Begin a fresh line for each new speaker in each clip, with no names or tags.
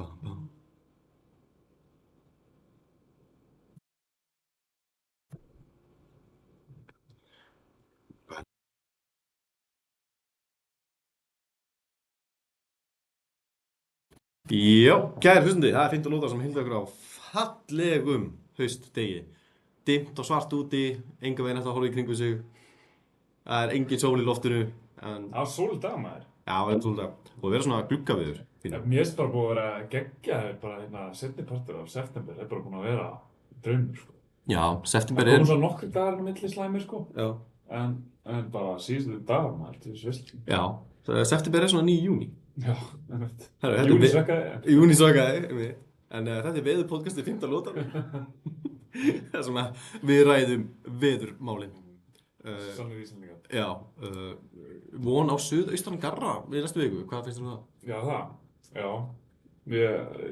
Bam, bam. Já, kæri hlustandi, það er fínt að lóta sem hildi okkur á fallegum haustdegi. Dimmt og svart úti, enga veginn eftir að horfa í kringu sig. Það er engin sól í loftinu, en
Það var sól dag maður.
já, það er svolítið. Og vera svona gluggaviður.
Mér finnst bara búið að vera geggjaður bara hérna seinni partur af september. Það er bara búin að vera draumur sko.
Já, september
Það
er...
kom svo nokkri dagar á milli slæmir sko.
Já.
En bara síðustu dagar maður til svisl.
Já, september er svona 9. júní.
Já, einmitt.
Herru,
Júní svekkaði.
Júní svakaði, einmitt. En þetta er veðurpodcastið 5. lótan. Það sem að við ræðum veðurmálin.
Sannir Íslandingar.
Já, von á suðaustan garra við næstu viku, hvað finnst þér um það?
Já, það.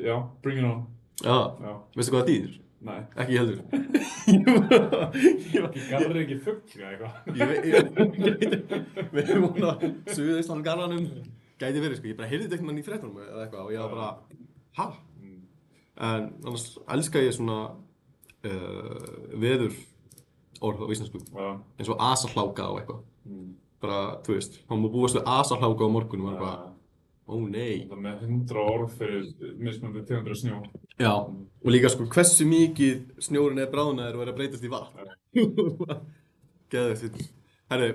Já, bring it on.
Já,
Já.
veistu hvað það þýðir?
Nei.
Ekki ég heldur.
Ekki garri ekki fugl eða eitthvað.
Við erum von á suðaustan garranum. Gæti verið, sko, ég bara heyrði þetta einhvern veginn í fréttunum eða eitthvað og ég var bara, ha? En annars elska ég svona veður orð á íslensku,
Já.
eins og asahláka og eitthvað. Bara, þú veist, hann má búast við asahláka á morgun og var bara, ó nei.
Það með 100 orð fyrir mismunandi tegundir af snjó.
Já, og líka sko hversu mikið snjórinn er bráðnaður og er að breytast í vatn. Geðveikt fyrir. Herru,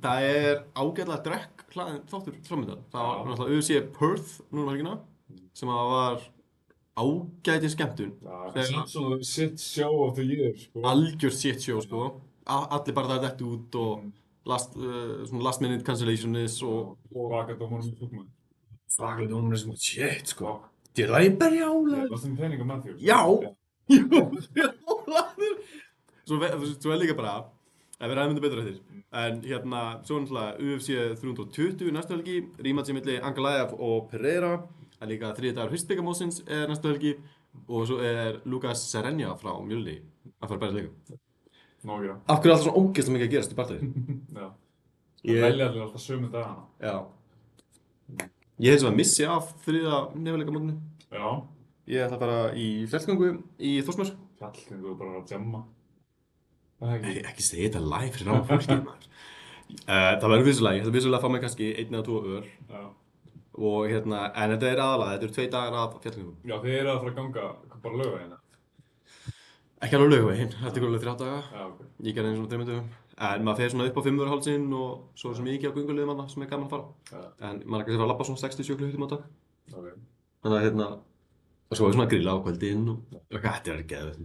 það er ágætlega drekklaðinn þáttur framöndan. Það var náttúrulega UFC Perth núna um helgina, sem að var ágæti skemmtun.
Samt svona shit show of the year, sko.
Algjör shit show, sko. Allir bara það dætt út og svona last minute cancellationis og
Vakadómarum í fútmann.
svakalega dómur sem shit, sko. Þetta var ég berjálega.
Varstu með pening á Matthews?
Já! Svo er líka bara, ef við ræðum þetta betur eftir. En hérna, svo náttúrulega UFC 320 næstu helgi, rematch milli Ankalaev og Pereira. Það er líka 3. dagur haustbikarmótsins er næstu helgi. Og svo er Lukas Serenja frá Mjölni að fara að berja leikum.
Nó, já.
Af hverju er alltaf svona ógeðslega mikið að gerast í partæði?
Já. Það velja allir alltaf sömu dagana.
Já. Ég hef sem að missi af 3. nefnileikamótinu.
Já.
Ég ætla að fara í fjallgöngu í Þórsmör.
Fjallgöngu og bara að djamma. Það er
Nei,
ekki.
ekki segja þetta live fyrir ráma fólkið, maður. Það verður vissulega, ég ætla vissulega að fá mig kannski 1 eða 2 öl.
Já.
Og hérna, en þetta er aðalega, þetta eru 2 dagar af fjallgöngu.
Já, þið eru að fara að ganga bara laugavegina.
Ekki alveg laugaveginn, þetta er alveg 3 daga.
Já, ok.
Ég gerði eins og 3 dögum. En maður fer svona upp á 5 hálsinn og svo er svo mikið á gönguleiðum annað sem er gaman að fara.
Já.
En maður er kannski að fara að labba svona 60-70 klukkutíma á dag.
Ok.
Þannig að hérna, og svo er svona að grilla á kvöldin og þetta er geðveikt.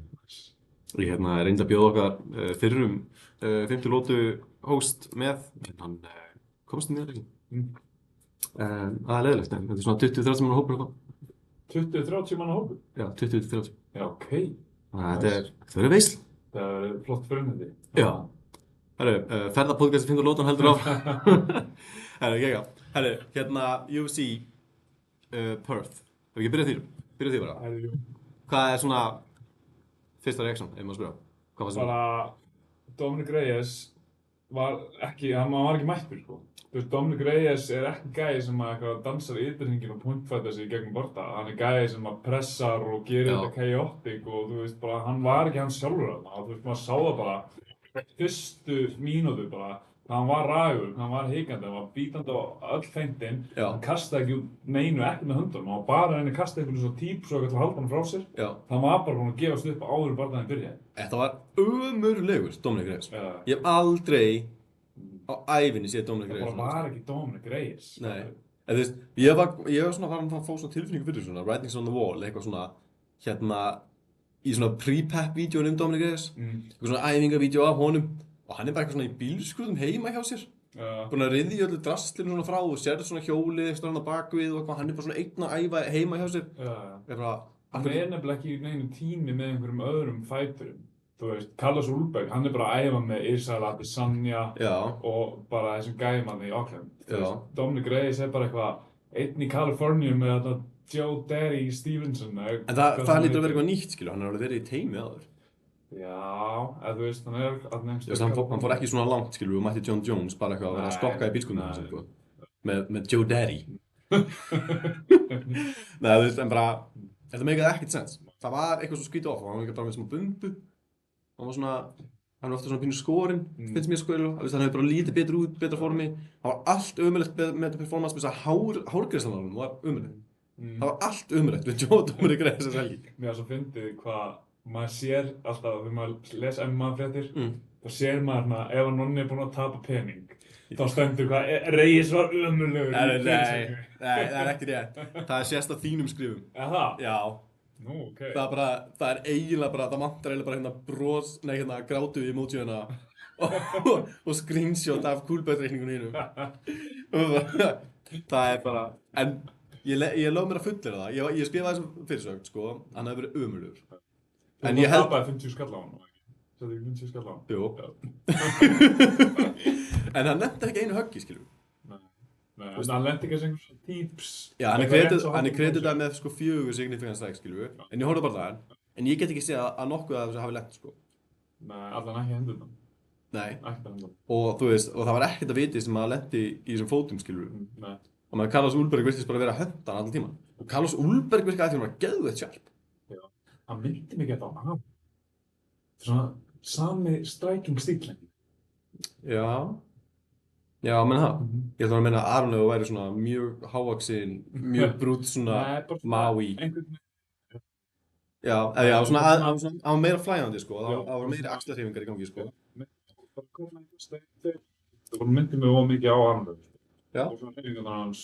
Ég hérna reyndi að bjóða okkar fyrrum 5. lótu host með, en hann komst með ekki. Það er leiðilegt, en þetta er svona 20-30 manna hópur eitthvað.
20-30 manna hópur?
Já, 20-30.
Já, ok.
Þannig að þetta verður veisl.
Það er flott fyrirmyndi.
Já. Herru, ferðarpodcasti 5. lótan heldur á. Herru, ekki. Herru, hérna UFC Perth. Hefur ekki byrjað því? Byrjað því bara.
Það er jú.
Hvað er svona fyrsta reaksjón, ef maður spyrja? Hvað var svona?
Bara Dominic Reyes var ekki, hann var ekki mættur, sko. Þú veist, Dominic Reyes er ekki gæi sem að eitthvað dansar í ytterhringinn og punktfæta sig í gegnum borta. Hann er gæi sem að pressar og gerir þetta chaotic og þú veist bara, hann var ekki hann sjálfur þarna. Og þú veist, maður sá það bara fyrstu mínútu bara, hann var rægur, hann var hikandi, hann var bítandi á öll feintinn. Hann kastaði ekki út neinu, ekki með höndunum. Hann var bara að reyna að kasta einhvern svo típ svo eitthvað til að halda hann frá sér.
Já.
Hann var bara búinn að gefast upp áður en barndaginn byrjaði.
Þetta var ömurlegur Dominic Reyes.
Já.
Ég hef aldrei á ævinni séð Dominic Reyes.
Það bara var ekki Dominic Reyes.
Nei. En þú veist, ég var svona farin að fá svona tilfinningu fyrir svona Writings on the Wall, eitthvað svona hérna í svona pre-pep-vídeóin Dominic Reyes. Eitthvað svona æfingavídeó af honum og hann er bara eitthvað svona í bílskútum heima hjá sér. Búinn að ryðja í öllu draslinu svona frá og sérðu svona hjólið eitthvað hann á bakvið og eitthvað, hann er bara svona einn að æfa heima hjá sér.
Hann er nefnilega ekki í neinu tími með einhverjum öðrum fæturum. Þú veist, Carlos Ulberg, hann er bara að æfa með Israel Adesanya og bara þessum gæjum hann í Auckland. Dominic Reyes er bara eitthvað einn í Kaliforníu með þetta Joe Derry Stevenson.
En það lítur að vera eitthvað nýtt, skilju, hann er alveg verið í teimi áður.
Já, eða þú veist, hann er að nefnst...
Hann fór ekki svona langt, skilju, og mætti John Jones bara eitthvað að vera að skokka í bílskúrnum með Joe Derry. Nei, þú veist, en bara, þetta meikaði ekkert sens. Það var eitthvað svo skrítið off og hann var líka bara með smá bumbu. Hann var svona, hann var ofta svona pínu skorinn, finnst mér sko, hann hefði bara lítið betur út, betra formi. Það var allt ömurlegt með þetta performance, með þess að hárgreiðslan á honum var ömurlegt. Það var allt ömurlegt við Joe Dominic Reyes þessa helgi.
Mér var svo fyndið hvað maður sér alltaf þegar maður les MMA-fréttir, þá sér maður hérna ef að nonni er búinn að tapa pening. Þá stendur hvað, Reyes var ömurlegur í fyrirsögninni.
Nei, það er ekki rétt. Það sést á þínum skrifum.
Er það?
Já.
Nú, ok.
Það er eiginlega bara, það vantar eiginlega bara hérna grátu í emojiðuna og screenshot af Coolbet-reikningunum hínum. Það er bara, en ég lof mér að fullera það. Ég skrifaði þessum fyrirsögn, sko, hann hefði verið ömurlegur. En ég held...
Þú tapaði 50 skall á hann, ekki? Sætti ekki 50 skall á hann?
Jú. En hann nefndi ekki einu höggi, skilur.
Nei, hann lendi ekki að segja einhvers tips.
Já, hann er kreditað með sko 4 significant strikes, skilur. En ég horfði bara það. En ég get ekki séð að nokkuð af þessu hafi lent, sko.
Nei, allan ekki hendurna.
Nei.
Ekki hendurna.
Og þú veist, og það var ekkert að viti sem að lendi í þessum fótum, skilur.
Nei.
Og maður Carlos Ulberg virtist bara að vera að hönda hann allan tíman. Og Carlos Ulberg virkaði því að hann var geðveitt sjarp.
Já. Hann myndi mig geta á hann. Svona sami striking stíl.
Já. Já, menn það. Ég ætla að meina að Aron væri svona mjög hávaxinn, mjög brútt svona Maui. Já, eða svona, hann var meira flæðandi, sko. Það var meira axlarhreyfingar í gangi, sko.
Það myndi mig of mikið á Aron.
Já.
Og svona hreyfingarnar hans.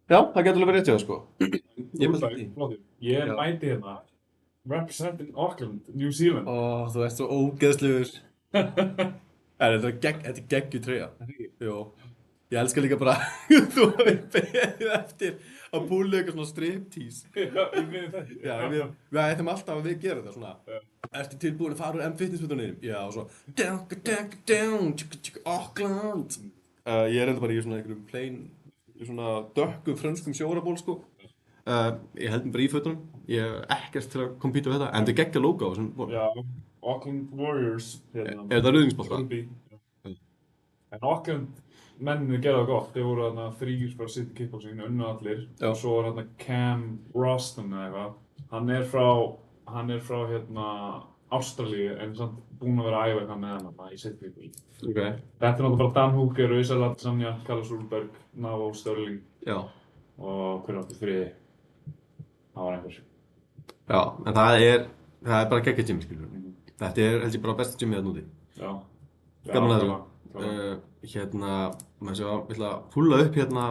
Já, það getur alveg verið rétt hjá það, sko.
Ég mæti hérna, representing Auckland, New Zealand.
Ó, þú ert svo ógeðslegur. Þetta er geggjuð treyja. Jó. Ég elska líka bara þú hefur beðið eftir að búla eitthvað svona striptease.
Já, ég meina þetta.
Já, við ætlum alltaf að við gera þetta svona. Ertu tilbúin að fara úr M-fitness-fötunum? Já, og svo Auckland. Ég er enda bara í svona einhverjum plain, svona dökkum frönskum sjóraból, sko. Ég held mér bara í fötunum. Ég hef ekkert til að kompíta við þetta, en þetta er geggja logo á þessum ból.
Já, Auckland Warriors.
Er þetta rauðingsbolta?
En Auckland menninni gerði það gott. Þeir voru þarna 3 frá City Kickboxing, unnu allir. Og svo var þarna Cam Roston eða eitthvað. Hann er frá hérna Ástralíu, en samt búinn að vera að æfa eitthvað með hann í City Kickboxing.
Okay.
Þetta er náttúrulega bara Dan Hooker, Öysel Adesanya, Carlos Ulberg, Navo Sterling.
Já.
Og hver átti þriði? Það var einhver.
Já, en það er bara geggja gym, skilur. Þetta er held ég bara besta gymið þarna úti.
Já.
Gaman að þessu. Hérna, maður sé að ég ætla að púlla upp hérna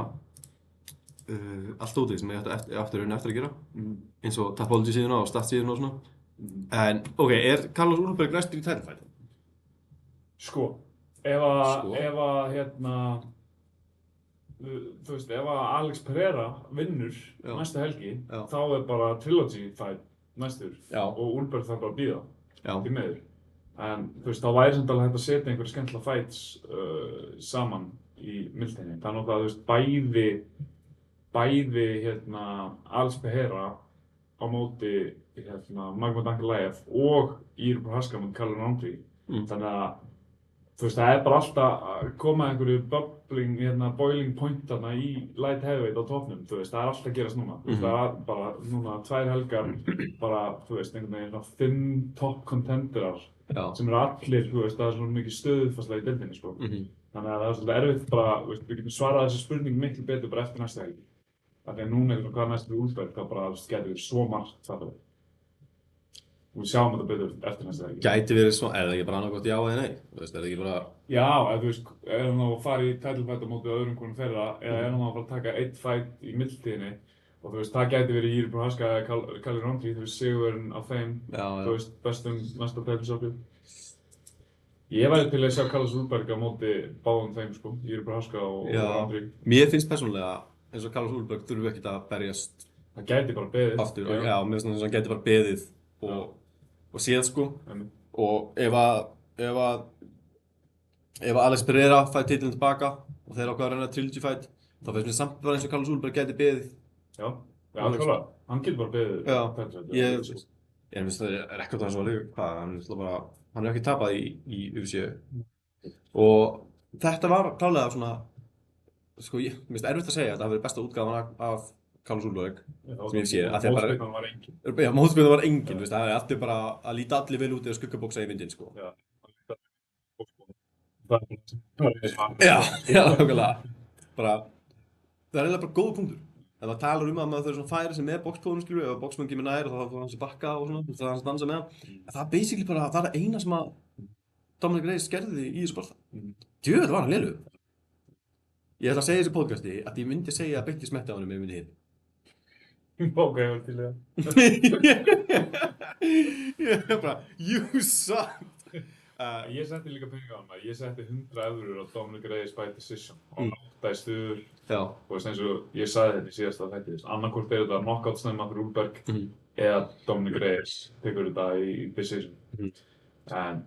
allt úti sem ég ætti eftir að gera. Eins og Tapology síðuna og Stats síðuna og svona. En, ok, er Carlos Ulberg næstur í title fight?
Sko, ef að hérna, þú veist, ef að Alex Pereira vinnur næstu helgi, þá er bara Trilogy fight næstur og Ulberg þarf bara að bíða því meður. En þú veist, þá væri samt alveg hægt að setja einhverja skemmtilega fights saman í miltinni. Það er náttúrulega, þú veist, bæði hérna Alex Pereira á móti hérna Magomedov Ankalaev og Jiri Prochazka með Khalil Rountree. Þannig að þú veist, það er bara alltaf að koma einhverju boiling point þarna í light heavyweight á toppnum, þú veist, það er alltaf að gerast núna. Þú veist, það er bara núna 2 helgar, bara, þú veist, einhvern veginn svona 5 top contenderar sem eru allir, þú veist, það er svona mikið stöðufarslega í deildinni, sko. Þannig að það er svolítið erfitt bara, þú veist, við getum svarað þessu spurning miklu betur bara eftir næsta helgi. Þannig að núna hvað næst við Ulberg, þá bara, þú veist, getur við svo margt, fattar við. Og við sjáum þetta betur eftir næsta helgi.
Gæti verið svona, er það ekki bara annað já eða nei? Þú veist, er það ekki bara...
Já, þú veist, er hann að fara í title fight á móti öðrum konum þeirra, eða er hann að fara að taka 1 fight í millitíðinni, og þú veist, það gæti verið Jiri Prochazka eða Khalil Rountree, þú veist, sigurinn á þeim, þú veist, bestum næsta title-sopið. Ég væri til að sjá Carlos Ulberg á móti báðum þeim, sko, Jiri Prochazka og Rountree.
Mér finnst persónulega eins og Carlos Ulberg þurfi ekkert að berjast
hann gæti bara beðið
aftur, já, mér finnst þess að hann gæti bara beðið og séð, sko. Og ef Alex Pereira fær titilinn tilbaka og þeir ákveða að reyna trilogy fight, þá finnst mér samt bara eins og Carlos Ulberg gæti beðið.
Já, alveg, hann getur bara beðið.
Já, ég finnst það er ekkert að svo alveg, hann er ekki tapað í UFC. Og þetta var klálega svona sko, mér finnst erfitt að segja að það hafi verið besta útgáfan af Carlos Ulrich sem ég sé, að því að bara,
mótspyrnan var engin.
já, mótspyrnan var engin, þú veist, það hefði allir bara að líta allir vel út eða skuggabóksa í vindinn, sko.
Já, það er
Já, já, nákvæmlega. Bara, það er eiginlega bara góða punktur. En það talar að maður þau svona færi sem er bókspóðunum, skilur við, ef bóksmenn kemur nær og þá þarf hans að bakka og svona, það er hans að dansa með hann. En það er basically bara, það er eina sem að Dominic Reyes gerði í þessu bolta. Djöfull var hann lélegur. Ég ætla að segja í þessu podcasti að ég myndi segja að Beinti smetti á hann ef ég myndi hinn.
Ok, ég var til í það.
Ég er bara, you sucked.
Ég setti líka pening á hana. Ég setti 100 eurur á Dominic Reyes by decision. Og 8 stuður.
Já.
Og veist eins og ég sagði þetta í síðasta þætti. Annarkvort er þetta knockout snemma fyrir Ulberg eða Dominic Reyes tekur þetta í decision. En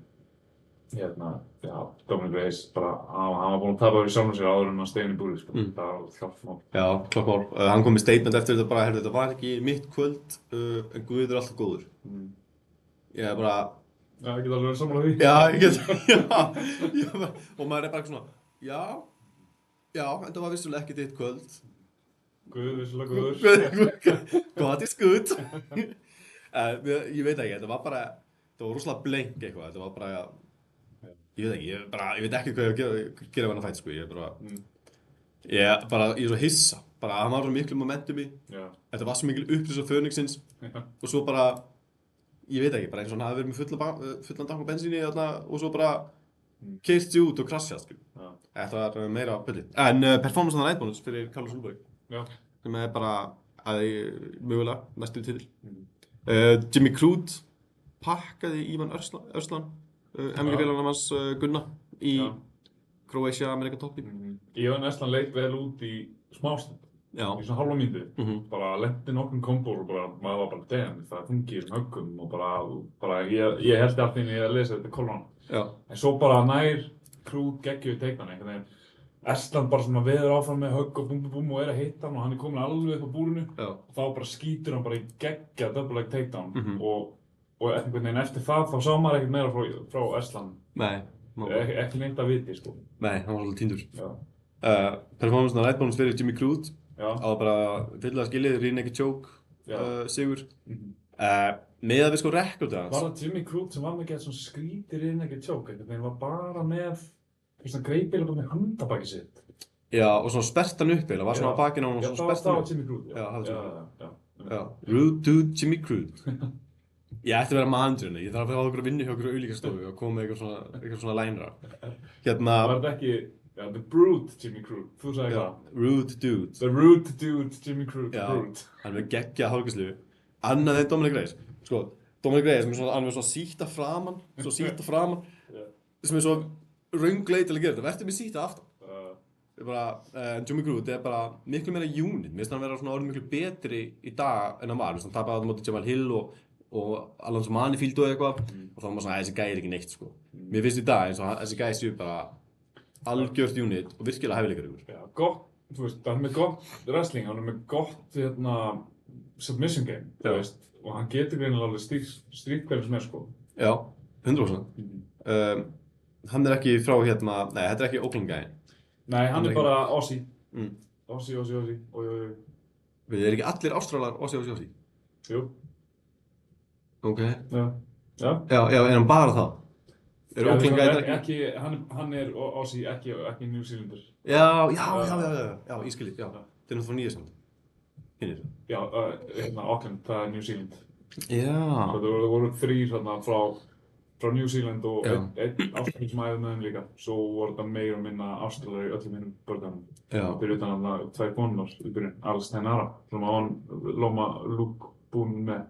hérna, já, Dominic Reyes bara, hann var búinn að tapa yfir sjálfum sér áður en hann steig inn í búrið, sko. Það var klart.
Já, klart mál. Hann kom með statement eftir þetta bara, þetta var ekki mitt kvöld, en Guð er alltaf góður. Ég er bara...
Já, ég get alveg verið sammála því.
Já, ég get, já, og maður er bara svona, já, en það var vissulega ekki þitt kvöld.
Guð, vissulega góður.
God is good. Ég veit ekki, þetta var rosalega blank eitthvað, þetta var bara, ég veit ekki hvað ég gera með hann að fæta, sko, ég er svo hissa, bara hann var svo miklu momentumi, þetta var svo mikil upplýs á Phoenixins, og svo bara, ég veit ekki, bara eins og hann hafi verið með fullan tank á bensíni og svo bara keyrt sig út og krasjað, sko. Þetta var meira bulli. En performance on the night bonus fyrir Carlos Ulberg, sem er bara mögulega næstu titil. Jimmy Crute pakkaði Ívan Örslan, MG-félaganum hans Gunna í Croatia American Top Team.
Ívan Örslan leit vel út í smástund. Í svona hálfa mínútu, bara lendi nokkrum kombór og bara, maður var bara damn, það fungir höggum og bara ég held allt inn í að lesa þetta kolvan. En svo bara nær Crute geggjuðu teiknana einhvern veginn. Ersland bara svona veður áfram með högg og búm og er að hitta hann og hann er komin alveg upp á búrinu og þá bara skýtur hann bara í geggja double leg takedown og einhvern veginn eftir það þá sá maður ekkert meira frá Ersland.
Nei.
Ekki neitt að viti, sko.
Nei, hann var svolítið týndur. Performance on the night bonus fyrir Jimmy Crute. Það var bara fyllilega skilið, rear naked choke sigur. Með að við sko rekordið hans.
Var það Jimmy Crute sem var með svona skrítið rear naked choke, einhvern veginn var bara með svona greipið bara með handabaki sitt. Já,
og svona spert hann upp eða, var svona á bakinu og svona spert hann upp.
Já, það var Jimmy Crute.
Já, það var Jimmy Crute. Rude dude Jimmy Crute. Ég ætti að vera managerinn, ég þarf að hafa okkur að vinna hjá okkur auðlíkastofu og koma með eitthvað svona lænra.
Var þetta ekki... Já, the brute Jimmy Crute, þú sagði eitthvað.
Rude dude.
The rude dude Jimmy Crute, the brute.
Hann er með geggjað hálfgæslu. Annað en Dominic Reyes. Sko, Dominic Reyes hann er með svona síta framan, sem er svo röngleið til að gera þetta. Verður með síta aftan. Jimmy Crute er bara miklu meira unit. Mér finnst hann vera svona orðið miklu betri í dag en hann var. Hann tapaði á það móti Jamal Hill og Alonso Manifield og eitthvað. Og þá var maður svona, þessi gæi er ekki neitt, sko. Mér finnst í dag eins og þessi gæi séu bara algjört unit og virkilega hæfileikaríkur.
Já, gott, þú veist, hann er með gott wrestling, hann er með gott submission game, þú veist, og hann getur greinilega alveg stríkt hverju sem er, sko.
Já, 100%. Hann er ekki frá nei, þetta er ekki Oakland gæin.
Nei, hann er bara Aussie. Aussie, oi.
Við erum ekki allir Ástralar Aussie?
Jú.
Ok.
Já,
er hann bara það?
Ekki, hann er Aussie, ekki New Zealander.
Já, ég skilji, já. Þeir eru frá Nýja-Sjálandi. Hinnir.
Já, Auckland, það er New Zealand.
Já.
Það voru 3 þarna frá New Zealand og einn Ástralíu sem æfði með þeim líka. Svo voru þetta meira og minna Ástralir í öllum hinnum börnunum. Fyrir utan þarna 2 konur í byrjun, Alice Tainara, sem var Loma Luke búinn með.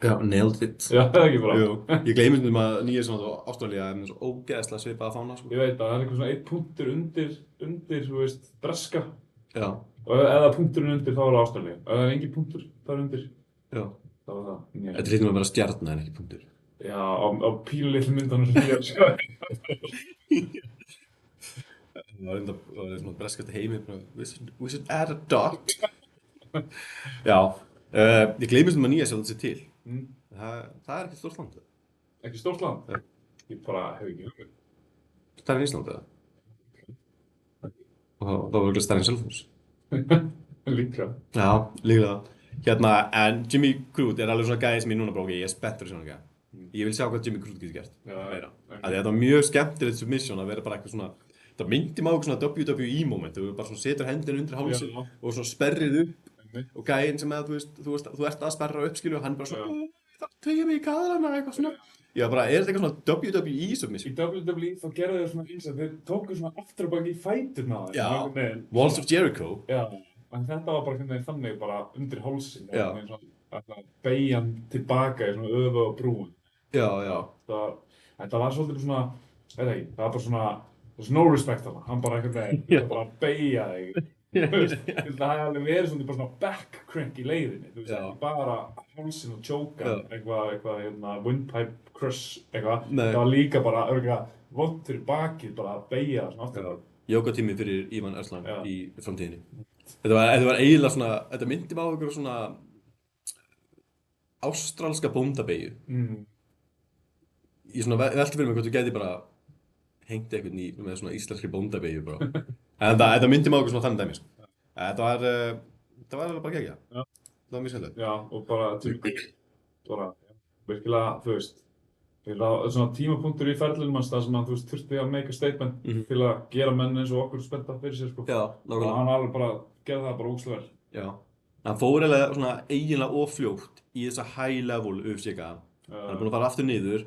Já, nailed it.
Já, það er ekki bara.
Jú, ég gleymist að Nýja-Sjálandi og Ástralía er með svo ógeðslega svipaða fána, sko.
Ég veit það er eitthvað svona 1 punktur undir, þú veist, breska.
Já.
Og ef það er punkturinn undir, þá er það Ástralía. Ef það er engin punktur, þá er undir.
Já.
Þá er það.
Þetta hlýtur að vera stjarna en ekki punktur.
Já, á pínulitlu myndanum sem ég sko.
Það var svona breskast heimi, bara, we should add a dot. Já, ég gleymist að Nýja-Sjálandi sé til. Það er ekki stórt land.
Ekki stórt land? Ég bara hef ekki hugmynd.
Það er Ísland, eða? og það var örugglega stærri en Selfoss.
Líklega.
Já, líklega. En Jimmy Crute alveg svona gæði sem ég núna bróki, ég spenntur í svona gæði. Ég vil sjá hvað Jimmy Crute getur gert. Meira. Þetta var mjög skemmtilegt submission að vera bara eitthvað svona, það myndi maður svona WWE moment, þú bara svona setur hendina undir hálsinn og svona sperrið upp og gæðin sem að þú ert að sperra upp skilju og hann bara svona, það tegja mig í kaðrana eitthvað svona. Já, bara, er þetta eitthvað svona WWE submission?
Í WWE þá gerðu þeir svona eins að þeir tóku svona aftur og baki í fæturna á þeim.
Já, Walls of Jericho.
Já, en þetta var bara þannig bara undir hálsinn. Já. Að beigja hann tilbaka í svona öfu og brúin.
Já.
Þetta var svolítið svona, veit ekki, það var bara svona, there's no respect þarna. Hann bara einhvern veginn, það var bara að beigja þig. Það hefði alveg verið svona back crank í leiðinni, þú veist, ekki bara hálsinn og choka, eitthvað windpipe crush, eitthvað. Það var líka bara vont fyrir bakið, bara að beigja það svona aftur.
Jókatími fyrir Ivan Erslan í framtíðinni. Þetta var eiginlega svona, þetta myndi á einhverju svona ástralska bóndabeygju. Ég svona velti fyrir mig hvort þú gæti bara hengt einhvern með svona íslenskri bóndabeygju bara. En þetta myndi maður okkur svona þannig dæmi, sko. Þetta var alveg bara geggjað. Það var mjög skemmtilegt.
Já, og bara, virkilega, þú veist, svona tímapunktur í ferlinum hans, það sem hann, þú veist, þurfti að make a statement til að gera menn eins og okkur spennta fyrir sér, sko.
Já, nákvæmlega.
Og hann alveg bara, gerði það bara ógeðslega vel.
Já. Hann fór eiginlega svona eiginlega fljótt í þessa high level UFC-ga. Hann búinn að fara aftur niður,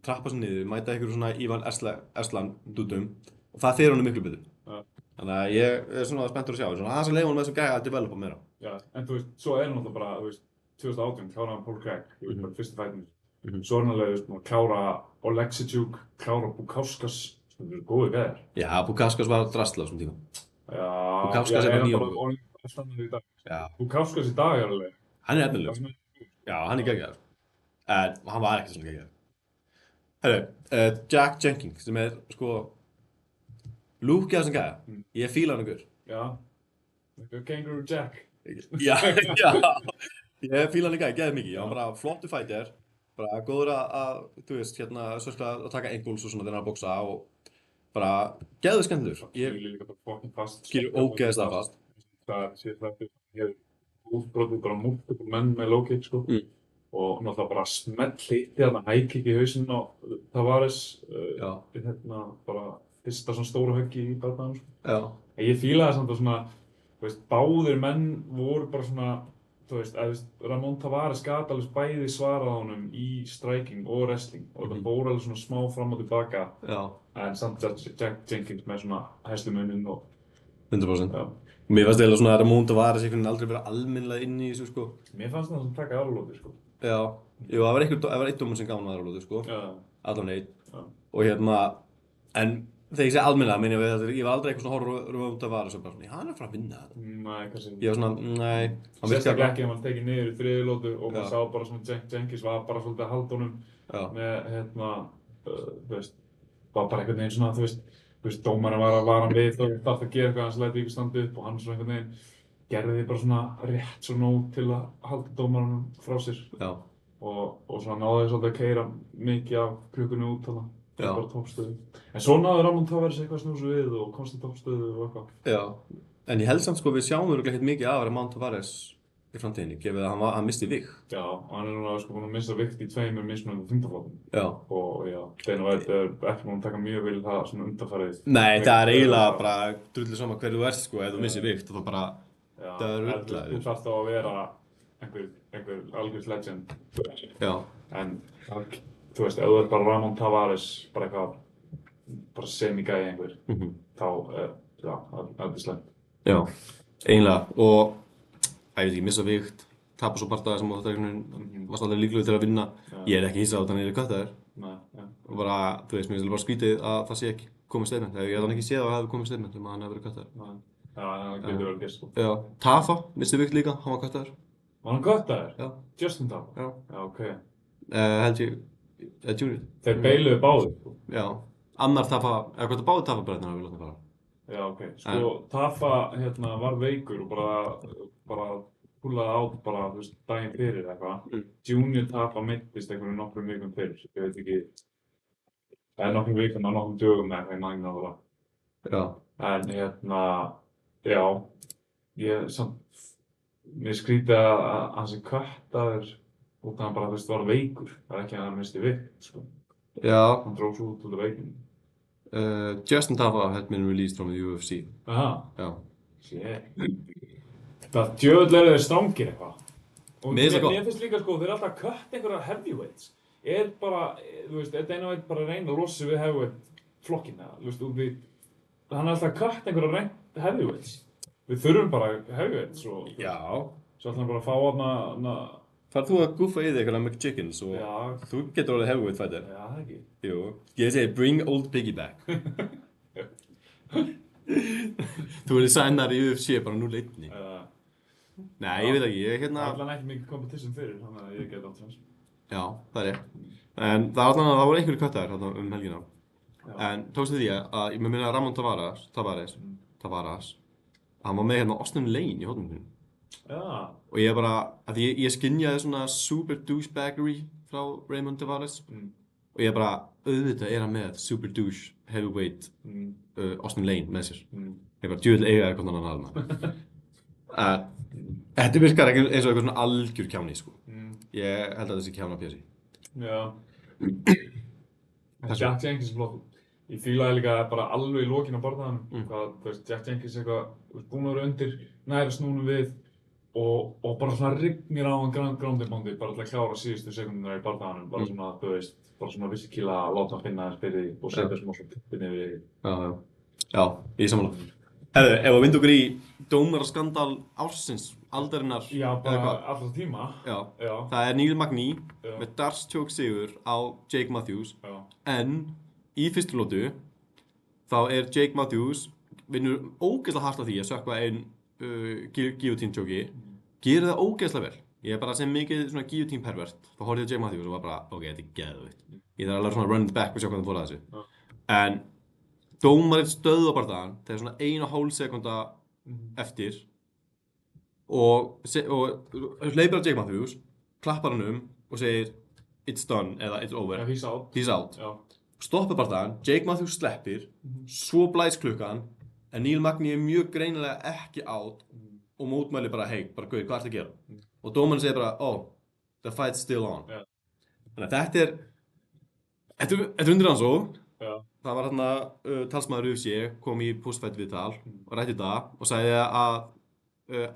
trappa sig niður, mæta einhverju svona Ivan Erslan dúdum og það fer honum miklu betur. Þannig að ég er svona spenntur að sjá, svona það sem leiði honum með þessum gæja að developa meira.
Já, en þú veist, svo er hann náttúrulega bara, þú veist, 2018 kláraði hann Paul Craig, þú veist, bara fyrstu fætinni. Svo er hann alveg, þú veist, klára Oleksichuk, klára Bukauskas, það eru góði gæjar. Já,
Bukauskas var drasla á þessum tíma.
Já,
Bukauskas er bara 9
ára. Já, Bukauskas í dag er alveg.
Hann er efnilegur. Já, hann er geggjaður. En hann var ekki svona geggjaður. Herru, Jack Jenkins, sem er, sko, lúkið að þessum gæja, ég fíla hann ykkur.
Já, Kangaroo Jack.
Já, ég fíla hann í gæja, geðið mikið. Hann var bara flottu fighter, bara góður að, þú veist, svolítið að taka angles og svona þegar hann að boksa og bara geðið skemmtilegur.
Ég skilur líka bara fucking fast.
Skilur ógeðslega fast.
Það sé þetta, ég hef útbrotið bara multiple menn með low kick, sko. Og náttúrulega bara smell hitti þarna high kick í hausinn á Tavares. Bara fyrsta svona stóra höggi í barndaganum, sko.
Já.
En ég fílaði samt að svona, þú veist, báðir menn voru bara svona, þú veist, Ramón Tavares gat alveg bæði svarað honum í striking og wrestling og það fór alveg svona smá fram og tilbaka. Já. En samt Jack Jenkins með svona hæstu muninn og
100%. Já. Mér fannst eiginlega svona að Ramón Tavares einhvern veginn aldrei vera almennilega inn í þessu, sko.
Mér fannst það sem taka aðralóti, sko.
Já. Jú, það var einn dómur sem gaf hann aðralóti, sko. Já. Allan einn. Já. Og en þegar ég segi almennilega, meina ég að ég var aldrei eitthvað svona horfður Ramón Tavares og bara svona, hann er að fara að vinna þetta.
Nei, kannski ekki.
Ég var svona, nei.
Sérstaklega ekki ef hann tekið niður í þriðju lótu og maður sá bara svona Jack Jenkins var bara svolítið að halda honum með, þú veist, var bara einhvern veginn svona, þú veist, dómarinn var hann við og þarf að gera eitthvað, hans lætur ekki standa upp og hann svona einhvern veginn gerði bara svona rétt svo nóg til að halda dómaranum frá sér. Já. Og svona náði svolítið að keyra mikið af klukkunni út þarna. Það var bara toppstöðu. En svo náði Ramón Tavares eitthvað snúsa við og komst í toppstöðu og eitthvað. Já. En ég held samt sko við sjáum örugglega ekkert mikið af Ramón Tavares í framtíðinni, gefið að hann misti vikt. Já, hann er núna sko búinn að missa vikt í 2 mismunandi þyngdarflokkum. Já. Og já, Dana White er ekki búinn að taka mjög vel það svona undanfarið. Nei, það er eiginlega bara drullið sama hver þú ert sko, ef þú missir vikt og þá bara, það er rullaður. Þú þarft þá að vera einhver algjörð legend. Já. En þú veist, ef þú ert bara Ramón Tavares, bara eitthvað, bara semi-gæi einhver, þá já, það er slæmt. Já, eiginlega. Og ég veit ekki, missa vikt, tapa svo bardaga sem þetta varst aldrei líklegur til að vinna. Ég er ekki hissað á þannig að köttaður. Og bara, þú veist, mér finnst bara skrítið að það sé ekki komið statement. Ég hef ekki séð að það hefði komið statement um að hann hefði verið köttaður. Já, það getur verið gert sko. Já, Tafa missti vikt líka, hann var köttaður. Var hann köttaður? Já. Justin Tafa? Já. Já, ok. Held ég, Junior. Þeir beiluðu báðir sko. Já. Annar Tafa, eða hvort báðir Tafa-bröðnir hafa við látið fara. Já, ok. Sko, Tafa var veikur og bara púlaði át bara, þú veist, daginn fyrir eitthvað. Junior Tafa meiddist einhverjum nokkrum vikum fyrir, ég veit ekki, nokkrum vikum á nokkrum dögum eða eitthvað í magna og bara. Já. En já, mér skrítið að hann sé köttaður út af hann bara, var veikur. Það er ekki að hann misti vikt, sko.
Já,
Hann dró svo út af veikinu.
Justin Tafa had been released from the UFC.
Aha,
Já.
shit. Það djöfull eru þeir strangir eitthvað. Og
Mér finnst það gott.
mér finnst líka, sko, þeir eru alltaf að kött einhverja heavyweights. Bara, þú veist, Dana White bara reyna að losa sig við heavyweight flokkinn, eða, þú veist, hann er alltaf að kött einhverja heavyweights. Við þurfum bara heavyweights og
Já.
svo ætlum bara að fá hana.
Farð þú að goofa í þig eitthvað McChickens og
Já,
þú getur orðið heavyweight fighter?
já, það ekki.
Jú. Ég segi bring old piggy back. Þú verður sænar í UFC bara nú leitni. Nei, ég veit ekki, ég
Það er allan ekki mikið competition fyrir, þannig að ég get átt hans.
Já, það er rétt. En það var allan að það voru einhverju köttar helgina.
Já.
En tókstu því að ég meina Ramon Tavares, hann var með Austin Lane í hóttunum.
Já.
Og ég bara, að ég skynjaði svona super douchebaggery frá Raymond Tavares. Og ég bara, auðvitað er hann með super douche heavyweight Austin Lane með sér. Ég bara, djúvill eiga hvernig hann hafði Þetta virkar ekki eins og eitthvað svona algjör kjáni, sko. Ég held að það sé kjána pjössi.
Já. Jack Jenkins er flott. Ég fílaði líka bara alveg í lokinn á bardaganum. Þú veist, Jack Jenkins eitthvað, búinn að vera undir, næra snúnum við og bara svona rignir á hann ground and poundi bara til að klára síðustu sekúndurnar í bardaganum. Bara svona, þú veist, bara svona vissi kýla að láta hann finna hans byrði og setja smá svona tippinni við.
Já, ég sammála. Ef að vindu okkur í dómaraskandal ársins, aldarinnar,
Já, bara allra tíma.
Já.
Já.
Það er Neil Magny með darts-choke sigur á Jake Matthews.
Já.
En í fyrstu lótu þá er Jake Matthews vinnur ógeðslega hart á því að sökkva einn guillotine-choki. Gerir það ógeðslega vel. Ég er bara sem mikið svona guillotine-pervert. Þá horfði ég á Jake Matthews og var bara, ok, þetta er geðveikt. Ég þarf alveg svona run it back og sjá hvað það fór að þessu. En dómarinn stöðvar bardagann þegar svona 1,5 sekúnda eftir og hleypir á Jake Matthews, klappar hann og segir it's done eða it's over.
He's out.
He's out.
Já.
Stoppar bardagann, Jake Matthews sleppir, svo blæs klukkan en Neil Magny er mjög greinilega ekki out og mótmælir bara hey, bara gauð, hvað ertu að gera? Og dómarinn segir bara oh, the fight's still on. Þannig að þetta er undir hans og það var þarna talsmaður UFC kom í postfight viðtal og rætti það og sagði að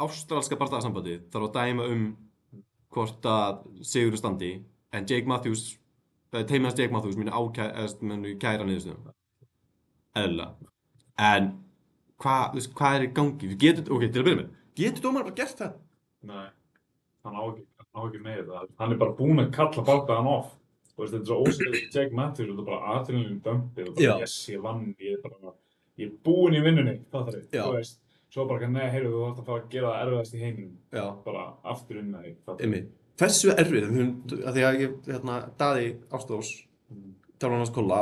ástralska bardagasambandið þarf að dæma hvort að sigurinn standi en Jake Matthews teimið hans Jake Matthews muni kæra niðurstöðum. Eðlilega. En hvað er í gangi? Ok, til að byrja með. Getur dómarinn bara gert það?
Nei, hann á ekki með það. Hann er bara búinn að kalla bardagann off. Þú veist, þetta er svo ósæðilegt Jake Matthews og þetta er bara adrenalín dumpið og bara yes, ég vann, ég er búinn í vinnunni, það þarf ég, þú veist. Svo bara, nei, heyrðu, þú þarft að fara að gera það erfiðast í heiminum. Já. Bara aftur inn að þig,
Einmitt. Hversu erfið, af því að ég, Daði Ástós, þjálfarinn hans Kolla,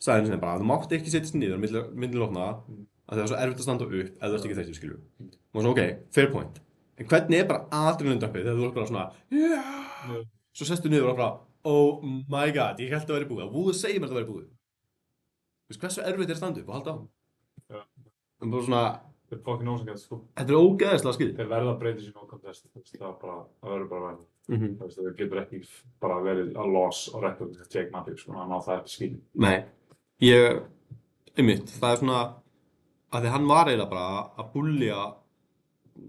sagði henni bara, þú mátti ekki setjast niður millilókna af því að það er svo erfitt að standa upp ef þú ert ekki þessu, skilju. Og svona, ok, fair point. En hvernig er bara adrenalín dumpið þegar þú ert bara svona, yeah. Svo sestu niður og bara, oh my god, ég held að það væri búið. Búið segir mér að það væri búið. Þú veist, hversu erfitt er að standa upp og halda á?
Já.
En bara svona,
þetta er fucking ósangætt, sko.
Þetta er ógeðslega skrítið.
Þeir verða að breyta sér no contest, þú veist, það verður bara væri. Þú veist, það getur ekki bara verið að loss á rekord til Jake Matthews, sko, hann á það ekki skilin.
Nei, einmitt, það er svona, að því hann var eiginlega bara að bullja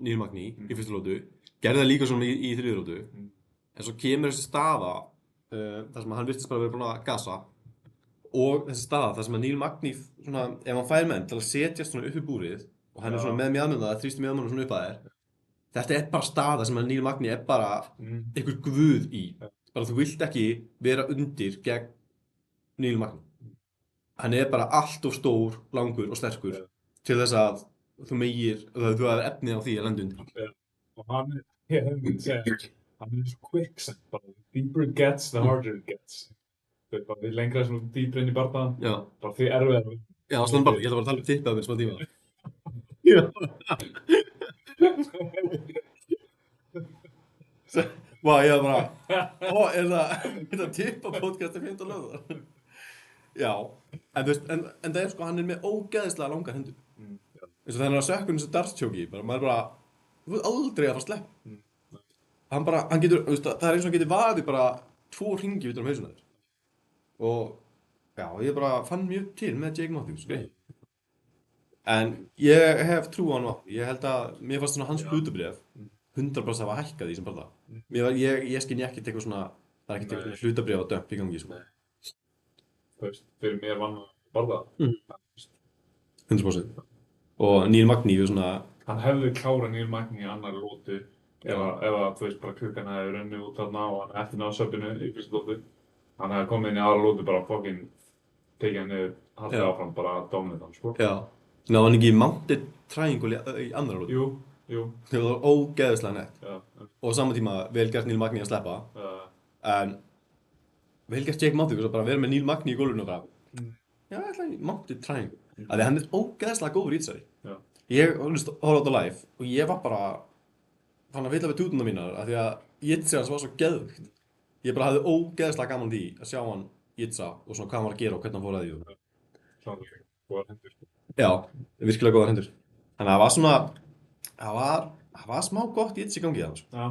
Neil Magny í fyrstu lótu, gerði það líka svona í þriðju lótu, en svo kemur þessi staða þar sem hann virtist bara verið búinn að gasa og þessi staða þar sem að Neil Magny svona, ef hann fær menn til að setjast svona upp í búrið og hann er svona með mjöðmjönda, þrýstir mjöðmjönda svona upp að þér. Þetta er bara staða sem að Neil Magny er bara einhver guð í. Bara þú vilt ekki vera undir gegn Neil Magny. Hann er bara allt of stór, langur og sterkur til þess að þú hefur efnið á því að lenda undir.
Og hann er, hann er svo quicksand bara. The deeper it gets, the harder it gets. Það er bara því lengra sem þú dýpr inn í bardagann, bara því erfiðar.
Já, svona bara, ég ætla bara að tala tippið á mér smá tíma. Já. Vá, ég var bara, er það tippa podcast af 15 lögðar? Já, en þú veist, en það er sko, hann er með ógeðislega langar hendur. eins og þegar hann er að sökka þessu dartchoki, maður bara, þú veit aldrei að fara að sleppa. Hann getur, það er eins og hann getur vaðið bara 2 hringi utan hausinn á þér. Og, já, ég bara fann mjög til með Jake Matthews, En ég hef trú á hann og ég held að, mér fannst svona hans hlutabréf 100% hafa hækkað í sem bara það. Ég skynja ekkert eitthvað svona, það er ekkert eitthvað hlutabréf að dömp í gangi, sko.
Þú veist, fyrir mér vann bara það.
100%. Og Neil Magny, svona...
Hann hefði klárað Neil Magny í annarri lótu ef að, þú veist, bara klukkan hefði runnið út þarna og hann eftir náðu söpinu í fyrstu lótu. Hann hefði komið inn í aðra lótu bara fucking tekið hann niður, haldið áfram bara dominant hann, sko.
Já. Náðu hann ekki mounted triangle í annarri lótu?
Jú.
Það var ógeðslega nett.
Já.
Og á sama tíma vel gert Neil Magny að sleppa. En vel gert Jake Matthews að bara vera með Neil Magny í gólfinu og bara já, ég ætla að mounted triangle. Af því hann er ógeðslega góður í þessari.
Já.
Ég horfði á þetta live og ég var bara fann að fylla við tútuna mínar af því að Jitsi hans var svo geðvögt. Ég bara hafði ógeðslega gaman því að sjá hann Jitsa og svona hvað hann var að gera og hvernig hann fór að því.
Sannlega, góðar hendur.
Já, virkilega góðar hendur. Þannig að það var svona, það var smá gott Jitsi í gangi í það.
Já.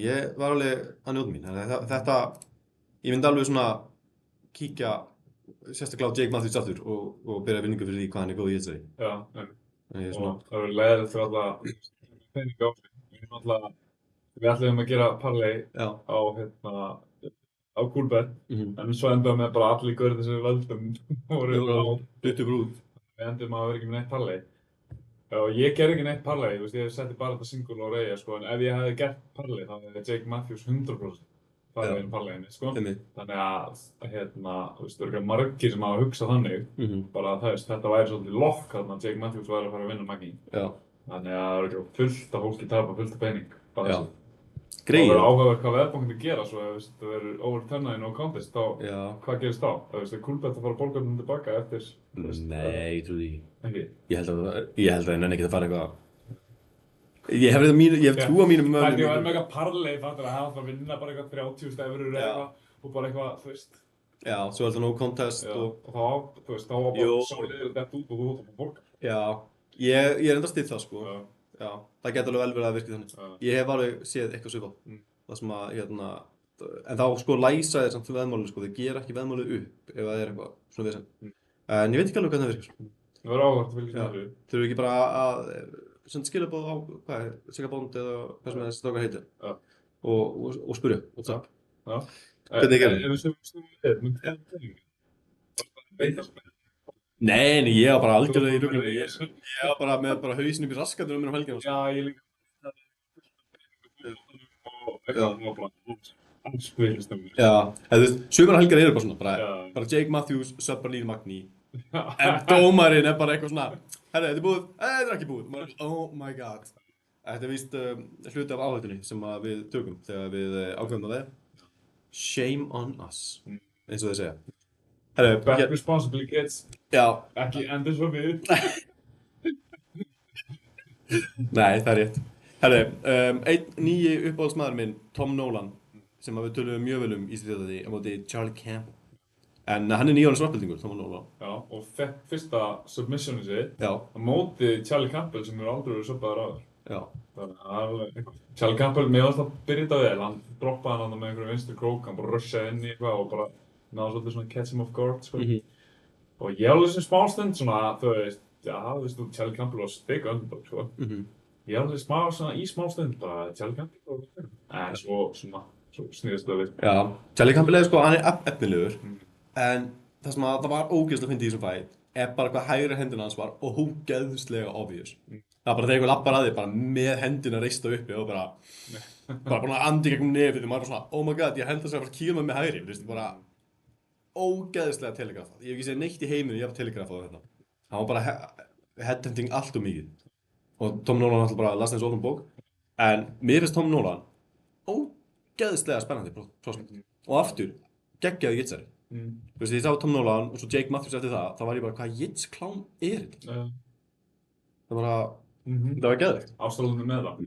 Ég var alveg að njóta mín. Þannig að þetta, ég myndi alveg svona kíkja sérstaklega á Jake Matthews aftur og byrja vinningu fyrir því hvað hann er góð í Jitsari.
Já,
Svona...
og það verður leiðilegt fyrir alltaf pening á sig. Við ætlum að gera parlay á Coolbet, en svo endaðum við bara allir gaurið sem við völdum voru
Duttu brúð.
Við endum að vera ekki með neitt parlay. Og ég gerði ekki neitt parlay, ég setti bara þetta single og reyja, sko, en ef ég hefði gert parlay þá hefði Jake Matthews 100% farið inn parlayinni, sko. Þannig að, þú veist, það eru margir sem hafa hugsað þannig, bara þetta væri svolítið lock þarna að Jake Matthews væri að fara að vinna Magny. Þannig að það eru fullt af fólki tapa, fullt af pening.
Greið.
Það verður áhugavert hvað veðbankandi gera, svo ef það verður overturnaði no contest, þá hvað gerist þá? Það er Coolbet að fara bólgöndum tilbaka eftir...
Nei, ég trúi því.
Ekki?
Ég held að það nenni ekki að fara eitthvað... Ég hef trú á mínum mönnum.
Það er með eitthvað parlay, fattur að hafa að vinna bara eitthvað 30.000 eurur eða eitthvað og bara eitthvað, þú veist.
Já, svo er það no contest og...
Og þá, þú veist, þá var bara svolítið þetta út og þú út á borgar.
Já, ég er enda stið það, sko. Já, það getur alveg vel verið að virka þannig. Ég hef alveg séð eitthvað svipað. Það sem að, en þá sko læsa þeir samt veðmálinu, sko. Þeir gera ekki veðmálið upp ef það er eitthvað svona vesen. En ég veit ekki alveg hvernig það virkar, sko.
Það verður áhugavert að fylgjast með þessu.
Þurfum við ekki bara að senda skilaboð á, hvað er, Sigabond eða hvað sem þessi strákar heitir. Og spyrja, what's up? Hvernig gerir þið?
Ef við snúum við
Nei, ég var bara algjörlega í ruglunni. Ég var bara með hausinn upp í raskatunum mér helgina.
Já, ég líka. Alls spilist mér.
Já, þú veist, sumar helgar eru bara svona, bara Jake Matthews, Subbar Neil Magny. En dómarinn er bara eitthvað svona, herri, þetta er búið, þetta er ekki búið. Oh my god. Þetta er víst hluti af áhættunni sem við tökum þegar við ákveðum það. Shame on us, eins og þeir segja.
Bet responsibly, kids.
Já.
Ekki endur svo við.
Nei, það er rétt. Herri, einn nýji uppáhaldsmaður minn, Tom Nolan, sem við tölum mjög vel í því á móti Charlie Campbell. En hann er 9 ára svartbeltingur, Tom Nolan.
Já, og fekk fyrsta submissioni sitt
á
móti Charlie Campbell sem aldrei verið subbaður áður.
Já.
Þannig að Charlie Campbell, mér varst að byrja þetta vel, hann droppaði hann með einhverju vinstri krók, hann bara rushaði inn í eitthvað og bara náðu svolítið svona catch him off guard, sko. Og ég alveg sem smástund svona, þú veist, þú veist, Charlie Campbell var big underdog, sko. Ég alveg í smástund bara, Charlie Campbell var en svo snýðist það við. Já,
Charlie Campbell er sko, hann er efnilegur, en það sem það var ógeðslega fyndið í þessum fight er bara hvað hægri hendina hans var ógeðslega obvious. Það er bara þegar einhver lappar að þig bara með hendina reista uppi og bara búin að andi gegnum nefið og maður er svona, oh my god, ég held þess að fara að kýla með hægri, þú veist, bara ógeðslega telegrafað. Ég hef ekki séð neitt í heiminu ég hef telegrafað á þetta. Hann var bara headhunting allt og mikið. Og Tom Nolan alltaf bara las eins og opnum bók. En mér finnst Tom Nolan ógeðslega spennandi prospekt. Og aftur, geggjaði Jitsari. Þú veist, ég sá Tom Nolan og svo Jake Matthews eftir það, þá var ég bara, hvað Jits klám er þetta? Það var að, það var geðveikt.
Ástæðunum með það.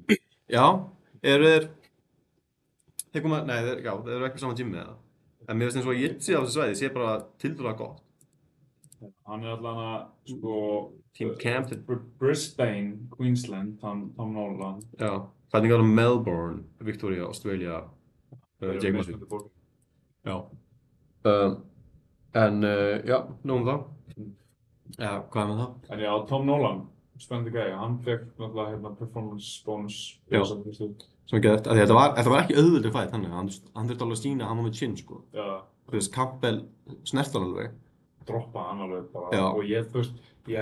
Já, eru þeir koma, nei, þeir eru ekki saman gym með það. En mér finnst eins og að Jitsi á þessu svæði sé bara tildulega gott.
Hann allan að, sko...
Team Camden.
Brisbane, Queensland, Tom Nolan.
Já, hvernig var það Melbourne, Victoria, Australia, Jake Murphy. Já. Já, nóg það. Já, hvað með það?
En já, Tom Nolan, spennandi gæja, hann fekk náttúrulega performance bonus.
Já, sem ekki eftir, þetta var ekki auðvöldur fætt, hann þurfti alveg að sína að hann var með chin, sko.
Já.
Þú veist, Campbell snert hann alveg.
Droppa hann alveg bara,
já.
Og ég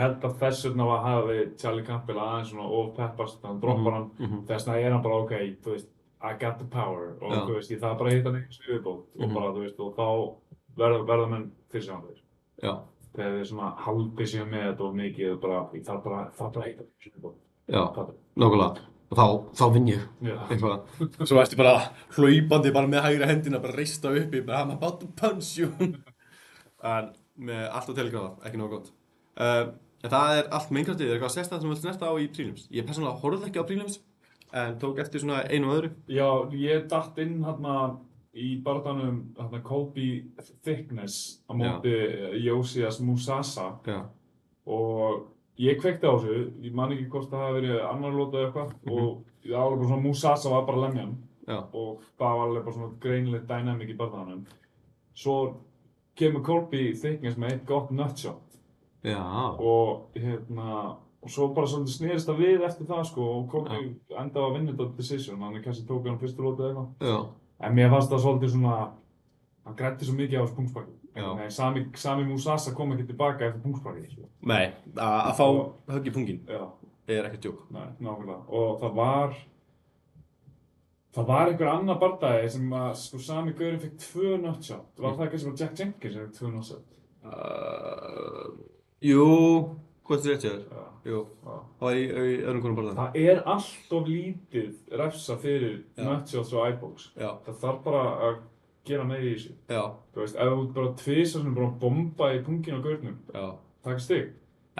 held að þess vegna hafi Charlie Campbell aðeins svona of-peppast, hann droppar hann, þess vegna er hann bara, ok, þú veist, I got the power, og þú veist, ég þarf bara að hitta hann einhvers viðbót, og bara, þú veist, og þá verða menn fyrirsjáanlegir. Já. Þegar þeir svona haldið sig með þetta of mikið, ég þarf bara að hitta einhvers viðbót. Já,
nákvæmlega. Og þá vinn ég.
Já.
Eitthvað. Svo ertu bara hlaupandi bara með hægri hendina, bara reista uppi, bara I'm about to punch you. En með allt á telegrafa, ekki nógu gott. En það er allt Minecraftið, er eitthvað sérstætt sem þú vilt snerta á í prelims? Ég persónulega horfði ekki á prelims, en tók eftir svona einu og öðru.
Já, ég datt inn hérna í barðanum hérna Colby Thickness á móti Josias Musasa. Já. Og ég kveikti á þessu, ég man ekki hvort það hafi verið annar lóta eða eitthvað, og það var bara svona Musasa var bara lemjan. Já. Og það var alveg bara svona greinilegt dynamic í barðanum. Svo kemur Colby Thickness með eitt gott nutshot. Já. Og svo bara svolítið snerist það við eftir það, sko, og Colby endaði að vinna þetta decision, hann kannski tók hann fyrstu lótu eða eitthvað. Já. En mér fannst það svolítið svona, hann græddi svo mikið á þessu pungsparki. Nei, Sami Musasa kom ekki tilbaka eftir pungsparki. Nei,
að fá högg í pungin er ekkert djók.
Nei, nákvæmlega. Og það var einhver annar bardagi sem að, sko, Sami gaurinn fekk 2 nutshot. Var það kannski bara Jack Jenkins sem fekk 2 nutshot?
Jú, hvað er þetta rétt hjá þér? Jú, það var í öðrum konum bardagi.
Það er alltof lítið refsa fyrir nutshots og eyeballs. Það þarf bara að gera meira í þessu. Já. Þú veist, ef þú bara tvisar svona bara bomba í pungin á gaurnum, taka stig.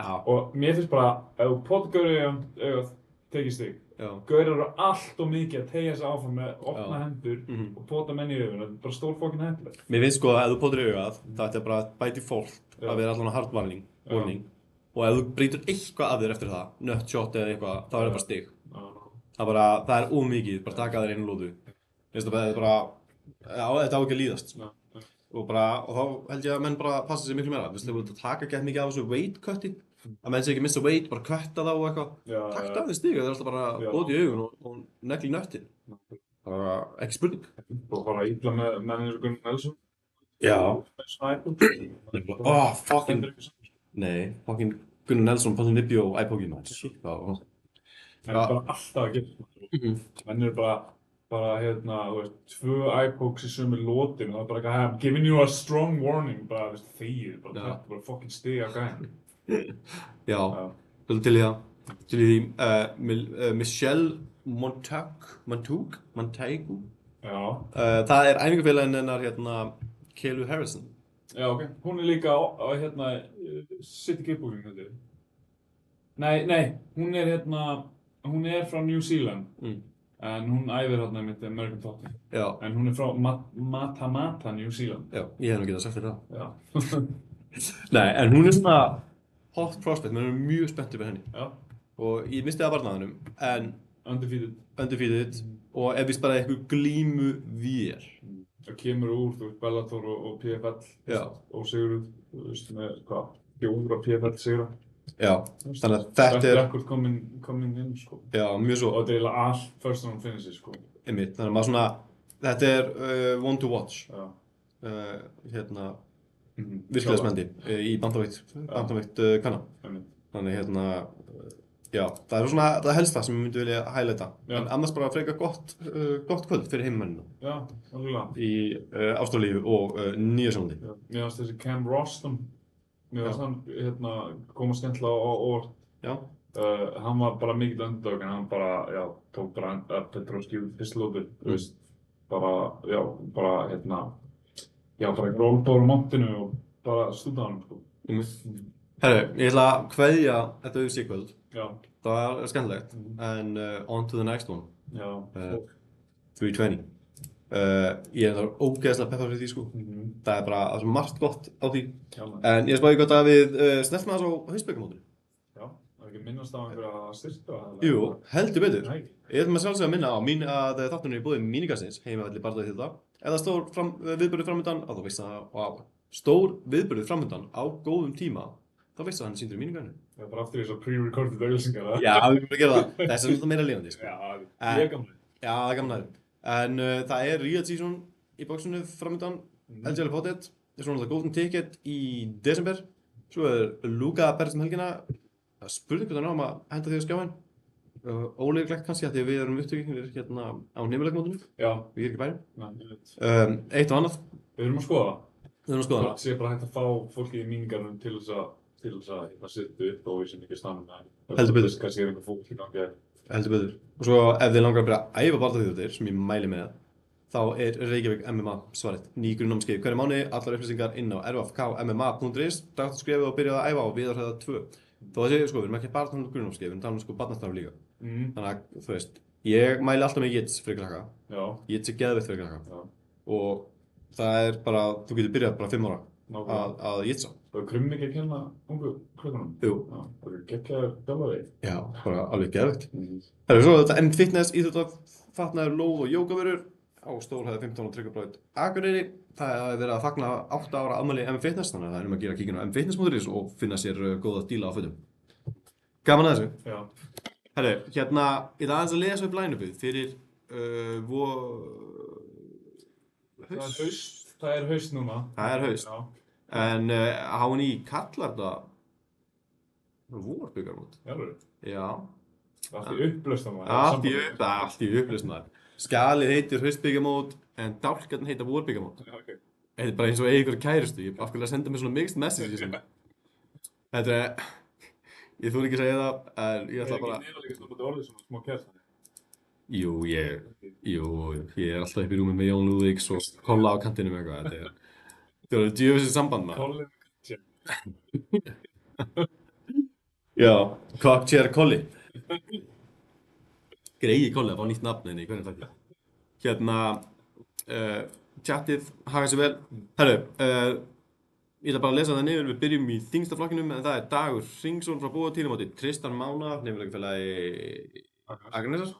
Já. Og mér finnst bara, ef þú potar gaurið í augað, tekið stig. Já. Gaurar eru alltof mikið að teygja sig áfram með opna hendur og pota menn í augun. Þetta er bara stór fokkin hendur.
Mér finnst sko að ef þú potar í augað, það er bara by default að vera allan hard warning. Og ef þú brýtur eitthvað af þér eftir það, nutshot eða eitthvað, þá er það bara stig. Það er ómikið, bara taka þér einu lótu. Þetta er bara, já, þetta á ekki að líðast. Og þá held ég að menn bara passa sig miklu meira. Þú veist, þegar þú ert að taka gett mikið af þessu weight cutti, að menn sé ekki missa weight, bara cutta þá og eitthvað. Takta af því stiga, það er alltaf bara bóti í augun og negli í nöttin. Það er ekki spurning.
Og bara illa með mennir Gunnar Nelson.
Já. Fucking Gunnar Nelson, Ponzi Nibbi og iPoki, man. Shit, það.
Það er bara alltaf að gera. Menn eru bara, þú veist, 2 iPokes í sömu lótinu, það er bara eitthvað, I'm giving you a strong warning, bara, þú veist, þegið, bara fucking stiga á gæðin.
Já, til í það. Til í því, Michelle Montaigu. Já. Það er æfingafélaginn hennar, Kelu Harrison.
Já, ok. Hún er líka á City Kickboxing, þetta er. Nei, hún er frá New Zealand. En hún æfir hérna með American Top Team. Já. En hún er frá Matamata, New Zealand.
Já, ég hef nú getað sagt þetta. Já. Nei, en hún er svona hot prospect, menn er mjög spenntið með henni. Já. Og ég misti það barnaðinum, en undefeated og ef við bara eitthvað glímu vér.
Það kemur úr, þú veist, Bellator og PFL og Sigurður, þú veist, með hvað, 4 PFL sigra. Já, þannig að þetta er rekord komin inn, sko. Já, mjög svo. Og þetta er eiginlega allt first round finishes, sko. Einmitt, þannig að maður svona, þetta er one to watch. Já. Virkilega spennandi í bantamveikt kanna. Þannig já, það er svona það helsta sem ég myndi vilja highlighta. En annars bara frekar gott kvöld fyrir heimamennina. Já, alveg. Í Ástralíu og Nýja-Sjálandi. Já, mér finnst þessi Cam Rostam, mér finnst hann koma skemmtilega á óvart. Já. Hann var bara mikill underdog en hann bara, tók bara Petrovski út fyrstu lótu, þú veist, bara rollbóður á montinu og bara stúta hann, sko. Herru, ég ætla að kveðja þetta UFC kvöld. Já. Það er skemmtilegt, en on to the next one. Já. 320.
Ég er það ógeðslega peppar fyrir því, sko. Það er bara, það er svo margt gott á því.
Já, maður.
En ég spáði gott að við snertum aðeins á haustbyggamótinu.
Já, það er ekki minnast á einhverja styrta?
Jú, heldur betur.
Nei.
Ég ætlum að sjálfsögja að minna á að þáttunum er í búið mínigarsins, heimavelli bardaði þetta. Ef það stór viðburður framöndan, þá veist það á stór viðburður framöndan á góðum tíma, þá veist það hann er sýndur í mínigarinu.
Það er bara aftur í þessar pre-recorded auglýsingar,
Já, við erum að gera það. Þess er náttúrulega meira lifandi, sko.
Já, ég er gammal.
Já, það er gaman aðeins. En það er Real Season í bóksinu framöndan, LGL Pottet, svo náttúrulega Golden Ticket í desember, svo er Luka að berjast helgina. Það er spurning hvernig hann á að henda því á skjáin. Óleiklegt kannski að því að við erum upptökir hérna á nefnilegmótinu.
Já.
Við erum ekki bæri.
Nei, ég veit.
Eitt og annað.
Við erum að skoða það.
Við erum að skoða það.
Það sé bara hægt að fá fólki í míningarnum til þess að setja upp og við sem ekki stanum með það.
Heldur betur.
Kannski er einhver fólk í gangi.
Heldur betur. Og svo ef þið langar að byrja að æfa bardaþjóðir, sem ég mæli með, þá er Reykjavík MMA svarið. Ný grunnnámskeið hverju mánuði, allar upplýsingar inn á rfkmma.is, dagt skrifið og byrjaði að æfa á Viðarhöfða 2. Þó að segja, við erum ekki bara að tala um grunnnámskeið, við erum talað um barnastarf líka. Þannig að, þú veist, ég mæli alltaf með jits fyrir krakka. Já. Jits er geðveikt fyrir krakka. Já. Og það er bara, þú getur byrjað bara 5 ára að jitsa.
Það er krummi ekki að kenna ungu krökkunum?
Jú.
Já, það er geggjaður þjálfari.
Já, bara alveg geðveikt. Það er svo þetta M-Fitness, íþróttafatnaður, lóð og jógavörur á Stórhæð 15 og Tryggvabraut Akureyri. Það er verið að fagna 8 ára afmæli M-Fitness, þannig að það er að gera kíkinn á mfitness.is og finna sér góða díla á fötum. Gaman að þessu.
Já.
Herru, hérna, ég ætla aðeins að lesa upp line-upið fyrir haust.
Það er haust núna.
Það er haust.
Já.
En HNÍ kallar þetta vorbikarmót. Já.
Allt í upplausn maður.
Allt í upplausn maður. Skalið heitir haustbikarmót en dálkarnir heita vorbikarmót.
Já, ok.
Þetta er bara eins og einhver kærustu. Ég af hverju að senda mér svona mixed message sem. Þetta er, ég þúr ekki að segja það, en ég ætla bara.
Ég er ekki neina líka stofnandi orðið svona smá kært.
Jú, ég er alltaf upp í rúmið með Jón Lúðvíks og Kolla á kantinum eitthvað. Þetta er djöfisins samband maður.
Colin.
Já, Cockchair Colli. Greiði Colli að fá nýtt nafn henni í hvernig þætti. Hérna, chatið haga sér vel. Herru, ég ætla bara að lesa það niður. Við byrjum í þyngsta flokkinum en það er Dagur Hringsson frá Búatíð móti Tristan Mána, nefnilegufélagi Akranesar.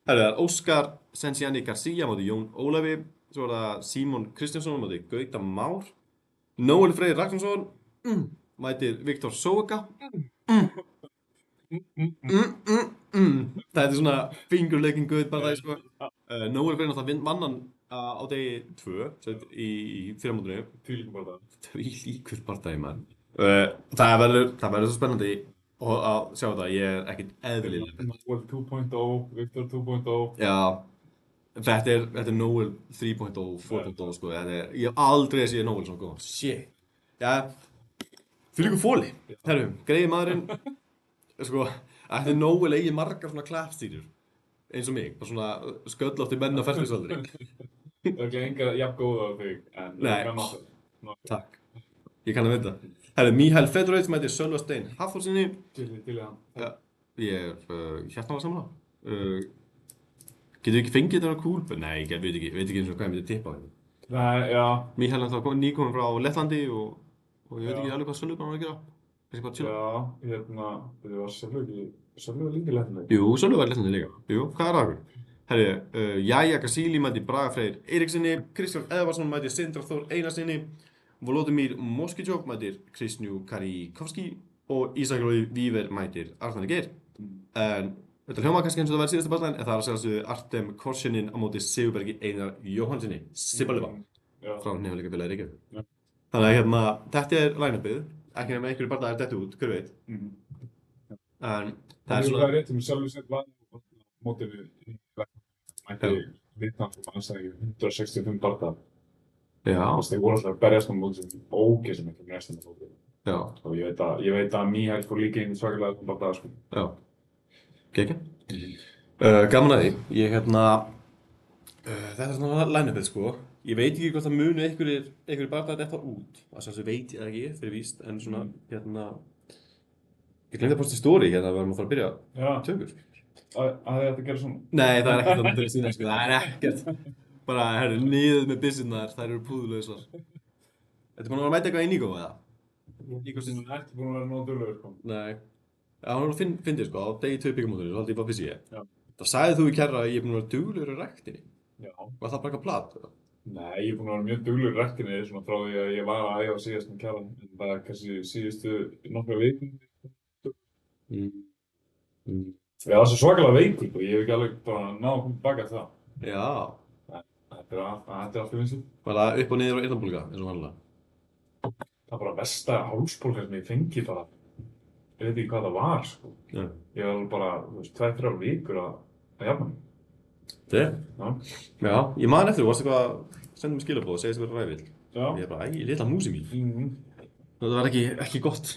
Herru, það er Óskar Sensiani Garcia móti Jón Ólafi. Svo er það Símon Kristjánsson móti Gauta Már. Nóel Freyr Ragnarsson mætir Viktor Sóka. Það er svona fingurleikin guð bara það, sko. Nóel Freyr náttúrulega vann hann á degi 2 í fyrramótinu. Tvílíkur bardagi, maður. Það verður svo spennandi að sjá þetta. Ég er ekkert eðlilega.
Nóel 2.0, Viktor 2.0.
Já. Þetta er Nóel 3.0, 4.0, sko. Ég hef aldrei séð Nóel svona góð. Shit. Já, fyrir ykkur fóli. Herru, greiði maðurinn, sko, ætti Nóel eigi margar svona klappstýrjur, eins og mig, bara svona sköllóttir menn á fertugsaldri.
Það er ekki engar jafn góða á þig, en
Nei,
kann nokkuð.
Takk. Ég kann að vita. Herru, Míhail Fedorovits mætir Sölva Stein Hafþórsinni.
Til hann.
Já, ég er hjartanlega sammála. Getur við ekki fengið þetta á kúlpu? Nei, ég veit ekki eins og hvað ég myndi tippa á þetta.
Nei, já.
Míhail er þá nýkominn frá Lettlandi og ég veit ekki alveg hvað Sölvi bara var að gera. Kannski bara chilla.
Já, það var Sölvi líka Lettlandi.
Jú, Sölvi var Lettlandi líka. Jú, hvað er það? Herri, Jæja Gasíli mæti Braga Freyr Eiríksinni, Kristján Eðvarsson mæti Sindra Þór Einarsinni, Volodymyr Moskitjov mætir Kristnjú Karíkovski og Ísak Rói Víver mætir Arnari Geir. En þetta hljóma kannski eins og það væri síðasta barndaginn, en það er að sjálfsögðu Artem Korsinin á móti Sigurbergi Einar Jóhannsinni, Sibaliva, frá Nefnilegafélagi Reykjavík. Þannig að hérna, þetta er line-upið, ekki nema einhverju barndagar dettu út, hver veit. En það er svona...
Það er rétt sem sjálfur sett var á mótinu í mætti vitna sem anstæði 165 barndagar.
Já.
Þeir voru alltaf að berjast á móti sem ógeðslega miklu næstum á móti. Já. Og ég veit að Míhail fór líka inn svakalega á barndagar, sko. Já. Gekki. Gaman að því. Ég þetta er svona line-upið, sko. Ég veit ekki hvort það muni einhverjir bardagar detta út. Það veit ég ekki, fyrir víst, en svona, ég glemdi að posta í story hérna að við varum að fara að byrja tökur. Að þið ætti að gera svona? Nei, það er ekkert þannig til að sína, sko. Það er ekkert.
Bara, herru, niður með byssurnar, þær eru púðlausar. Ertu búin að vera að mæta eitthvað í Níkó, eða? Níkó
Þú ert ekki búin að vera nóg duglegur, sko.
Nei. Já, hann var að fyndið, sko, á degi 2 byggamótunni, þá haldi ég bara fyssi ég.
Já.
Það sagði þú í kærra að ég er búin að vera duglegur í ræktinni.
Já.
Var það bara eitthvað plat?
Nei, ég er búin að vera mjög duglegur í ræktinni svona frá því að ég var að æfa síðast með kjara. En það er kannski síðustu nokkra vikum. Ég var svo svakalega veikur og ég hef ekki alveg bara náð að koma tilbaka eftir það.
Já.
Þetta er allt í vinstu.
Var það upp og niður á eyrnabólga, eins og vanlega?
Það var bara versta hálsbólga sem ég fengi bara. Ég veit ekki hvað það var, sko.
Já.
Ég var alveg bara, þú veist, 2-3 vikur að jafna mig.
Já. Já, ég man eftir, þú varst eitthvað að senda mér skilaboð og segist eitthvað ræfill.
Já.
Ég er bara, litla músi mín. Það var ekki gott.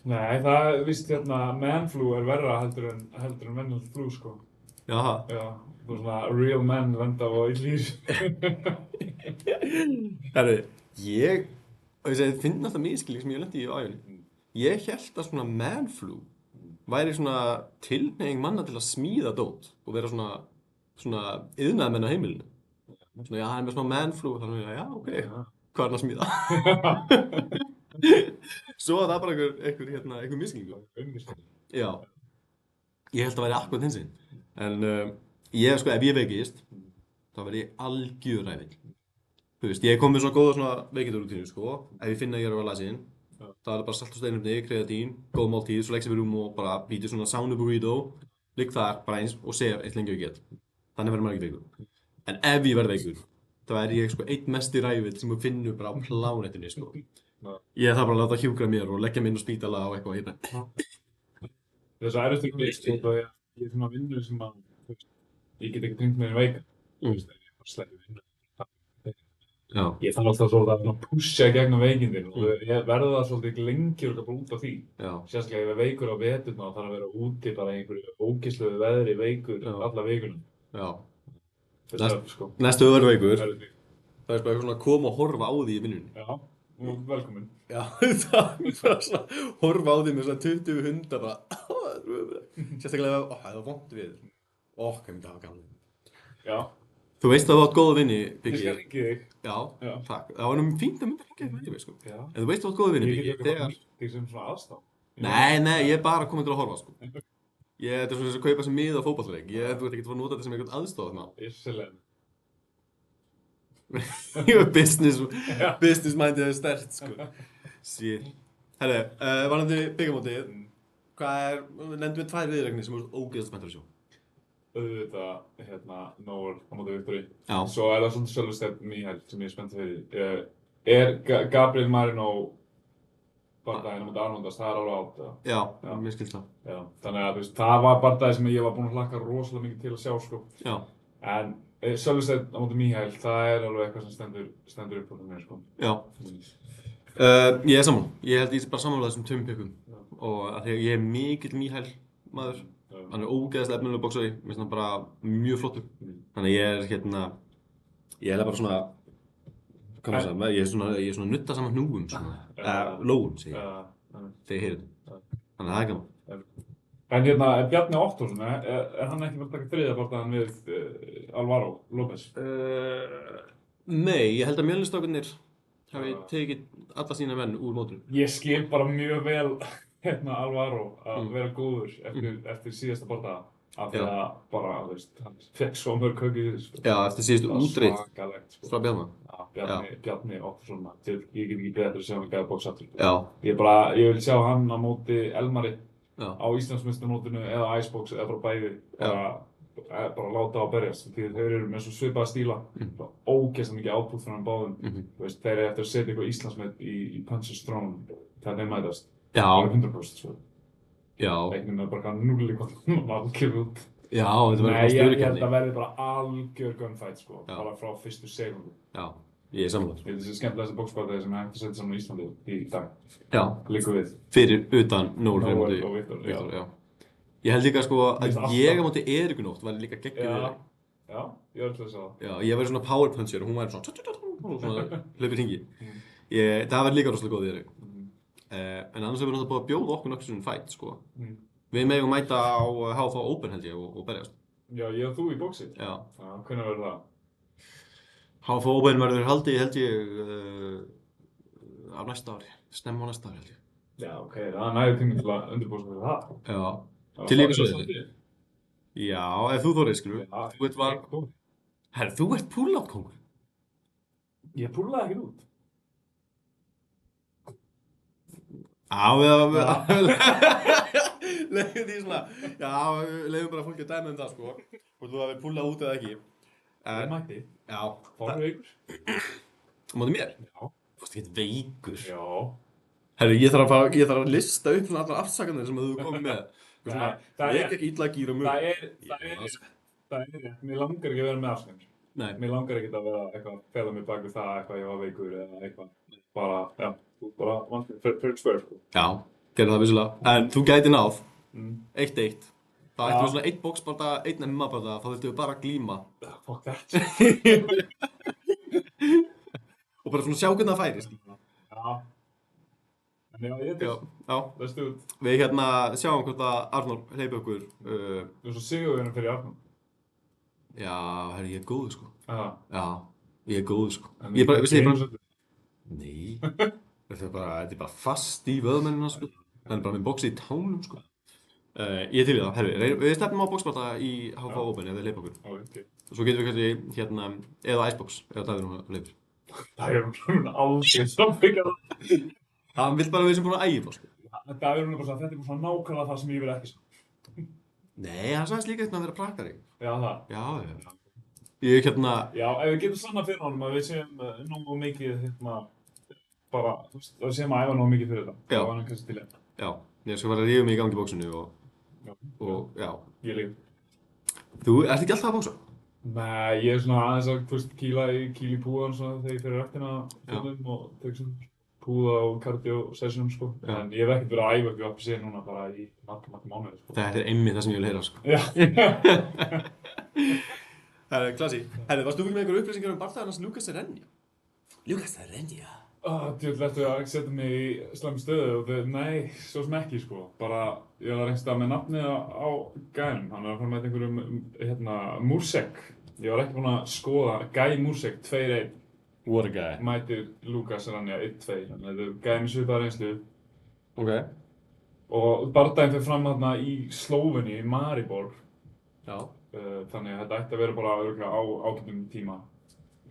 Nei, það er víst manflu er verra heldur en venjulegt flu, sko.
Jaha.
Já, þú veist svona real men lenda á illýr.
Herru, ég finn alltaf miskilning sem ég lendi í á æfinni. Ég hélt að svona manflu væri svona tilhneiging manna til að smíða dót og vera svona iðnaðarmenn á heimilinu. Svona, já, hann er með svona manflu og þannig, já, ok, hvað er hann að smíða? Svo að það er bara einhver miskilningur. Já, ég held að væri akkurat hins einn. En ef ég veikist, þá verð ég algjör ræfill. Þú veist, ég kom með svona góða veikindurrútínu, sko. Ef ég finna að ég er að vera lasinn, það er bara salt og steinefni, kreatín, góð máltíð, svo legg ég við rúm og bara býti svona sánu burrito, ligg þar bara eins og sef eitt lengi og ég get. Þannig verður maður ekki veikur. En ef ég verð veikur, þá er ég einn mesti ræfill sem ég finnur bara á plánetunni, sko. Ég þarf bara að láta hjúkra mér og leggja mig inn á spítala og eitthvað hérna.
Þess að erfitt ekki veist, sko, ég er svona vinnu sem að, þú veist, ég get ekki tengt með veika. Þú veist, ég er bara slæði vinnu.
Já.
Ég þarf alltaf svolítið að pusha gegnum veikindin og ég verði það svolítið lengi bara út af því.
Já.
Sérstaklega ef ég er veikur á veturna og þarf að vera úti bara í einhverju ógeðslegu veðri veikur alla vikuna.
Já.
Sko.
Næstu öðru veikur, það er bara eitthvað svona að koma og horfa á því í vinnunni.
Já, og velkomin. Já,
það er bara svona horfa á því með svona 20 hundar bara, það er röfið. Sérstaklega ef það var vont við. Hvað myndi það hafa gaman. Já. Þú veist að þú átt góða vinni, Biggi.
Ég skal ringi þig.
Já, takk. Það var fínt að mynda að ringja þig, sko.
Já.
En þú veist að þú átt góða vinni, Biggi.
Ég get ekki bara nýtt þig sem svona aðstaf.
Nei, ég er bara komin til að horfa, sko. Þetta er svona þess að kaupa sem miða á fótballleik. Þú ert ekki að fara að nota þetta sem einhvern aðstofað með. Business mindið er sterkt, sko. Shit. Herri, varðandi byggamótið, nefndum við 2 viðuregnir sem þú ert ógeðslega spenntur að sjá.
Auðvitað, Nóor á móti Viktori.
Já.
Svo er það svolítið Sölvesteinn Míhæll sem ég er spennt fyrir. Gabriel Marino bardaginn á móti Arnóndast, það er alveg átt, eða?
Já, mér skilst það.
Já, þannig að þú veist, það var bardagi sem ég var búinn að hlakka rosalega mikið til að sjá, sko.
Já.
En Sölvesteinn á móti Míhæll, það er alveg eitthvað sem stendur upp á mér, sko.
Já. Ég er sammála. Ég held ég bara sammála þessum 2 pökkum. Og að því að ég er mikill Míhæll maður. Hann er ógeðslega efnilegur boxari, mér finnst hann bara mjög flottur. Þannig ég er bara svona, hvað maður sagði, ég er svona nutta saman hnúum, lóum, segir ég, þegar ég heyri þetta. Þannig að það er gaman.
En Bjarni Ottósson, er hann ekki verið að taka 3. bardagann við Alvaro López?
Nei, ég held að mjölnistrákarnir hafi tekið alla sína menn úr mótinu.
Ég skil bara mjög vel Alvaro að vera góður eftir síðasta bardaga. Af því að bara, þú veist, hann fekk svo mörg högg í þessu.
Já, eftir síðustu útreið frá Bjarna.
Já, Bjarni Ottósson, ég get ekki beðið eftir að sjá hann gæða bóks aftur.
Já.
Ég vil sjá hann á móti Elmari á Íslandsmeistaramótinu eða Icebox eða bara bæði. Bara láta á að berjast, því þeir eru með svo svipaða stíla. Ógeðslega mikið output frá hann báðum. Þú veist, þeir eru eftir að setja eitthvað Íslandsmet í punches thrown þegar þeir mætast.
Já.
Það er 100% svo.
Já.
Leiknum er bara núli hvort hann kemur út.
Já, þetta verður bara
Nei, ég held
störukeppni.
að það verði bara algjör gunfight, sko. Bara frá fyrstu sekúndu.
Já, ég er sammála.
Ég held þessi skemmtilegasta boxbardagi sem hægt að setja saman í Íslandi í dag.
Já.
Liggur við.
Fyrir utan Nóel
og Viktor,
já. Ég held líka sko að ég á móti Eriku Nótt væri líka geggjuð.
Já, ég var til að sjá það.
Já, ég væri svona power puncher og hún væri svona hlaupið hringi. Það væri líka rosalega góð í Eriku. En annars hefur við náttúrulega búið að bjóða okkur nokkuð svona fight, sko. Við megum mæta á HF Open held ég og berjast.
Já, ég og þú í boxi?
Já.
Hvernig verður það?
HFO Open verður haldið, held ég, á næsta ári. Snemma á næsta ári, held ég.
Já, ok, það er nægur tími til að undirbúa sig fyrir það.
Já. Til ég ekki svo
þið.
Já, ef þú þorið, skilur.
Já,
Þú ert var... Herru, þú ert pull-out kongur.
Ég púlaði ekkert út.
Leifum því svona, leifum bara fólki að dæma það, sko. Hvort þú hafi pullað út eða ekki.
Ég mætti.
Já.
Fáðu veikur.
Mótið mér?
Já.
Þú veist, ég heit veikur.
Já.
Herru, ég þarf að lista upp svona allar afsakanir sem þú komið með. Það er ekki illa gýra mjög.
Það er rétt. Mér langar ekki að vera með afsakanir.
Nei.
Mér langar ekki að vera eitthvað að fela mig bak við það eitthvað ég var veikur eða eitthvað. Bara, já, þú bara vannst fyrir spör, sko.
Já, gerði það vissulega. En þú gæti náð 1-1. Það ættum við svona 1 boxbarda, 1 MMA-barda, þá þurftum við bara að glíma.
Fuck that.
Og bara svona sjá hvernig það færist.
Já. En já, ég til.
Já.
Let's do it.
Við sjáum hvort að Arnór hleypi okkur.
Þú er svo sigurverðin fyrir Arnór.
Já, herri, ég er góður, sko.
Já,
ég er góður, sko.
Ég bara...
Nei. Þetta er bara fast í vöðmennina, sko. Það er bara með boxi í tánum, sko. Ég til í það, herri, við stefnum á boxbarda í HFA Open ef við hleypa okkur.
Okay.
Svo getum við kannski, eða Icebox, ef það er núna hleypur.
Það er hún aldrei samfengað.
Hann vill bara við sem búin að ægja, sko.
Það er hún bara að þetta er svona nákvæmlega það sem ég vil ekki.
Nei, hann sagðist líka eitthvað að vera prakkari.
Já, það.
Já. Ég
Já, ef við getum sanna fyrir honum að við séum nógu mikið, bara, þú veist, að við séum að æfa nógu mikið fyrir þetta.
Já.
Það var hann kannski til þetta.
Já, ég skal fara að rífa mig í gangi í bóksinu og já.
Ég líka.
Þú ert ekki alltaf að bóksa?
Nei, ég er svona aðeins að, þú veist, kýla í púðan svona þegar ég fyrir ræktina fjóðum og tek svona púða og cardio sessionum, sko.
Já.
En ég hef ekkert verið að æfa upp í APC núna bara í marga mánuði, sko.
Þetta er einmitt það sem ég vil heyra, sko.
Já.
Klassi. Herri, varst þú ekki með einhver upplýsingar barþagarnas Lucas Serenia? Lucas Serenia?
Djöfull ertu að setja mig í slæmi stöðu og nei, svo sem ekki, sko. Bara, ég var reynst að með nafnið á gæðinum. Hann var að fara með einhverjum, Mursek. Ég var ekki búinn að skoða Gæi Mursek 2-1.
What a guy.
Mætir Lucas Serenia 1-2. Þetta er gæði með svipaða reynslu.
Ok.
Og bardaginn fer fram þarna í Slóveni, í Maribor.
Já.
Þannig að þetta ætti að vera bara örugglega á ágætum tíma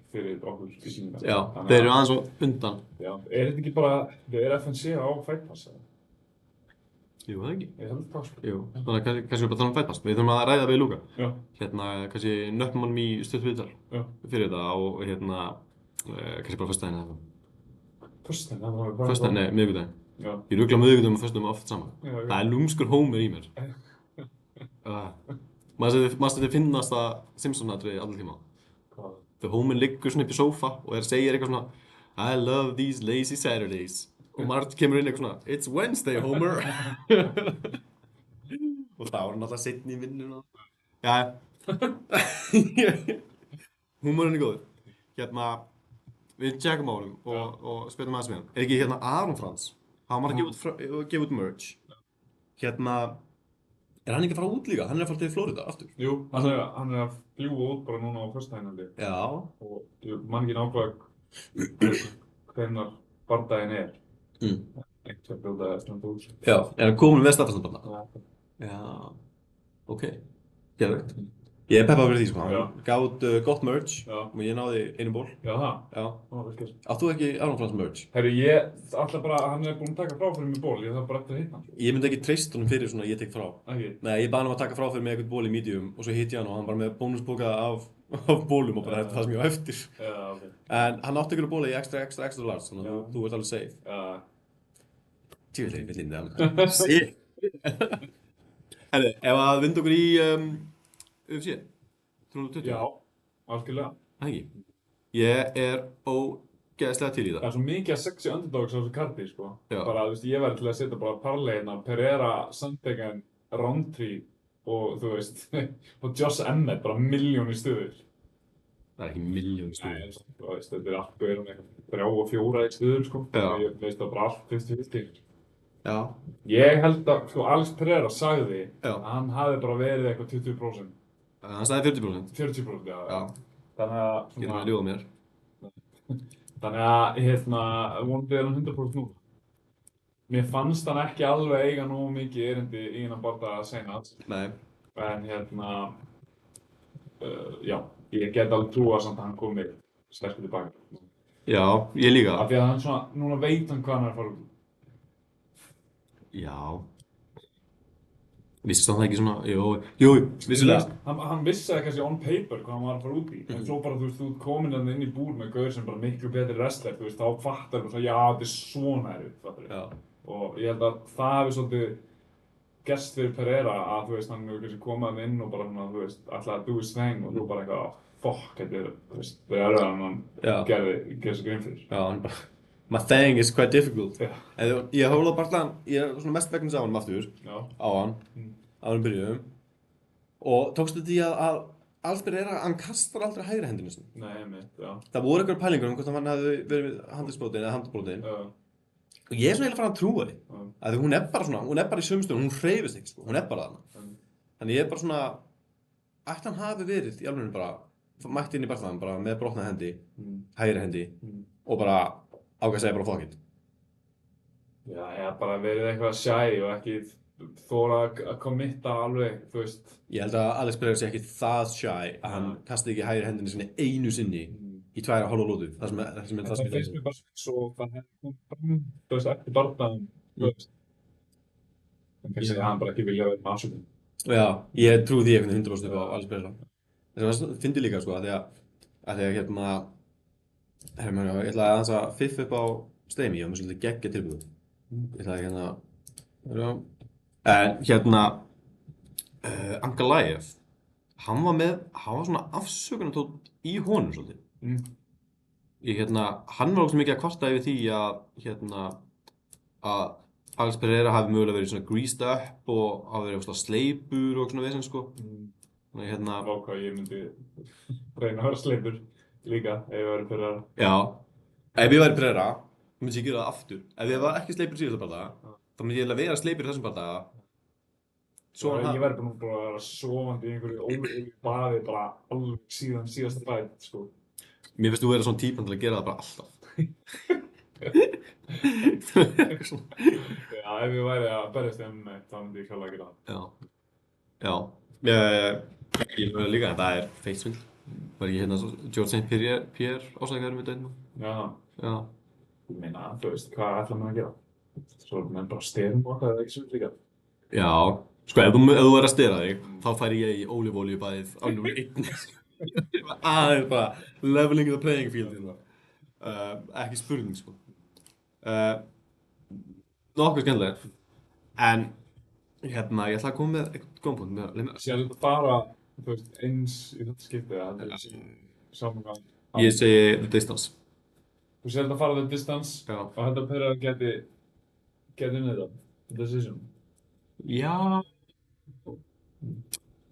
fyrir okkur í sýningar.
Já, þeir eru aðeins og undan.
Já, er þetta ekki bara, er FNC á Fight Pass?
Jú, það ekki.
Ég held það, sko.
Jú, þannig að kannski við bara tala um Fight Pass. Við þurfum að ræða við Luka.
Já.
Kannski nöppum honum í stutt viðtal.
Já.
Fyrir þetta og kannski bara föstudaginn eða eitthvað.
Föstudaginn, það var bara...
Föstudaginn, nei, miðvikudaginn.
Já.
Ég rugla miðvikudaginn og föstudaginn oft saman.
Já, já.
Það er lúmskur hómur í mér. Maður þetta finnast að Simpson-atriði allir tíma.
Hvað?
Þegar Homer liggur svona upp í sófa og segir eitthvað svona I love these lazy Saturdays. Og Marge kemur inn eitthvað svona It's Wednesday, Homer. Og þá er hann alltaf seinni í vinnuna. Jæja. Húmorinn er góður. Við tjekkum á honum og spilum aðeins með hann. Er ekki Aron Frans? Hann var að gefa út merch. Er hann ekki að fara út líka? Hann er að fara til Florida aftur.
Jú, hann er að fljúa út bara núna á föstudaginn held ég.
Já.
Og ég man ekki nákvæmlega hvenær bardaginn er. Einhvern bjóðaði eftir hann út.
Já, er hann komin með staðfæstanbarna?
Já.
Já, ok. Geðveikt. Ég er peppað fyrir því, sko.
Já.
Hann gaf út gott merch og ég náði einum ból.
Já, það?
Já.
Vel gert.
Átt þú ekki Aron Frans merch?
Herru, ég ætla bara, hann er búinn að taka frá fyrir mig ból, ég þarf bara eftir að hitta hann.
Ég myndi ekki treysta honum fyrir svona ég tek frá.
Ekki?
Nei, ég bað hann að taka frá fyrir mig eitthvað ból í medium og svo hitti ég hann og hann bara með bónusbóka af bólum og bara þetta er það sem ég á eftir.
Já, ok.
En hann átti ykkur bóla í extra large, þannig að þú ert alveg safe.
Já.
Tjóðlega, ég vil inn það. Sí. Herri, ef að vinda okkur í UFC, 320.
Já, algjörlega.
Ekki. Ég er ógeðslega til í það.
Það er svo mikið að sexy underdogs á þessu karti, sko.
Já.
Bara, þú veist, ég væri til að setja bara parlayina, Pereira, Sandhagen, Roundtree og, þú veist, og Josh Emmett, bara milljón í stuður.
Það er ekki milljón stuður.
Nei, þú veist, þetta er allt byrjum eitthvað 3 og 4 í stuður, sko.
Já.
Ég veist það bara allt 50-50.
Já.
Ég held að, sko, Alex Pereira sagði
Já.
að hann hafi bara verið eitthvað 20%.
Hann sagði 40%.
40%, já.
Já.
Þannig að,
Getur hann að ljúga mér.
Þannig að, vonandi er hann 100% nú. Mér fannst hann ekki alveg eiga nógu mikið erindi í hennan bardaga seinast.
Nei.
En já, ég get alveg trúað samt að hann komi sterkur tilbaka.
Já, ég líka.
Af því að hann svona, núna veit hann hvað hann er að fara út í.
Já. Vissist hann það ekki svona, jú, vissulega.
Hann vissi það kannski on paper hvað hann var að fara út í. En svo bara, þú ert komin inn í búr með gaur sem bara miklu betri wrestler, þá fattar þú já, þetta er svona erfitt, fattar þú.
Já.
Og ég held að það hefði svolítið gerst fyrir Pereira að, hann hefur kannski komið inn og bara, ætlaði að do his thing og þú bara eitthvað, fuck, þetta er, það er erfiðar en hann gerði sig grein fyrir.
Já, hann bara, my thing is quite difficult.
Já.
Ég hóla bara ég er svona mest vegna á hann aftur, á hann, áður byrjuðum. Og tókstu því að alls Pereira, hann kastar aldrei hægri hendinu sinni.
Nei, mitt, já.
Það voru einhverjar pælingur hvort hann hefði verið við handlegsbrotin eða handabrotin. Og ég er svona eiginlega farinn að trúa því. Að því hún er bara svona, hún er bara í sömu stöðu, hún hreyfist ekki, sko, hún er bara þarna. Þannig ég er bara svona, ætti hann hafi verið í alveg bara, mætti inn í barðan bara með brotna hendi, hægri hendi, og bara ákveð að segja bara fuck it.
Já, ég hef bara verið eitthvað shy og ekki þóra að committa alveg,
Ég held að Alex Pereira sé ekki það shy að hann kasti ekki hægri hendinni sinni einu sinni í 2,5 lótu. Það
finnst mér bara svo það hefði komið fram, eftir barðan, en kannski að hann bara ekki vilja vera með afsökun.
Já, ég trúi því einhvern 100% upp á Alex Pereira. Þess að fyndi líka, sko, að því að ég ætlaði aðeins að fiffa upp á Steimi, ég var með svolítið geggja tilbúið. Ég ætlaði en Ankalaev, hann var svona afsökunartónn í honum svolítið. Hann var ógeðslega mikið að kvarta yfir því að Alex Pereira hafi mögulega verið svona greased up og hafi verið svona sleipur og svona vesen, sko.
Vá hvað ég myndi reyna að vera sleipur líka ef ég væri Pereira.
Já, ef ég væri Pereira, myndi ég gera það aftur. Ef ég var ekki sleipur síðasta bardaga, þá myndi ég vera sleipur í þessum bardaga.
Ég væri bara að vera sofandi í einhverju ólíku baði bara alveg síðan síðasta fætt, sko.
Mér finnst þú vera svona típan til að gera það bara alltaf.
Já, ef ég væri að berjast þá myndi ég klálega gera það.
Já. Ég myndi líka að það er feitsvill. Var ekki George St. Pierre ásækjaður með dæma?
Já. Ég meina, hvað ætla maður að gera? Svo er menn bara styrum og það ekki svolítið líka.
Já, sko ef þú er að styra þig, þá færi ég í ólífólíubæðið á númer 1. Aðeins bara leveling the playing field. Ekki spurning, sko. Nokkuð skemmtilegt. En ég ætla að koma með eitthvað góðan punkt.
Sjálf bara, eins í þetta skiptið að það er saman gang.
Ég segi the distance.
Þú sér þetta fara the distance og þetta Pereira geti inn í þetta decision.
Já.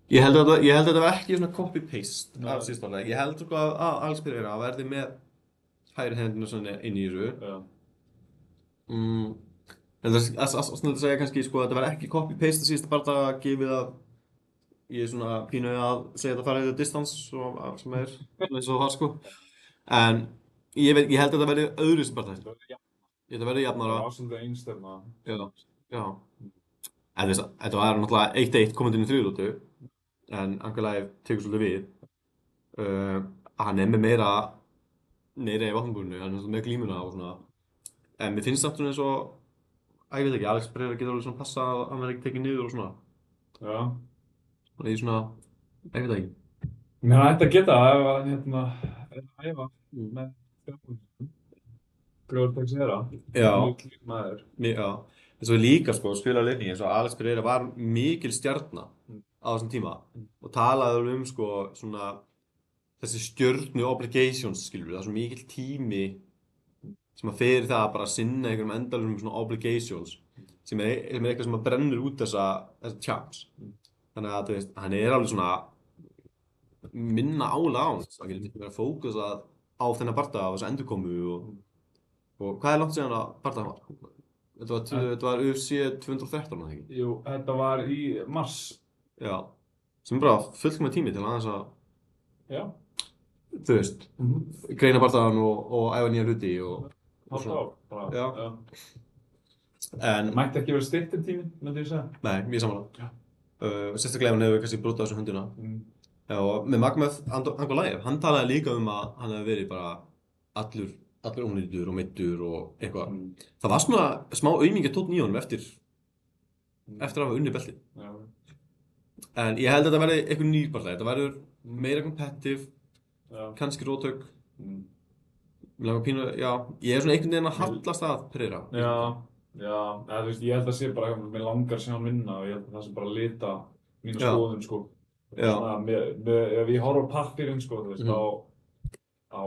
Ég held að þetta var ekki svona copy-paste af síðasta bardaga. Ég held sko að Alex Pereira verði með hægri hendina svona inn í þessu. En það er snöld að segja kannski sko að þetta var ekki copy-paste af síðasta bardaga gefið að ég er svona pínu að segja að það farið the distance sem er eins og það sko. En ég held að þetta verði öðruvísi bardaga. Þetta verði jafnara.
Það var svolítið einstefna.
Já. En þetta var náttúrulega 1-1 komandi inn í þriðju lótu. En Ankalaev tekur svolítið við. Hann er með meira í vatnabúrinu, hann er með glímuna og svona. En mér finnst það eins og, ég veit ekki, Alex Pereira getur alveg svona passa að hann verði ekki tekið niður og svona.
Já.
Þannig ég svona, ég veit ekki.
Mér ætti að geta ef hann er að æfa með þjálfun. Gróður Teixeira.
Já.
Lík maður.
Já. Þess að líka sko, spila leikni eins og Alex Pereira var mikil stjarna á þessum tíma og talaði sko svona þessi stjörnu obligations, skilur við, það er svo mikil tími sem að fer það að bara sinna einhverjum endalausum svona obligations sem er eitthvað sem að brennur út þessa champs. Þannig að þú veist, hann er alveg svona minna álag á hann, það getur verið að fókusa á þennan bardaga á þessu endurkomu og hvað er langt síðan að bardaga var? Þetta var UFC 213, eða ekki?
Jú, þetta var í mars.
Já, sem bara fullkominn tími til aðeins að þú veist, greina barðaðan og æfa nýja hluti og
Halda á, bara,
já. En
mætti ekki vera styttir tíminn, myndi ég segja.
nei, mjög samanlega. Sérstaklega ef hann hefur kannski brotið á þessu hundina. Já, og með Magmeth Ankalaev, hann talaði líka að hann hefði verið bara allur ónýttur og meiddur og eitthvað. Það var svona smá aumingja tónn í honum eftir að hafa unnið beltið. En ég held að þetta verði eitthvað nýr bara, þetta verður meira competitive, kannski rótök. Mér langar pínu, já, ég er svona einhvern veginn að hallast að Pereira.
Já, eða þú veist, ég held að sé bara mér langar að sjá hann vinna og ég held að það sé bara að lita mína skoðun, sko. Svona, ef ég horf á pappírinn, sko, þú veist, á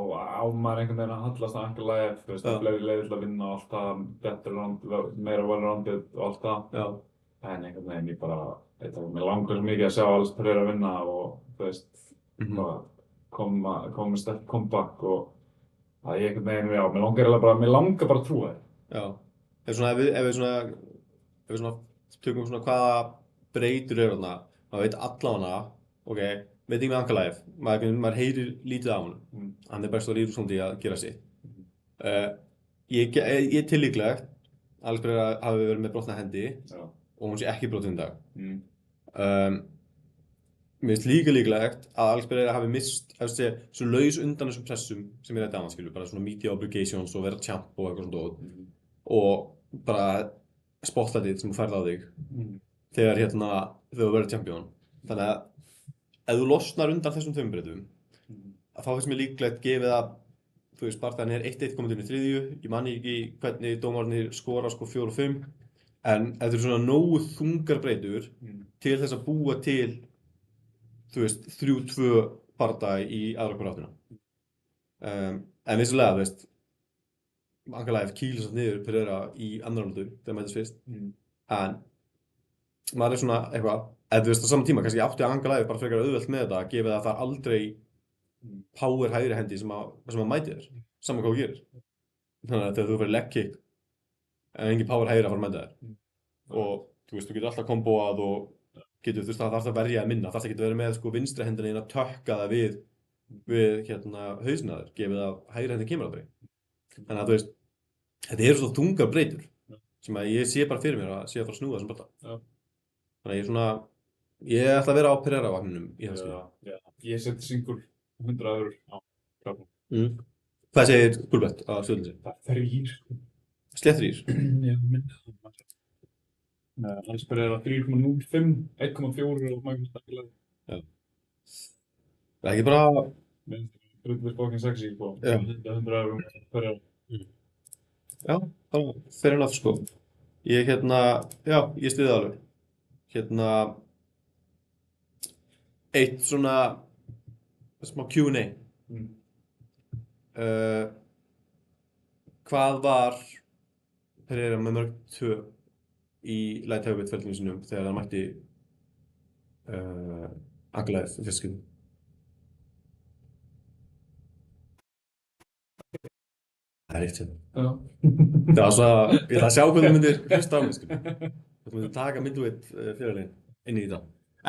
maður einhvern veginn að hallast að Ankalaev, þú veist, það bleið leiðill að vinna og allt það, better round, meira well-rounded og allt það. En einhvern veginn ég bara, mér langar svo mikið að sjá Alex Pereira vinna og, þú veist, koma með sterkt comeback og það ég einhvern veginn, já, mér langar bara að trúa þér.
Já, ef við tökum svona hvaða breytur eru þarna, maður veit allavega, ok, veit ekki með Ankalaev, maður heyrir lítið af honum, hann er best á Ríðursóndi að gera sitt. Ég til líklegt, Alex Pereira hafi verið með brotna hendi og hún sé ekki brotið dag. Mér finnst líka líklegt að Alex Pereira hafi mist, svo laus undan þessum pressum sem ég rætti annars, bara svona media obligations og vera champ og eitthvað svona dót og bara spotlightið sem þú færð á þig þegar þú verður champion. Þannig að ef þú losnar undan þessum tveimur breytum, þá finnst mér líklegt gefið að, þú veist, barðan er 1-1 komið inn í þriðju, ég man ekki hvernig dómararnir skora 4 og 5, en ef þú eru svona nógu þungar breytur til þess að búa til, þú veist, 3-2 bardaga í aðra hvora áttina. En vissulega, þú veist, Ankalaev kýlir satt niður Pereira í annar hálftu þegar mætist fyrst. En maður er svona eitthvað, eða þú veist, á saman tíma, kannski átti Ankalaev bara frekar auðvelt með þetta, gefið að það er aldrei power hægri hendi sem að mæti þér, saman hvað þú gerir. Þannig að þegar þú fyrir leg kick, en engin power hægri að fara að mæta þér. Og þú veist, þú getur alltaf komboað og getur, þú veist, það þarf að verja að minna, þarf ekki að vera með sko vinstri hendina inn að tökka það við hausina þér, gefið að hægri hendi kemur aldrei. Þannig að þú veist, þetta eru svo þungar breytur sem að ég sé bara fyrir mér að sé að fara að snúa þessum bolta. Þannig að ég ætla að vera á Pereira-vagninum í þessu.
Já, ég seti single 100 eurur á kláðum.
Hvað segir Gulbert á stöðlunni?
Það er 3.
Slétt 3?
Já, minna það. Alex Pereira 3,05, 1,4 og Magnús Ankalaev.
Já. Það er ekki bara...
Drullið fucking sexy, sko. 100 eurum Pereira.
Já, það fer enough, sko. Ég ég styði alveg. Eitt svona smá Q&A. Hvað var Pereira með mörg töp í light heavyweight ferlinum sínum þegar hann mætti Ankalaev í fyrsta skipti? Það er eitt sem. Það var svona, ég ætla að sjá hvernig þú myndir hlusta á mig, sko. Þú myndir taka middleweight fyrirlegin inn í þetta.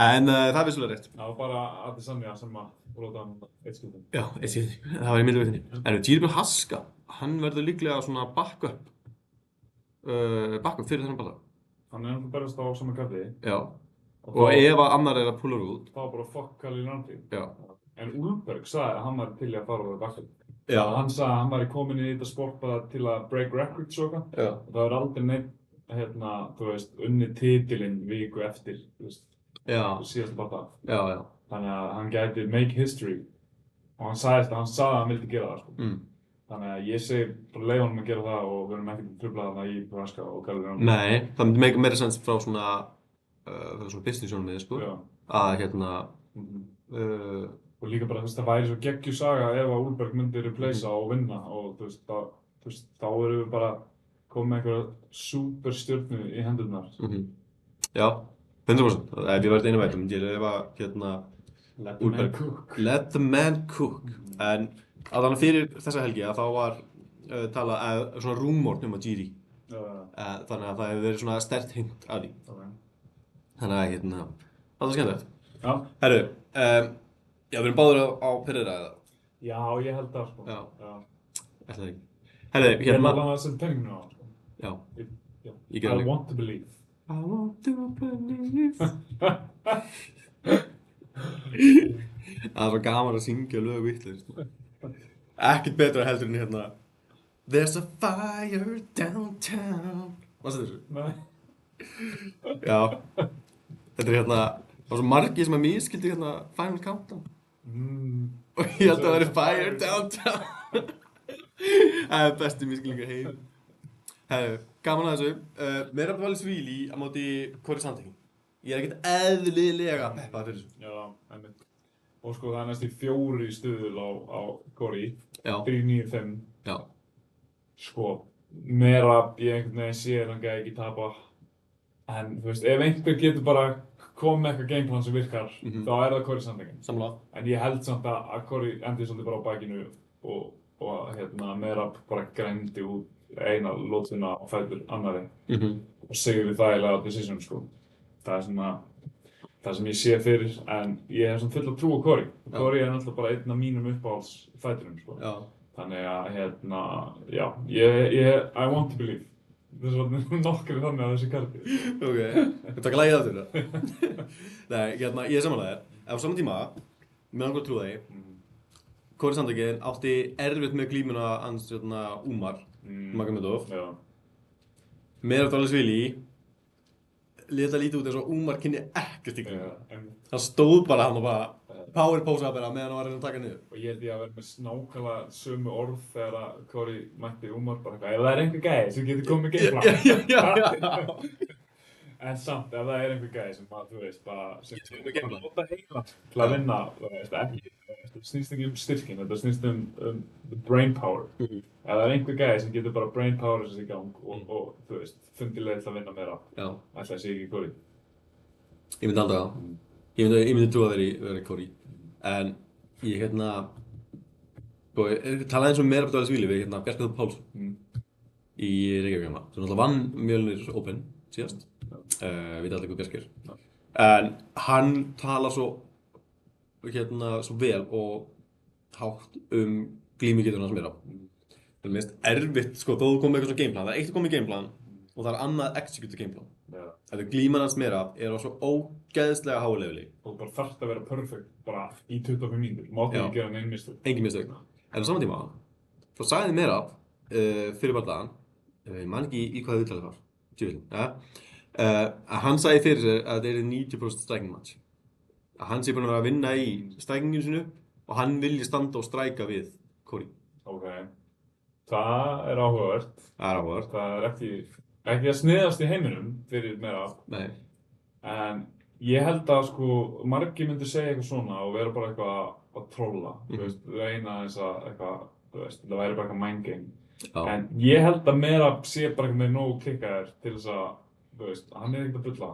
En það er vissulega rétt.
Það var bara Adesanya sem að brota hann eitt skipti.
Já, eitt skipti. Það var í middleweightinni. En Jiribel Haska, hann verður líklega svona backup fyrir þennan bardaga.
Hann er náttúrulega berast á sama karti.
Já. Og ef að annar er að pulla út.
Það var bara fuck Khalil Ramsey.
Já.
En Úlberg sagði að hann var til í að fara á backup.
Já.
Hann sagði að hann var komin í þetta sport bara til að break records og eitthvað.
Já.
Og það var aldrei neitt, þú veist, unnið titilinn viku eftir, þú veist, síðast bardaga.
Já.
Þannig að hann gæti make history. Og hann sagði að hann vildi gera það, sko. Þannig að ég segi bara leið honum að gera það og við erum ekkert truflað þarna í Prochaska og Khalil Ramsey.
Nei, það myndi make meira sens frá svona business sjónarmiði, sko.
Já.
Að
og líka bara það væri svo geggjuð saga ef að Úlberg myndi replacea og vinna og þú veist, þá erum við bara komið með einhverja superstjörnu í hendurnar.
Já, 100%. Ef ég verði einu veit, myndi ég lefa Úlberg. Let the man cook. En allan fyrir þessa helgi að þá var talað svona rúmort að Jiri. Þannig að það hefur verið svona sterkt hint að því. Þannig að það var skemmtilegt.
Já.
Herru, já, við erum báðir á Pereira eða?
Já, ég held það, sko.
Já. Ætlaði ekki. Herðu,
Ég held alveg að setja peninginu á það, sko.
Já.
Já.
Ég gerði
I want to believe.
I want to believe. Það er svo gaman að syngja lög vitlaust. Ekkert betra heldur en hérna There's a fire downtown. Varstu þessu?
Nei.
Já. Þetta er hérna, það var svo margir sem að miskildi hérna Final Countdown. Og ég held að það væri fire downtown. Það er besti miskilningur heim. Hefðu, gaman að þessu. Meira Dvalishvili á móti Corey Sandhagen. Ég er ekkert eðlilega peppað fyrir þessu.
Já, einmitt. Og sko það er næst í 4 stuðul á Corey.
Já.
3-9-5.
Já.
Sko, Merab, ég einhvern veginn sé hann gæti ekki tapa. En þú veist, ef einhver getur bara komið með eitthvað gameplan sem virkar, þá er það Corey Sandhagen.
Sammála.
En ég held samt að Corey endi svolítið bara á bakinu og Merab bara grændi út eina lótuna á fætur annarri. Og sigurði þægilega á decision, sko. Það er svona það sem ég sé fyrir, en ég hef svona full að trúa Corey. Corey er náttúrulega bara einn af mínum uppáhaldsfæturum, sko.
Já.
Þannig að já, I want to believe. Það er svona nokkri þannig að þessi karti.
Ok, þetta er lægið aftur það. Nei, ég er samanlega þér. Á saman tíma, með langar að trúa því, Corey Sandhagen átti erfitt með glímuna hans Umar Magomedov.
Já.
Meira Dvalishvili lét það lítið út eins og Umar kynni ekkert í glímu. Hann stóð bara hann og bara powerposaði bara meðan hann var að reyna að taka niður.
Og ég held ég að vera með nákvæmlega sömu orð þegar að Corey mætti Umar bara eitthvað, ef það er einhver gæi sem getur komið með gameplan.
Já.
En samt, ef það er einhver gæi sem þú veist, bara sem bara nota heila til að vinna, þú veist, ekki, þetta snýst ekki styrkinn, þetta snýst the brain power. Ef það er einhver gæi sem getur bara brain power þessi í gang og þú veist, fundi leið til að vinna meira, ætla að sé ekki Corey.
Ég myndi halda það. Ég myndi trúa að vera Corey. En ég talaði eins og meira Dvalishvili við Bjarka Þór Pálsson í Reykjavík sem náttúrulega vann Mjölnir Open síðast. Veit allir hvað Bjarki er. En hann talar svo vel og hátt glímugeturinn hans Merab. Það er mest erfitt, sko, þó þú komið með eitthvað svona gameplan. Það er eitt að koma með gameplan og það er annað að execute gameplan. Þetta glíman hans Merab er á svo ógeðslega háu leveli.
Og bara þarft að vera perfect bara í 25 mínútur. Mátti ekki gera neinn mistök.
Engin mistök. En á saman tíma, svo sagði Merab fyrir bardagann, ég man ekki í hvaða viðtalið var, að hann sagði fyrir sér að þetta er 90% striking match. Að hann sé búinn að vera að vinna í strikinginu sinu og hann vilji standa og stræka við Corey.
Ok. Það er áhugavert. Það er ekki að sniðast í heiminum fyrir Merab.
Nei.
En ég held að sko margir myndu segja eitthvað svona og vera bara eitthvað að trolla. Þú veist, reyna þess að eitthvað, þú veist, það væri bara eitthvað mind game. En ég held að Merab sé bara eitthvað með nógu klikkaðir til þess að, þú veist, hann er ekkert að bulla.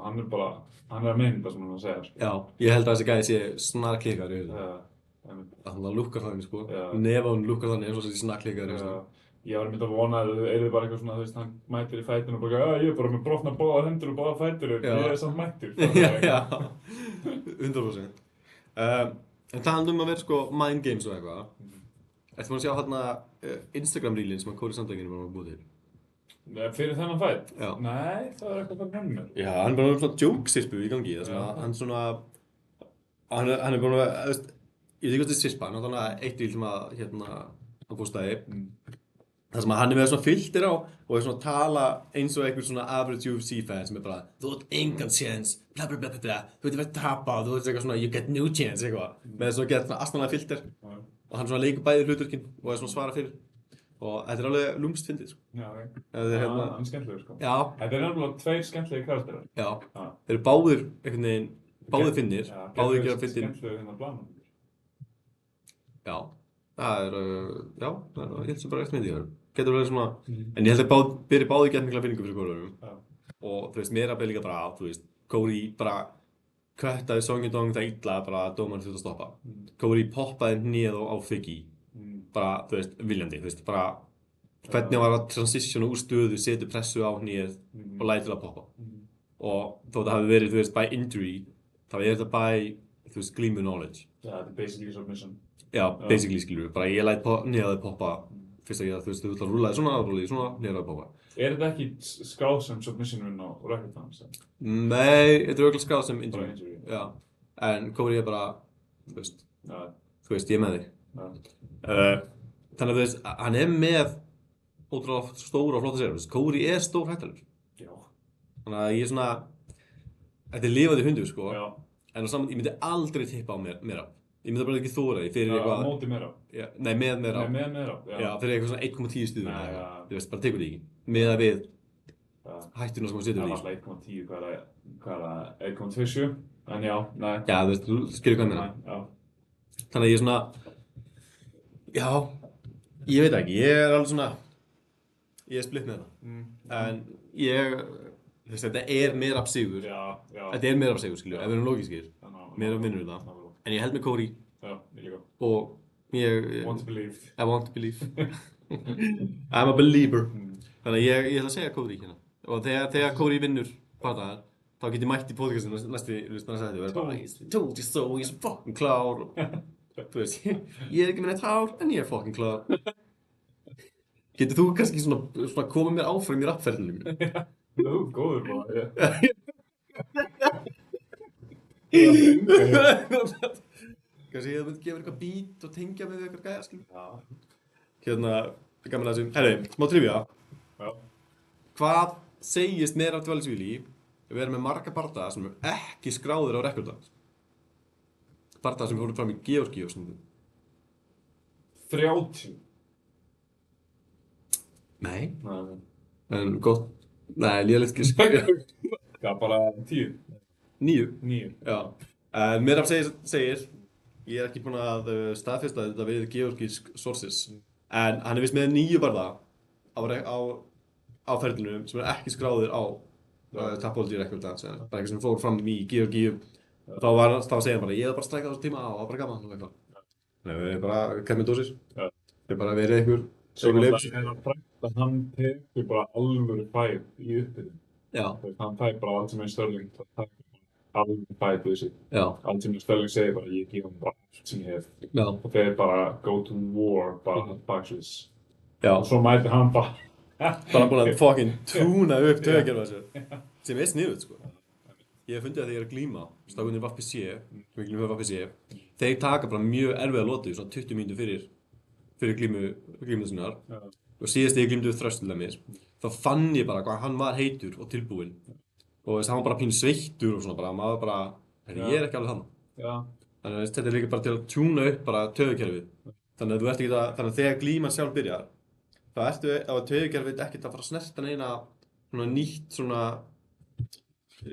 Hann er að meina það sem hann segja.
Já, ég held að þessi gæði sé snar klikkaður í auðvitað. Hann lukkar þannig, sko. Nefán lukkar þannig eins og þessi snar klikkaður í auðvitað. Ég
var myndið að vona að þau eru bara eitthvað svona, þú veist, hann mætir í fætinu og bara ég er bara með brotna báðar hendur og báðar fætur, ég er samt mættur.
Já, 100%. En talandi að vera sko mind games og eitthvað, ertu búinn að sjá hérna Instagram-reelin sem að Corey Sandhagen var að búið til?
Fyrir þennan fætt?
Já.
Nei, það er eitthvað fyrir mér.
Já, hann er bara með svona joke-sirpu í gangi, þess að hann svona, hann er búinn að, þú veist, ég þykast til sirpa, hann á eitt reel sem að á bústæði. Það sem að hann er með svona filter á og er svona að tala eins og einhver svona average UFC fan sem er bara þú ert engan chance, bla bla bla bla, þú ert verið að tapa, þú ert eitthvað svona you get no chance eitthvað. Með svona gett svona astanlega filter og hann svona leikur bæði hlutverkinn og er svona svara fyrir. Og þetta er alveg lúmst fyndið, sko.
Já, ok. Hann er skemmtilegur, sko.
Já.
Þetta er nefnilega 2 skemmtilegi karakterar.
Já. Þeir eru báðir einhvern veginn, báðir fyndnir, báðir gera fyndin.
Skemmtilegur hérna blanum.
Já. Það er, ég held sem bara eftir myndið þér. Getur verið svona, en ég held að byrja báði gett mikla vinningu fyrir Corey. Og þú veist, Merab er líka bara, þú veist, Corey bara köttaði Song-Yadong það illa bara að dómarinn þurfti að stoppa. Corey poppaði hnéð á Figgy, bara, þú veist, viljandi, þú veist, bara hvernig hann var að transitiona úr stöðu, setja pressu á hnéð og læti til að poppa. Og þó það hafi verið, þú veist, by injury, þá er þetta by, þú veist, glímu knowledge.
Já, þetta er basically submission.
Já, basically skilur við, bara ég læt neðaði poppa fyrst að ég, þú veist, þú ætlar að rúlla þig svona, rúlla þig svona, neðaði poppa.
Er þetta ekki skráð sem submission win á record hans?
Nei, þetta er auðvitað skráð sem
Bara
injury.
injury.
Já, en Corey er bara, þú veist, ég er með þig. Þannig að þú veist, hann er með ótrúlega stóra og flotta sér, Corey er stór hættulegur.
Já.
Þannig að ég er svona, þetta er lifandi hundur, sko.
Já.
En á saman, ég myndi aldrei tippa á meira. Ég myndi bara ekki þóra því fyrir eitthvað...
Á móti meira?
Nei, með meira.
Nei, með meira,
Já, fyrir eitthvað svona 1,10 stuðum.
Nei, já.
Þú veist, bara tekur því ekki. Með að við hættuna sem hún setur
Það
því.
var alltaf 1,10, hvað er það, 1,27? En já, nei.
Já, þú veist, þú skilur hvað ég meina.
Já.
Þannig að ég er svona... Já, ég veit ekki, ég er alveg svona... Ég er splitt með það. En ég... Þú veist, þetta er meira af sigur.
Já.
Þetta er meira af sigur, skilju, ef við erum lógískir. Meira vinnur þetta. En ég held með Corey.
Já, ég líka.
Og ég...
Want to believe.
I want to believe. I'm a believer. Þannig að ég ætla að segja Corey hérna. Og þegar Corey vinnur partaðar, þá get ég mætt í podcastinu næstu þetta og verða bara I told you so, he's fucking klár. Þú veist, ég er ekki með neitt hár, en ég er fucking klár. Getur þú kannski svona komið mér áfram í rappferðinu mínu?
Þú, góður bara,
Kannski ég myndi gefa eitthvað beat og tengja með eitthvað gæja, skilur.
Já.
Hérna, gaman að þessu. Herri, smá trivia.
Já.
Hvað segist meira af Dvalishvili að vera með marga bardaga sem eru ekki skráðir á rekorda? Bardaga sem fóru fram í Georgíu og svona.
30.
Nei.
Nei.
En gott. Nei, lélegt gisk.
Það er bara 10.
9.
9.
Já. En meira af segir, ég er ekki búinn að staðfesta þetta við georgísk sources, en hann er vist með 9 bardaga á ferlinu sem er ekki skráðir á Tapology rekorda, bara eitthvað sem fór fram í Georgíu. Þá segir hann bara, ég hef bara strækkað á þessu tíma og það var bara gaman og eitthvað. Nei, við erum bara kemur dósir. Það er bara verið einhver sögulegs.
Hann tekur bara alvöru fæð í uppbytun.
Já.
Hann fær bara Aljamain Sterling, það tekur alvöru fæð við sig.
Já.
Aljamain Sterling segir bara, ég gef hann bara allt sem ég hef.
Já.
Og þeir bara go to war, bara baksviðs.
Já.
Og svo mætir hann bara.
Bara búinn að fucking túna upp taugakerfið á sér. Sem er sniðugt, sko. Ég hef fundið að þegar ég er að glíma, strákunir VPC, sem ég glíma fyrir VPC, þeir taka bara mjög erfiða lotu, svona 20 mínútur fyrir glímuðu sinnar. Og síðast þegar ég glímdi við Thrust til dæmis, þá fann ég bara hvað hann var heitur og tilbúinn. Og þess að hann var bara pínu sveittur og svona bara, maður bara, ég er ekki alveg þannig.
Já.
Þannig að þetta er líka bara til að túna upp bara taugakerfið. Þannig að þú ert ekki þannig að þegar glíman sjálf byrjar, þá ertu á taugakerfið ekkert að fara að snerta neina svona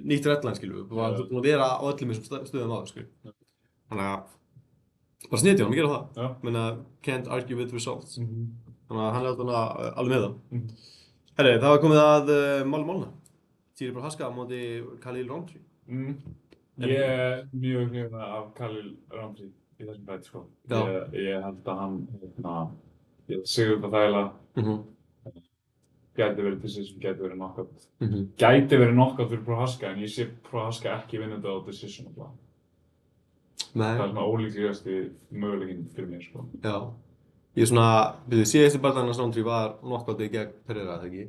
nýtt redline, skilju. Þú ert búin að vera á öllum þessum stöðum áður, skilju. Þannig að bara snitja hann að gera það.
Já.
Menna, can't argue with results. Þannig að hann er alveg með það. Herri, það var komið að málna. Thierry Prohaska á móti Khalil Rountree.
Ég er mjög hrifinn af Khalil Rountree í þessum bæti, sko. Ég held að hann, ég sigur þetta þægilega. Gæti verið decision, gæti verið knockout. Gæti verið knockout fyrir Prohaska, en ég sé Prohaska ekki vinna þetta á decision allavega.
Nei.
Það er svona ólíklegasti möguleikinn fyrir mér, sko.
Já. Ég er svona, síðasti barndaginn Rountree var knockoutið gegn Pereira, eða ekki?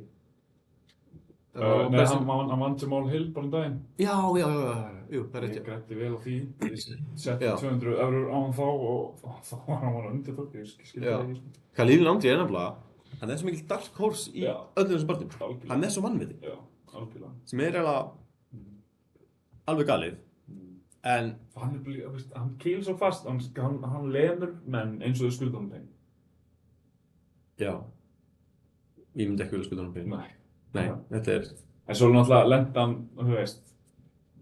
Nei, hann vann Jamal Hill bara daginn.
Já, jú, það er rétt.
Ég grætti vel á því. Ég setti 200 eurur á hann þá og þá var hann undirtók, ég skildi það ekki.
Khalil Rountree er nefnilega, hann er svo mikil dark horse í öllum þessum barndum. Hann er svo vannviti.
Já, algjörlega.
Sem er alveg galið. En
hann kýlir svo fast, hann lemur menn eins og þau skulda hann pening.
Já. Ég myndi ekki vilja skulda hann pening. Nei, þetta er...
En svo náttúrulega lenti hann, þú veist,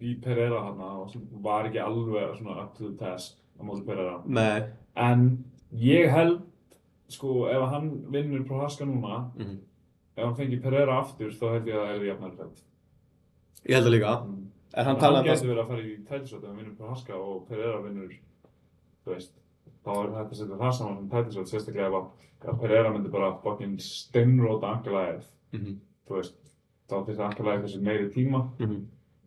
í Pereira þarna og var ekki alveg svona up to the task á móti Pereira.
Nei.
En ég held, sko, ef hann vinnur Prohaska núna, ef hann fengi Pereira aftur, þá held ég að það er jafnari fætt.
Ég held það líka. En hann
getur verið að fara í title shot ef hann vinnur Prohaska og Pereira vinnur, þú veist, þá er þetta að setja það saman sem title shot, sérstaklega ef Pereira myndi bara fucking steinróta Ankalaev. Þú veist, þá þurfti Ankalaev þessi meiri tíma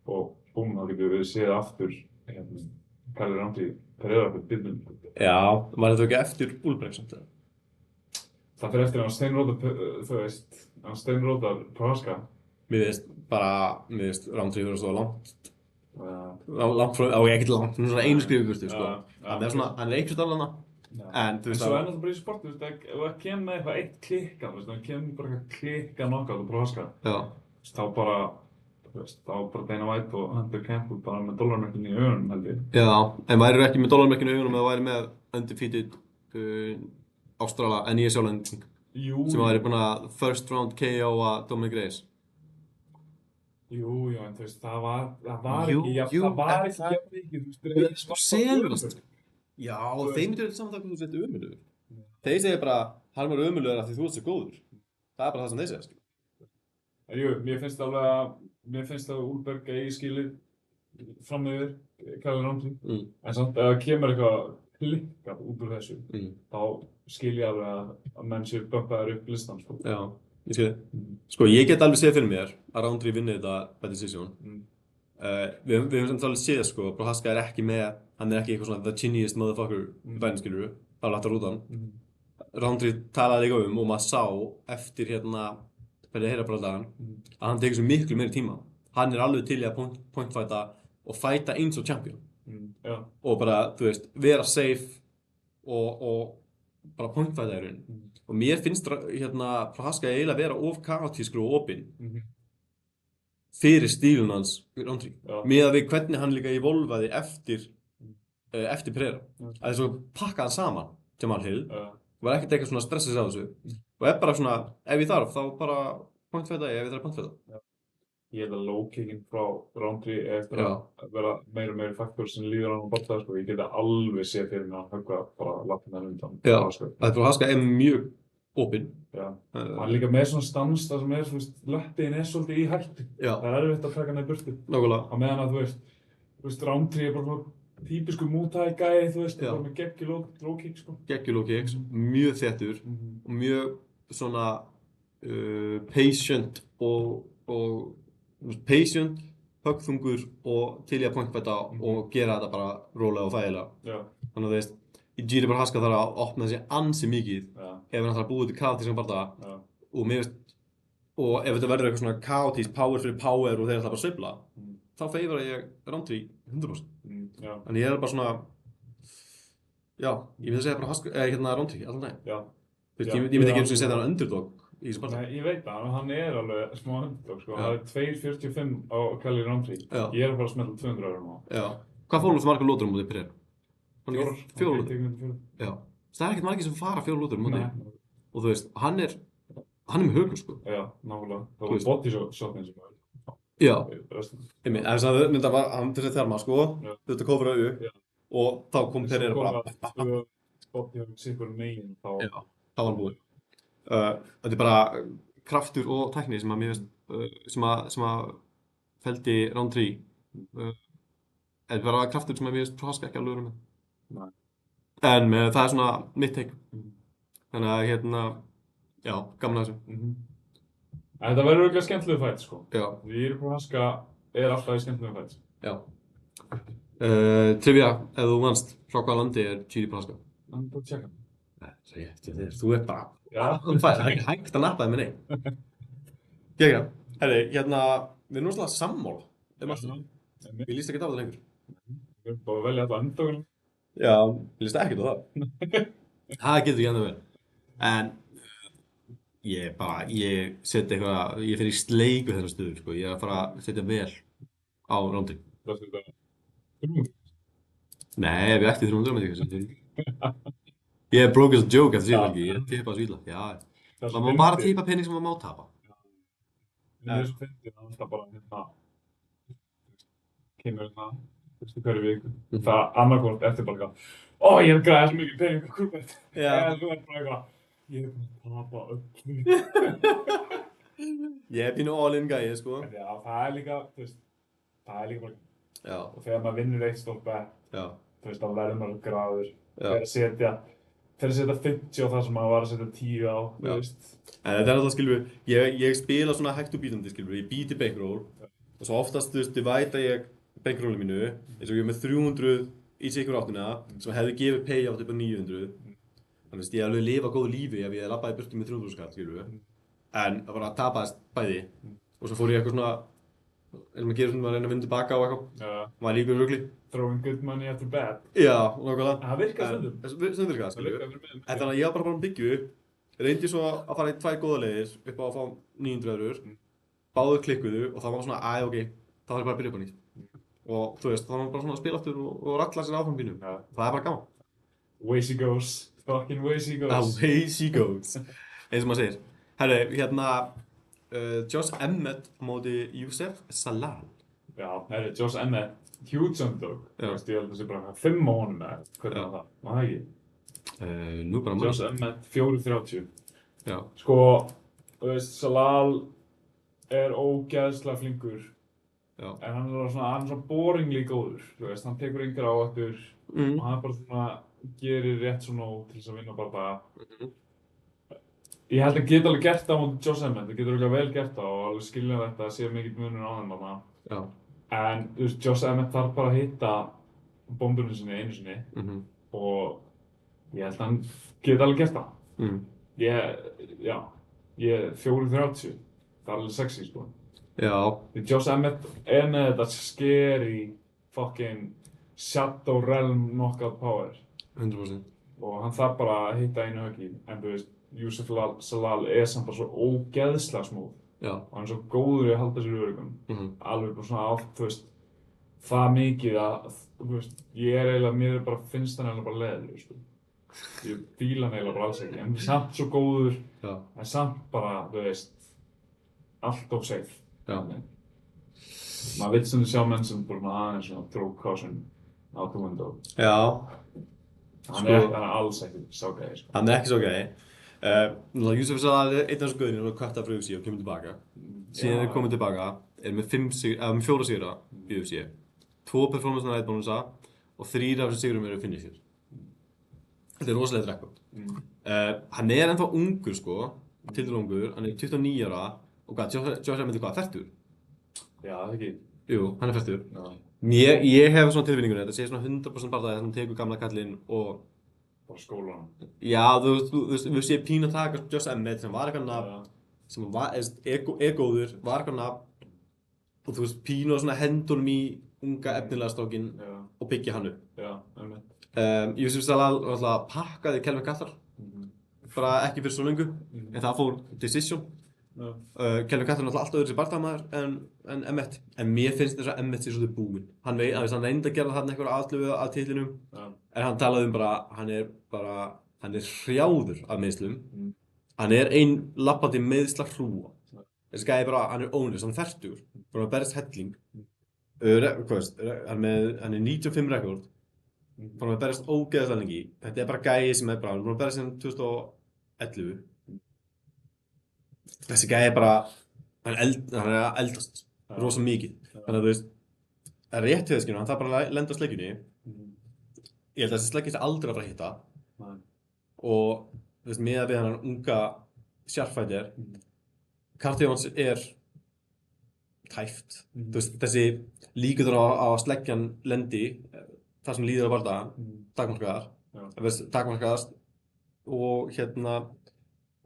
og búm, þá getur við séð aftur Khalil Rountree Pereira fyrir bílum.
Já, var þetta ekki eftir Úlbrecht samt eða?
Það fyrir eftir að hann steinrótar, þú veist, hann steinrótar Prohaska.
Mér finnst Roundtree verið svo langt frá, ekkert langt, svona einu skrifu burtu, sko. Hann er svona, hann er einhvers staðar þarna. En þú veist
svo er náttúrulega bara í sportu, þú veist, ef það kemur með eitthvað eitt klikka, þú veist, ef það kemur bara eitthvað klikka knockout á Prohaska, þá bara Dana White og Hunter Campbell bara með dollarmerkinu í augunum, held ég.
Já, en væri ekki með dollarmerkinu í augunum eða væri með undefeated Ástrala Nýja-Sjálending sem væri búin að first round KO-a Dominic Reyes.
Jú, en þú veist, það var ekki jafn mikið, þú veist,
Selast. Já, þeir myndir saman það hvað þú sett ömulugur. Þeir segja bara, hann var ömulugur af því þú ert svo góður. Það er bara það sem þeir segja, skil.
Jú, mér finnst að Úlberg eigi skilið fram yfir Kyle Roundtree. En samt, ef það kemur eitthvað klikkað út úr þessu, þá skil ég alveg að menn séu bömpaðir upp listan, sko.
Já, ég skil þið. Sko, ég get alveg séð fyrir mér að Roundtree vinni þetta by decision. Við höfum samt alveg séð, sko, Prohaska er ekki með, hann er ekki eitthvað svona the chinniest motherfucker í bænum, skilurðu, það var lægt að rúta hann. Roundtree talaði líka og maður sá eftir fyrir að heyra bara dagann, að hann tekur svo miklu meiri tíma. Hann er alveg til í að pointfæta og fæta eins og champion. Og bara, þú veist, vera safe og bara pointfæta í raun. Og mér finnst Prohaska eiginlega vera of kaotískur og opinn fyrir stílun hans Roundtree. Miðað við hvernig hann líka evolvaði eftir Pereira. Að þess að pakka hann saman, Jamal Hill, var ekkert eitthvað svona stressið sig á þessu. Og bara svona, ef ég þarf, þá bara pointfæta ef ég þarf pointfæta.
Ég held að low-kicking frá Roundtree eftir að vera meira og meira faktor sem líður hann á bolta, sko. Ég geti alveg séð fyrir mig að höggva bara lappirnar undan.
Já, að Prohaska er mjög opinn.
Hann er líka með svona stans þar sem þú veist, löppiðin er svolítið í hættu. Það er erfitt að taka hann í burtu.
Nákvæmlega.
Á meðan að þú veist, Roundtree er bara svona típisku Muay gæi, þú veist, bara með geggjur low-kick, sko.
Geggjur low-kicks, mjög þéttur og mjög svona patient og patient, höggþungur og til í að pointfæta og gera þetta bara rólega og þægilega. Þannig að þú veist, Jiri Prohaska þarf að opna þessi ansi mikið ef hann þarf að búa til kaotískan bardaga og ef þetta verður eitthvað svona kaotís power fyrir power og þeir ætla bara að sveifla þá feifra ég Roundtree 100%. Þannig ég er bara svona ég myndi að segja Roundtree allan daginn. Ég myndi ekki eins og setja hann underdog í þessu bardaga.
Nei, ég veit það, hann er alveg smá underdog, sko. Það er 2.45 á Kyle Roundtree. Ég er bara að smella 200 eurum á.
Hvað fór hann svo margar lótur mútið Pereira? 4 lótur. Já. Það er ekkert margir sem fara 4 lótur mútið. Og þú veist, hann er með högur, sko.
Já, nákvæmlega. Það var body shotin sem var.
Já. Hann til þess að þjarma, sko. Þetta kofur auðu. Og þá kom Pereira bara.
Body shotin sikkur megin,
þá var hann búinn. Þetta er bara kraftur og tækni sem að mér veist, sem að feldi Roundtree. Þetta er bara kraftur sem að mér veist Prohaska ekki alveg vera með. En það er svona mitt take. Þannig að gaman að þessu.
Þetta verður örugglega skemmtilegu fight, sko.
Jiri
Prohaska er alltaf í skemmtilegu fight.
Trivia, ef þú manst, frá hvaða landi er Jiri Prohaska?
Hann er bara að tjekka.
Þú er bara það er ekki hægt að nappa þig með nei. Gekka, herri, við erum náttúrulega sammála Ég líst ekkert á það lengur.
Við erum bara að velja alla endaguna.
Já, ég líst ekkert á það. Það getur ekki enda vel. En ég seti eitthvað, ég fer í sleik við þennan stöður, sko. Ég er að fara að setja vel á Roundtree.
Það er þetta 300?
Nei, ef ég ætti 300 með því. Ég er broke as a joke eftir síðan ekki, ég tippa að svíla. Já, maður má bara tippa pening sem maður má tapa.
Það er svo fyndið að alltaf bara kemur hverju viku. Það annarkvort eftir bara ég hef græðið svo mikið pening á Kúrbett. Eða þú er bara ég hef búin að tapa öllu.
Ég er pínu all-in gæi, sko.
Já, það er líka bara og þegar maður vinnur eitt stórt bet, þá verður maður gráður. Fyrir að setja 50 á það sem maður var að setja 10 á, þú veist.
En þetta er alltaf, skilur við, ég spila svona hægt og bítandi, skilur við, ég býti bankroll og svo oftast, þú veist, væta ég bankrollinu mínu, eins og ég er með 300 í sig ykkur áttina sem hefði gefið payout upp á 900. Þannig að ég alveg lifa góðu lífi ef ég labbaði burtu með 300 skall, skilur við. En það bara tapaðist bæði. Og svo fór ég eitthvað svona, eins og maður gerir svona, maður reyna að vinna tilbaka á eitthvað. Maður líka í rugli.
Throwing good money after bad.
Já, nákvæmlega.
Það virkar stundum.
Stundum virkar það, skilur við. En þannig að ég var bara að byggja upp, reyndi svo að fara í 2 góða leiðir upp á að fá 900 eurur. Báður klikkuðu og það var svona, ok, þá þarf ég bara að byrja upp á nýtt. Og þú veist, þá var maður bara svona að spila aftur og ralla sér áfram pínu. Það er bara gaman.
Away she goes. Fucking way she goes.
Away she goes. Eins og maður segir. Herru, hérna, Josh Emmett á móti Youssef Zalal.
Já, herru, Josh Emmett, huge underdog. Þú veist, ég held að það sé bara 5 á honum eða hvernig var það? Var það ekki?
Nú bara maður.
Josh Emmett, 4.30.
Já.
Sko, þú veist, Zalal er ógeðslega flinkur.
Já.
En hann er svona boringly góður. Þú veist, hann tekur yngra áhættur og hann bara svona gerir rétt svo nóg til þess að vinna bara það. Ég held að hann geti alveg gert það á móti Josh Emmett, það getur alveg vel gert það og alveg skilja þetta að sé mikill munur á þeim þarna.
Já.
En þú veist, Josh Emmett þarf bara að hitta bombunum sinni einu sinni og ég held að hann geti alveg gert það. Ég 4.30, það er alveg sexy sko.
Já.
Því Josh Emmett er með þetta scary fucking Shadow Realm knockout power.
100%.
Og hann þarf bara að hitta einu höggi, en þú veist, Youssef Zalal er samt bara svo ógeðslega smúð.
Já.
Og hann er svo góður í að halda sér öruggum. Alveg bara svona átt, þú veist, það mikið að, þú veist, ég er eiginlega, mér bara finnst hann eiginlega bara leiðilegur, sko. Ég fíla hann eiginlega bara alls ekki, en samt svo góður, en samt bara, þú veist, allt of safe.
Já.
Maður vill sem sjá menn sem bara aðeins svona throw caution out the window.
Já.
Hann er alls ekki sá gæði, sko.
Hann er ekki sá gæði. Youssef Zalal er einn af þessum gauðinir og kvartar frá UFC og kemur tilbaka. Síðan er komið tilbaka, er með 4 sigra í UFC. 2 performance night bonusa og 3 af þessum sigurum eru finisher. Þetta er rosalega rekord. Hann er ennþá ungur, sko, tildur ungur. Hann er 29 ára og Josh Emmett er hvað, 40?
Já, það ekki.
Jú, hann er 40. Ég hef svona tilfinningunni, þetta sé svona 100% bara það að hann tekur gamla kallinn og
bara skólanum.
Já, þú veist, ég pínu að taka Josh Emmett sem var eitthvað nafn, sem er góður, var eitthvað nafn og þú veist, pínu að svona hendunum í unga efnilega strákinn og byggja hann upp.
Já, Emmett.
Youssef Zalal alltaf pakkaði Kelvin Kattar, bara ekki fyrir svo lengu, en það fór decision. Kelvin Kattar er náttúrulega alltaf öðru sér barndamaður en Emmett. En mér finnst þess að Emmett sé svolítið búinn. Hann reyndi að gera þarna einhverja aðlöfu að titlinum, en hann talaði bara, hann er hrjáður af meiðslum. Hann er ein lappandi meiðsla hrúa. Þessi gæði bara, hann er ónýst, hann er 40, bara að berjast helling. Hann er 95 rekord, bara að berjast ógeðslega lengi. Þetta er bara gæði sem er bara, hann er búinn að berjast síðan 2011. Þessi gæði er bara, hann er að eldast rosa mikið. Þannig að þú veist, það er rétt við þess, hann þarf bara að lenda á sleggjunni. Ég held að þessi sleggja sé aldrei að fara að hitta. Og þú veist, miðað við hann unga sharpfighter, kardio hans er tæft. Þú veist, þessi líkur á að sleggjan lendi, það sem líður á bardaga, takmarkaðast. Og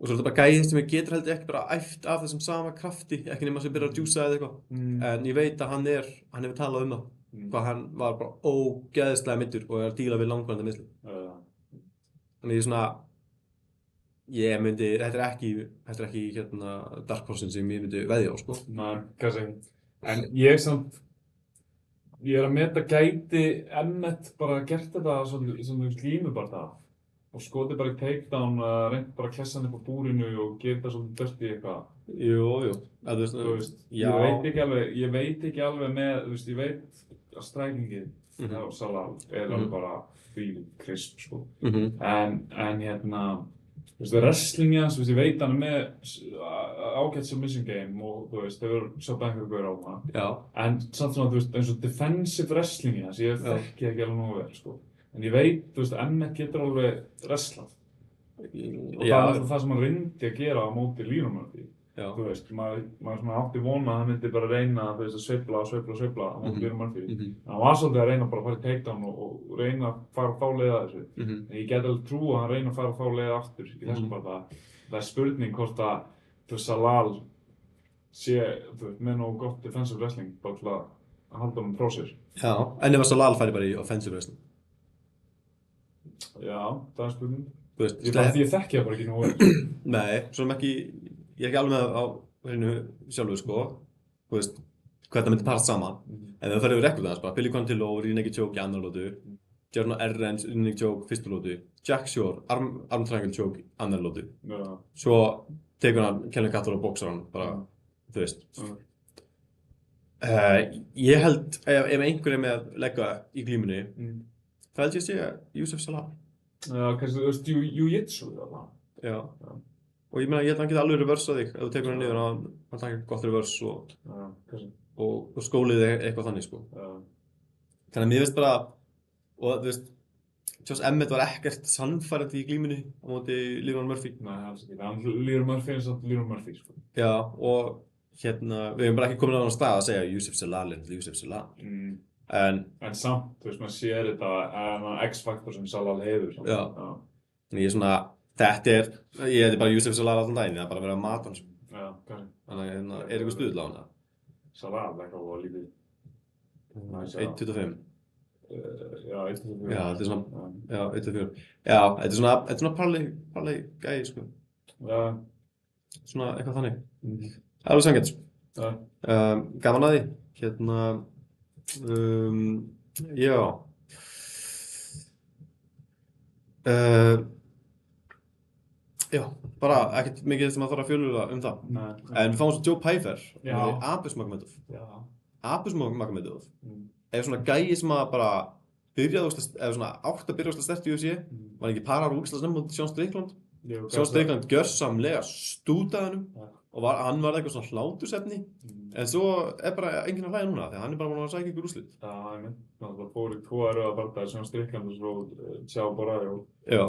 og svo er þetta bara gæði sem getur heldur ekki bara æft af þessum sama krafti, ekki nema sem byrjar að djúsa eða eitthvað. En ég veit að hann hefur talað um það, hvað hann var bara ógeðslega meiddur og er að díla við langvarandi meiðsli. Þannig þetta er ekki dark horse sem ég myndi veðja á, sko.
Nei, kannski ekki. En ég er að meta gæti Emmett bara gert þetta svona glímubardaga. Og skotið bara í takedown, reyndi bara að klessa hann upp á búrinu og gera þetta svolítið dört í eitthvað.
Jú.
Þú veist, ég veit ekki alveg með, þú veist, ég veit að strækingið á Zalal er alveg bara fíl krisp, sko. En þú veist, wrestlingi hans, þú veist, ég veit hann er með ágætt submission game og þú veist, þau eru svolítið einhverju gaur á hana. Já. En samt svona, þú veist, eins og defensive wrestlingi hans, ég þekki ekki alveg nógu vel, sko. En ég veit, þú veist, Emmett getur alveg wrestlað. Og það er það sem hann reyndi að gera á móti Lee Murphy.
Já.
Þú veist, maður svona átti vona að hann myndi bara reyna, þú veist, að sveifla á móti Liam Murphy. Hann var svolítið að reyna bara að fara í takedown og reyna að fara þá leið að þessu. En ég get alveg trú að hann reyna að fara þá leið aftur í þessum bara. Það er spurning hvort að, þú veist, Zalal sé, þú veist, með nógu gott defensive wrestling bara til að halda honum frá sér.
Já, en ef Zalal færi bara í offensive wrestling?
Já, það er spurning.
Þú veist,
Ég þekki það bara ekki nógu vel.
Nei, svona ekki, ég er ekki alveg með á hreinu sjálfur, sko. Þú veist, hvernig það myndi parast saman. En ef það fer yfir rekord aðeins bara, Billy Contillo, Rinegi Choke í annar lótu, Jordan Errens, Rinegi Choke fyrstu lótu, Jack Shore, arm triangle choke í annar lótu. Svo tekur hann Kellen Gattor og boxar hann, bara, þú veist. Ég held, ef einhver er með að leggja í glímunni, það held ég að segja Yusuf Zalal.
Já, kannski þú veist, jiu-jitsu eða.
Já. Og ég meina, ég held að hann geti alveg reverse á þig, ef þú tekur hann niður og hann takir gott reverse og skólið eitthvað þannig, sko. Þannig að mér veist bara, og þú veist, Josh Emmett var ekkert sannfærandi í glímunni á móti Liam Murphy.
Nei, alls ekki. Liam Murphy er samt Liam Murphy, sko.
Já, og hérna, við hefum bara ekki komin á þann stað að segja Yusuf Zalal er Yusuf Zalal. En
samt, þú veist, maður sér þetta X-faktor sem Zalal hefur.
Já. En ég er svona, ég heiti bara Yusuf Zalal allan daginn, það er bara að vera að mata hans.
Já, kannski.
Þannig að hérna, er eitthvað stuðl á hana?
Zalal, eitthvað var lítið.
1.25.
Já, 1.25.
Já, þetta er svona, já, 1.4. Já, þetta er svona parley gæi, sko.
Já.
Svona eitthvað þannig. Það er alveg sanngjarnt.
Já.
Gaman að því, hérna, já. Já, bara ekkert mikið sem að fara að fjölula það.
Nei.
En við fáum svo Joe Pyfer,
Já.
Abus Magomedov.
Já.
Abus Magomedov er svona gæi sem að bara byrjaði, eða svona átt að byrja sterkt í UFC, var ekki parar úkslega snemma út í Sean Strickland. Sean Strickland gjörsamlega stútaði hennum og hann var eitthvað svona hlátursefni, en svo er bara enginn að hlæja núna, þegar hann er bara búinn að sækja ykkur úrslit.
Já, ég mynd, það fór í 2 erfiða bardagar, Sean Strickland og svo Tjá Borrell.
Já.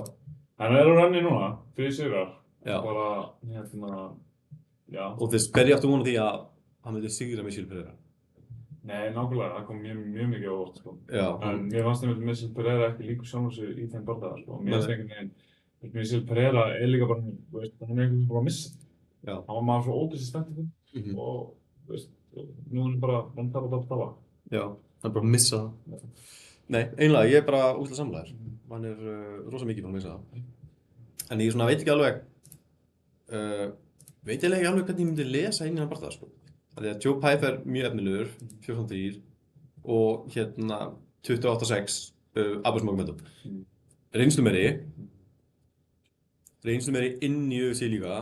Hann er á renni núna, 3 sigrar.
Já.
Bara, hérna, já.
Og þess, hverju áttu vona því að hann myndi sigra Michel Pereira?
Nei, nákvæmlega, það kom mjög mikið á óvart, sko.
Já.
En mér fannst einmitt Michel Pereira ekki líkur sjálfur sig í þeim bardagar, sko. Mér finnst einhvern veginn, Michel Pereira er líka bara, þú veist, hann er einhvern veginn bara að missa.
Já.
Hann var maður svo ógeðslega spenntur fyrir og, þú veist, nú er hann bara, hann tapa.
Já, hann er bara að missa það. Nei, einlega, ég er bara útla samlæður. Hann er rosa mikið búinn að missa það. En ég svona veit ekki alveg, veit ég ekki alveg hvernig ég myndi lesa inn í hann bardaga, sko. Því að Joe Pyfer er mjög efnilegur, 14-3 og hérna 28-6 Abus Magomedov. Reynslumeri inn í UFC líka,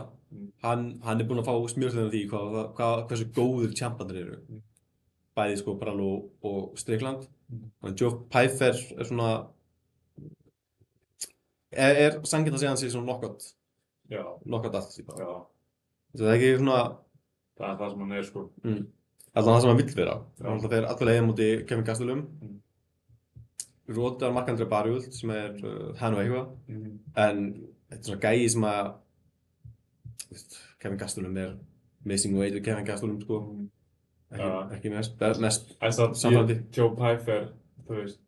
hann er búinn að fá smjörþjóðan af því hversu góður tjampandir eru. Bæði sko Borrell og Strickland. Þannig Joe Pyfer er svona, er sanngjarnt að segja hann sé svona knockout athlete bara.
Já.
Það er ekki svona,
Það er það sem hann er, sko.
Allan það sem hann vill vera. Hann alltaf fer allavega leiða múti Kevin Gastelum. Rótar Mark André Barriult sem er hann og eitthvað. En þetta er svona gæi sem að, Kevin Gastelum er missing weight við Kevin Gastelum, sko. Ekki mest samfærandi.
Joe Pyfer, þú veist,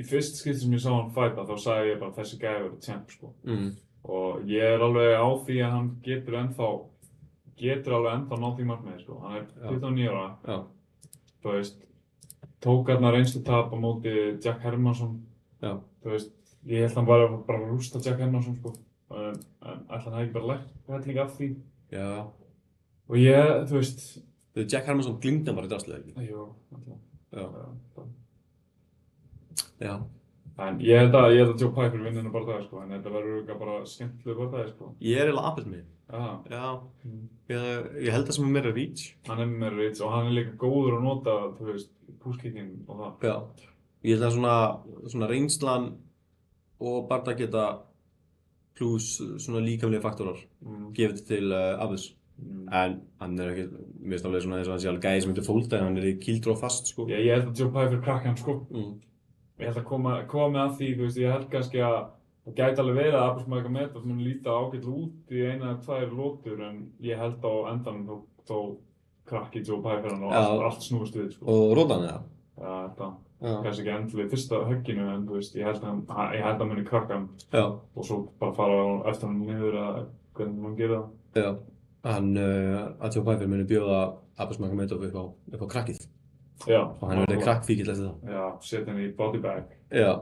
í fyrst skipti sem ég sá hann fæta þá sagði ég bara þessi gæi verður champ, sko. Og ég er alveg á því að hann getur alveg ennþá náð því markmiði, sko. Hann er 29 ára.
Já.
Þú veist, tók hérna reynslutap á móti Jack Hermansson.
Já.
Þú veist, ég held hann bara að rústa Jack Hermansson, sko. En ætli hann hefði ekki bara lært helling af því.
Já.
Og ég, þú veist...
Jack Hermansson glingdi hann bara í drastlið, ekki?
Jú, alltaf.
Já.
En ég held að Joe Pyfer vinni hennar bardaga, sko. En þetta verður bara skemmtilegur bardagi, sko.
Ég er eiginlega Abus með. Já. Ég held það sem er meira reach.
Hann er meira reach og hann er líka góður að nota, þú veist, pushkicking og það.
Já. Ég held að svona reynslan og bardageta pluss svona líkamlega faktorar gefið til Abus. En hann er ekki, mér finnst alveg svona eins og hann sé alveg gæði sem heitir fólta en hann er í kýldró fast, sko.
Ég held að Joe Pyfer krakki hann, sko. Ég held að koma með að því, þú veist, ég held kannski að Það gæti alveg verið að Abus Magomedov mun líta ágætlega út í 1 eða 2 lotur en ég held á endanum þó krakki Joe Pyfer hann og allt snúist við, sko.
Og rótan,
Já, þetta. Kannski ekki endilega í fyrsta högginu en þú veist, ég held að muni krakka hann og svo bara fara eftir hann niður eða hvernig mann gera það.
Já, að Joe Pyfer muni bjóða Abus Magomedov upp á krakkið.
Já.
Og hann verði krakkfíkill eftir það.
Já, setja hann í body bag.
Já.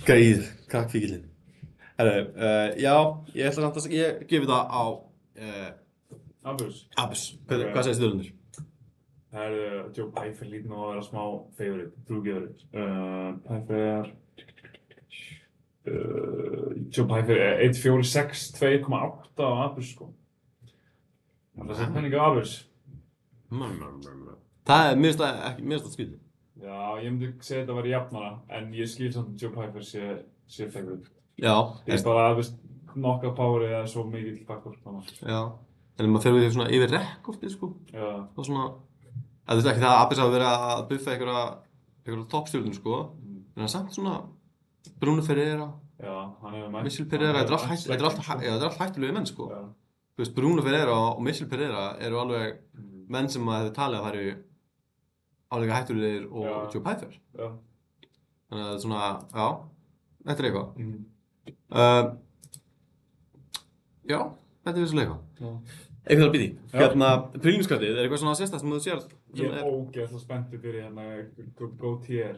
Gæð, krakkfíkillinn. Herru, já, ég ætla samt að ég gefi það á
Abus.
Hvað segir Sturlundur?
Það Joe Pyfer lít nú að vera smá favorite, trúgeðurinn. Pyfer Joe Pyfer 1.46, 2.8 á Abus, sko. Það er penning á Abus.
Það mér finnst það skrítið.
Já, ég myndi segja þetta að vera jafnara, en ég skil samt að Joe Pyfer sé favorite.
Já.
Ég veist bara að knockout powerið er svo mikill faktor.
Já. En maður fer við svona yfir rekordið, sko.
Já.
Og svona, þú veist ekki það að Abus hafi verið að buffa einhverja toppstjórnum, sko. En það er samt svona Bruno Ferreira.
Já, hann hefur mætt.
Michel Pereira, þetta er allt hættulegi menn, sko.
Já.
Þú veist, Bruno Ferreira og Michel Pereira eru alveg menn sem maður hefði talið að það eru álega hættulegir og Joe Pyfer.
Já.
Þannig að það er svona, já, þetta er eitthvað. Já, þetta er vissulega eitthvað. Eitthvað að býði. Hérna, prílinskraftið, er eitthvað svona sérstakt sem þú sér?
Ég er ógeðslega spenntur fyrir hérna Gautier.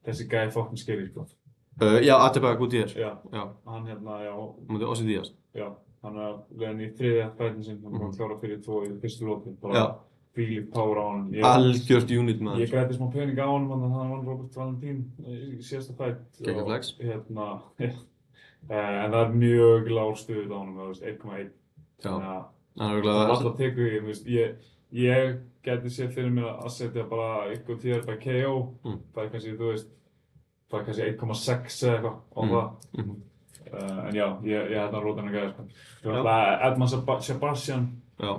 Þessi gæði fucking scary, sko.
Já, Atiba Gautier.
Já. Hann hérna, já.
Hann mútið Ossi Díaz.
Já, hann er leiðin í 3. fætin sinn, hann var klára fyrir 2 í fyrstu lóti. Bara fílík power á hann.
Algjört unit maður.
Ég græti smá pening á hann þannig að hann vann Robert Valentín í síðasta fæt.
Geggjað flex.
Hérna, en það er mjög lág stuð á hann, þú veist, 1.1.
Já.
Það var alltaf teku í, þú veist, ég gæti séð fyrir mér að setja bara Gautier by KO. Það er kannski, þú veist, það er kannski 1.6 eða eitthvað á það. En já, ég held að róta hann að gæða, sko. Edman Sebastian,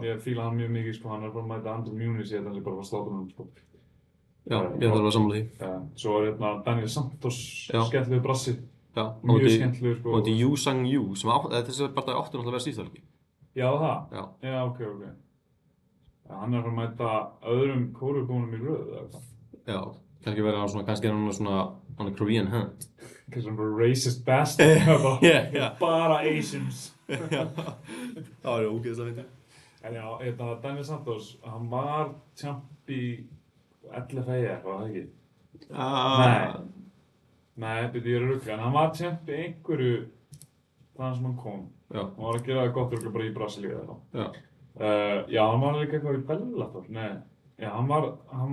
ég fíla hann mjög mikið, sko. Hann er bara að mæta Andrew Muniz, ég held að hann sé bara að slátra hann, sko.
Já, ég þarf að vera sammála því.
Svo er hérna Daniel Santos, skemmtilegur brassi.
Já,
mjög skemmtilegur, sko.
Og þetta er Yu Sang Yu, sem þessi barndagi átti náttúrulega að vera síðþálki.
Já, það? Já, ok. Hann er að fara að mæta öðrum kórubúnum í röð, eða eitthvað.
Já, kannski er hann svona on a Korean hunt.
Kannski hann bara racist bastard. Bara Asians.
Já, það var ógeðslega fyndið.
En já, Daniel Santos, hann var champ í LFA eitthvað, var það ekki? Nei, ég er að rugga, en hann var champ í einhverju þaðan sem hann kom. Hann var að gera það gott rugga bara í Brasilíu eða eitthvað. Já, hann var líka eitthvað í Bellator, já, hann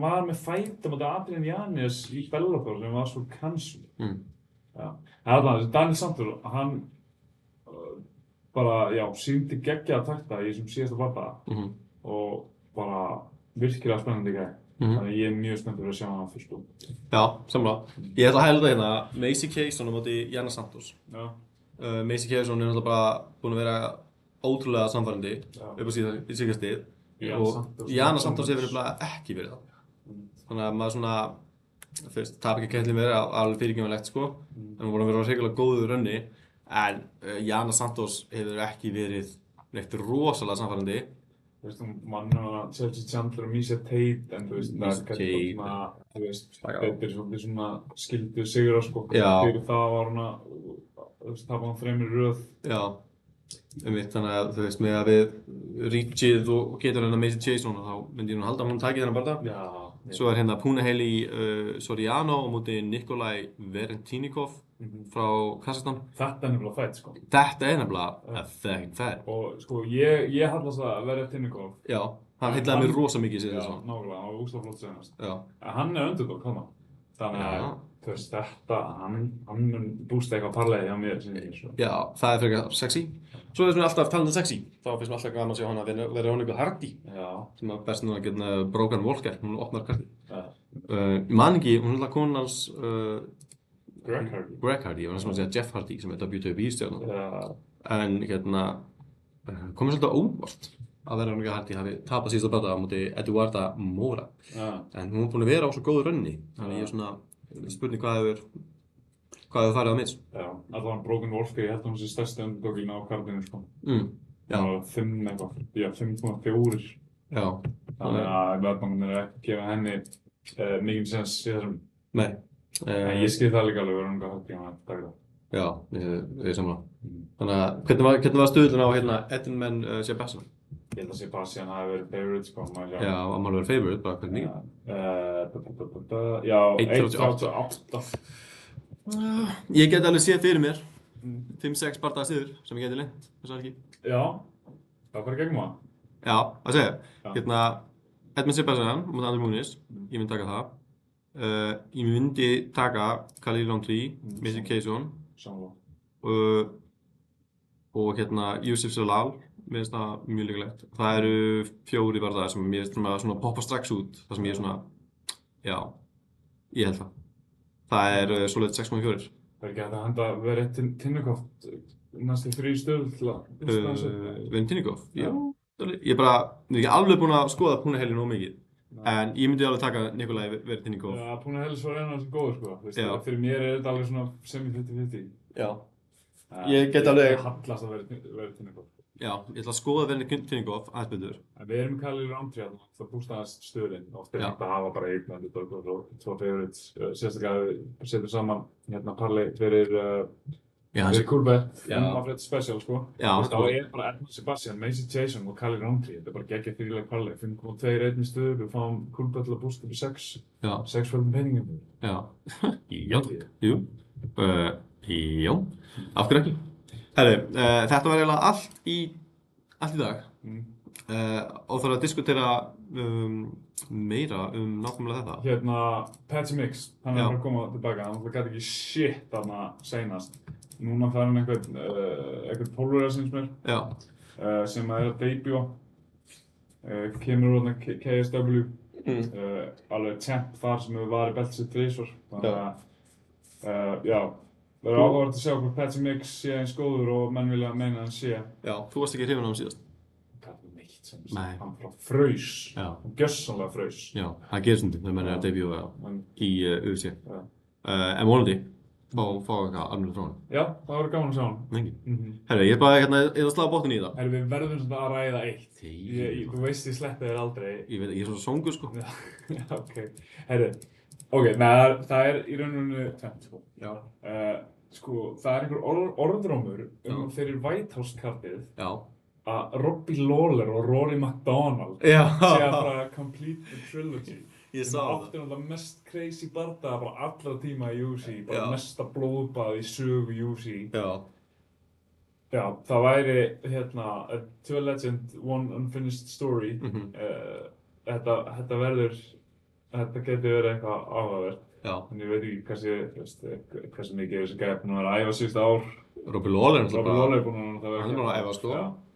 var með fætum á Adrian Yanez í Bellator sem var svo cancel. Já, Daniel Santos, hann bara, já, sýndi geggjaða takta í þessum síðasta bardaga og bara virkilega spennandi gæði. Þannig að ég er mjög spenntur fyrir að sjá hann á fyrstu. Já, sammála. Ég ætla að hælda hérna Macy Cason á móti Jana Santos. Macy Cason er náttúrulega bara búinn að vera ótrúlega samfærandi upp á síðkastið og Jana Santos hefur nefnilega ekki verið það. Þannig að maður svona, fyrst, tap ekki kællin verið alveg fyrirgefnilegt, sko. En hún voru að vera hrigalega góðu rönni. En Jana Santos hefur ekki verið neitt rosalega samfærandi. Þú veist, hún vann Chelsea Chandler og Misha Tate, en þú veist, það er kannski svona, þú veist, þetta er svolítið svona skildu sigrar, sko. Fyrir það var hún að, þú veist, tapa hann 3 í röð. Já, þannig að, þú veist, með að við reachið og getur hennar Macy Jason, þá myndi ég nú halda að hún taki þennan barða. Já. Svo er hérna Punahele Soriano á móti Nikolai Verentinikov frá Kazakstan. Þetta er nefnilega fætt, sko. Þetta er nefnilega fucking fætt. Og sko, ég hallast að Verentinikov. Já, hann heitlaði mér rosa mikið síðan þess að. Já, nákvæmlega, hann var úrslega flott senast. Já. Hann er underdog, hann. Þannig að, þú veist, þetta, hann mun bústa eitthvað parleiði á mér, sem ég svo. Já, það er frekar sexy. Svo finnst mér alltaf talandi sexy. Þá finnst mér alltaf gaman að sjá hann að vera Veronica Hardy. Já. Sem að best nú að geta Brogan Walker, hún opnar kartið. Já. Ég man ekki, hún er alltaf konan hans Greg Hardy, og hann sem að segja Jeff Hardy sem er WWE-stjórn. En hérna, komið svolítið óvart að Veronica Hardy hafi tapað síðasta bardaga á móti Eduarda Mora. En hún er búin að vera á svo góðu rönni. Þannig ég er svona spurning hvað hefur
hvað hefur farið á Mitch.
Já, allavega Broken Wolfgang, ég held að hún sé stærsti underdoginn á kartinu, sko.
Já.
Það var 5 eitthvað, já, 5,4.
Já.
Þannig að verðbankarnir er ekki að gefa henni mikinn sens í þessum.
Nei.
En ég skil það líka alveg, við erum eitthvað hægt í hann að taka það.
Já, ég sammála. Þannig að hvernig var stuðlun á hérna Edelman Sebastian?
Ég held að Sebastian hafi verið favorite, sko, maður sjá.
Já, hann var verið favorite, bara hvernig mikið?
Já,
1.38. Ég geti alveg séð fyrir mér 5-6 bardaga sigur sem ég geti lengt, þess að ekki.
Já, það var gegn maður.
Já, að segja, hérna Edmund Sebastian, mútið Andri Múnis, ég myndi taka það. Ég myndi taka Khalil Rountree, Mason Kayson og hérna Yusuf Zalal, mér finnst það mjög líklegt. Það eru 4 bardagar sem mér finnst svona poppa strax út, það sem ég er svona, já, ég held það. Það er svolítið 6,4.
Það er ekki hægt að henda verið eitt Tinnikov næstu 3 stöð til að
Verið Tinnikov? Já. Ég er ekki alveg búinn að skoða Punahele nógu mikið. En ég myndi alveg taka Nikolai verið Tinnikov.
Já, Punahele svo er hann góður, sko. Fyrir mér er þetta alveg svona semi-50-50.
Já. Ég get alveg...
Ég hallast að verið Tinnikov.
Já, ég ætla að skoða verið Tinnikov aðeins betur.
En við erum með Khalil Rountree að það bústaðast stöðin. Oft er þetta að hafa bara einn underdog og 2 favorites. Sérstaklega við setjum saman hérna parlay fyrir Coolbet, Mafred Special, sko.
Já,
sko. Það er bara Edmund Sebastian, Mason Kayson og Khalil Rountree. Þetta er bara geggjað þrýleg parlay. 5,2 einni stöðu, við fáum Coolbet til að bústa upp í 6. Já. 6-4 peningum.
Já. Jú. Jú. Af hverju ekki? Herri, þetta var eiginlega allt í dag. Og þarf að diskutera meira nákvæmlega þetta.
Hérna, Patty Mix, hann er að koma tilbaka, hann gæti ekki shit þarna seinast. Núna fær hann einhvern pólverðarsinsmér sem er að debutja. Kemur úr þarna KSW, alveg champ þar sem hefur varið beltið sitt 3 svar. Þannig að, já. Það er áhugavert að sjá hvort Patty Mix sé eins góður og menn vilja meina hann sé.
Já, þú varst ekki hrifinn af hann síðast.
Gat neitt sem hann bara fraus.
Já.
Hann gjörsamlega fraus.
Já, það gerir stundum þegar menn er að debutja í UFC. En vonandi, fá eitthvað almennilega frá hann.
Já, það verður gaman að sjá hann.
Lengi. Herru, ég er bara hérna að slá botnin í það.
Herru, við verðum svona að ræða eitt. Þú veist ég sleppi þér aldrei.
Ég veit, ég er svona songur, sko.
Já, ok. Herru. Ok, það er í rauninu tvennt, sko.
Já.
Sko, það er einhver orðrómur fyrir White House kartið að Robbie Lawler og Rory McDonald sé að bara complete the trilogy.
Ég sá það.
Áttu náttúrulega mest crazy bardaga bara allra tíma í UFC, bara mesta blóðbað í sögu UFC. Já, það væri hérna a 2 legend, 1 unfinished story. Þetta getur verið eitthvað áhugavert. En ég veit ekki hversu mikið þessi gæði búinn að vera að æfa síðustu ár.
Robbie Lawler er
búinn
að æfa, sko.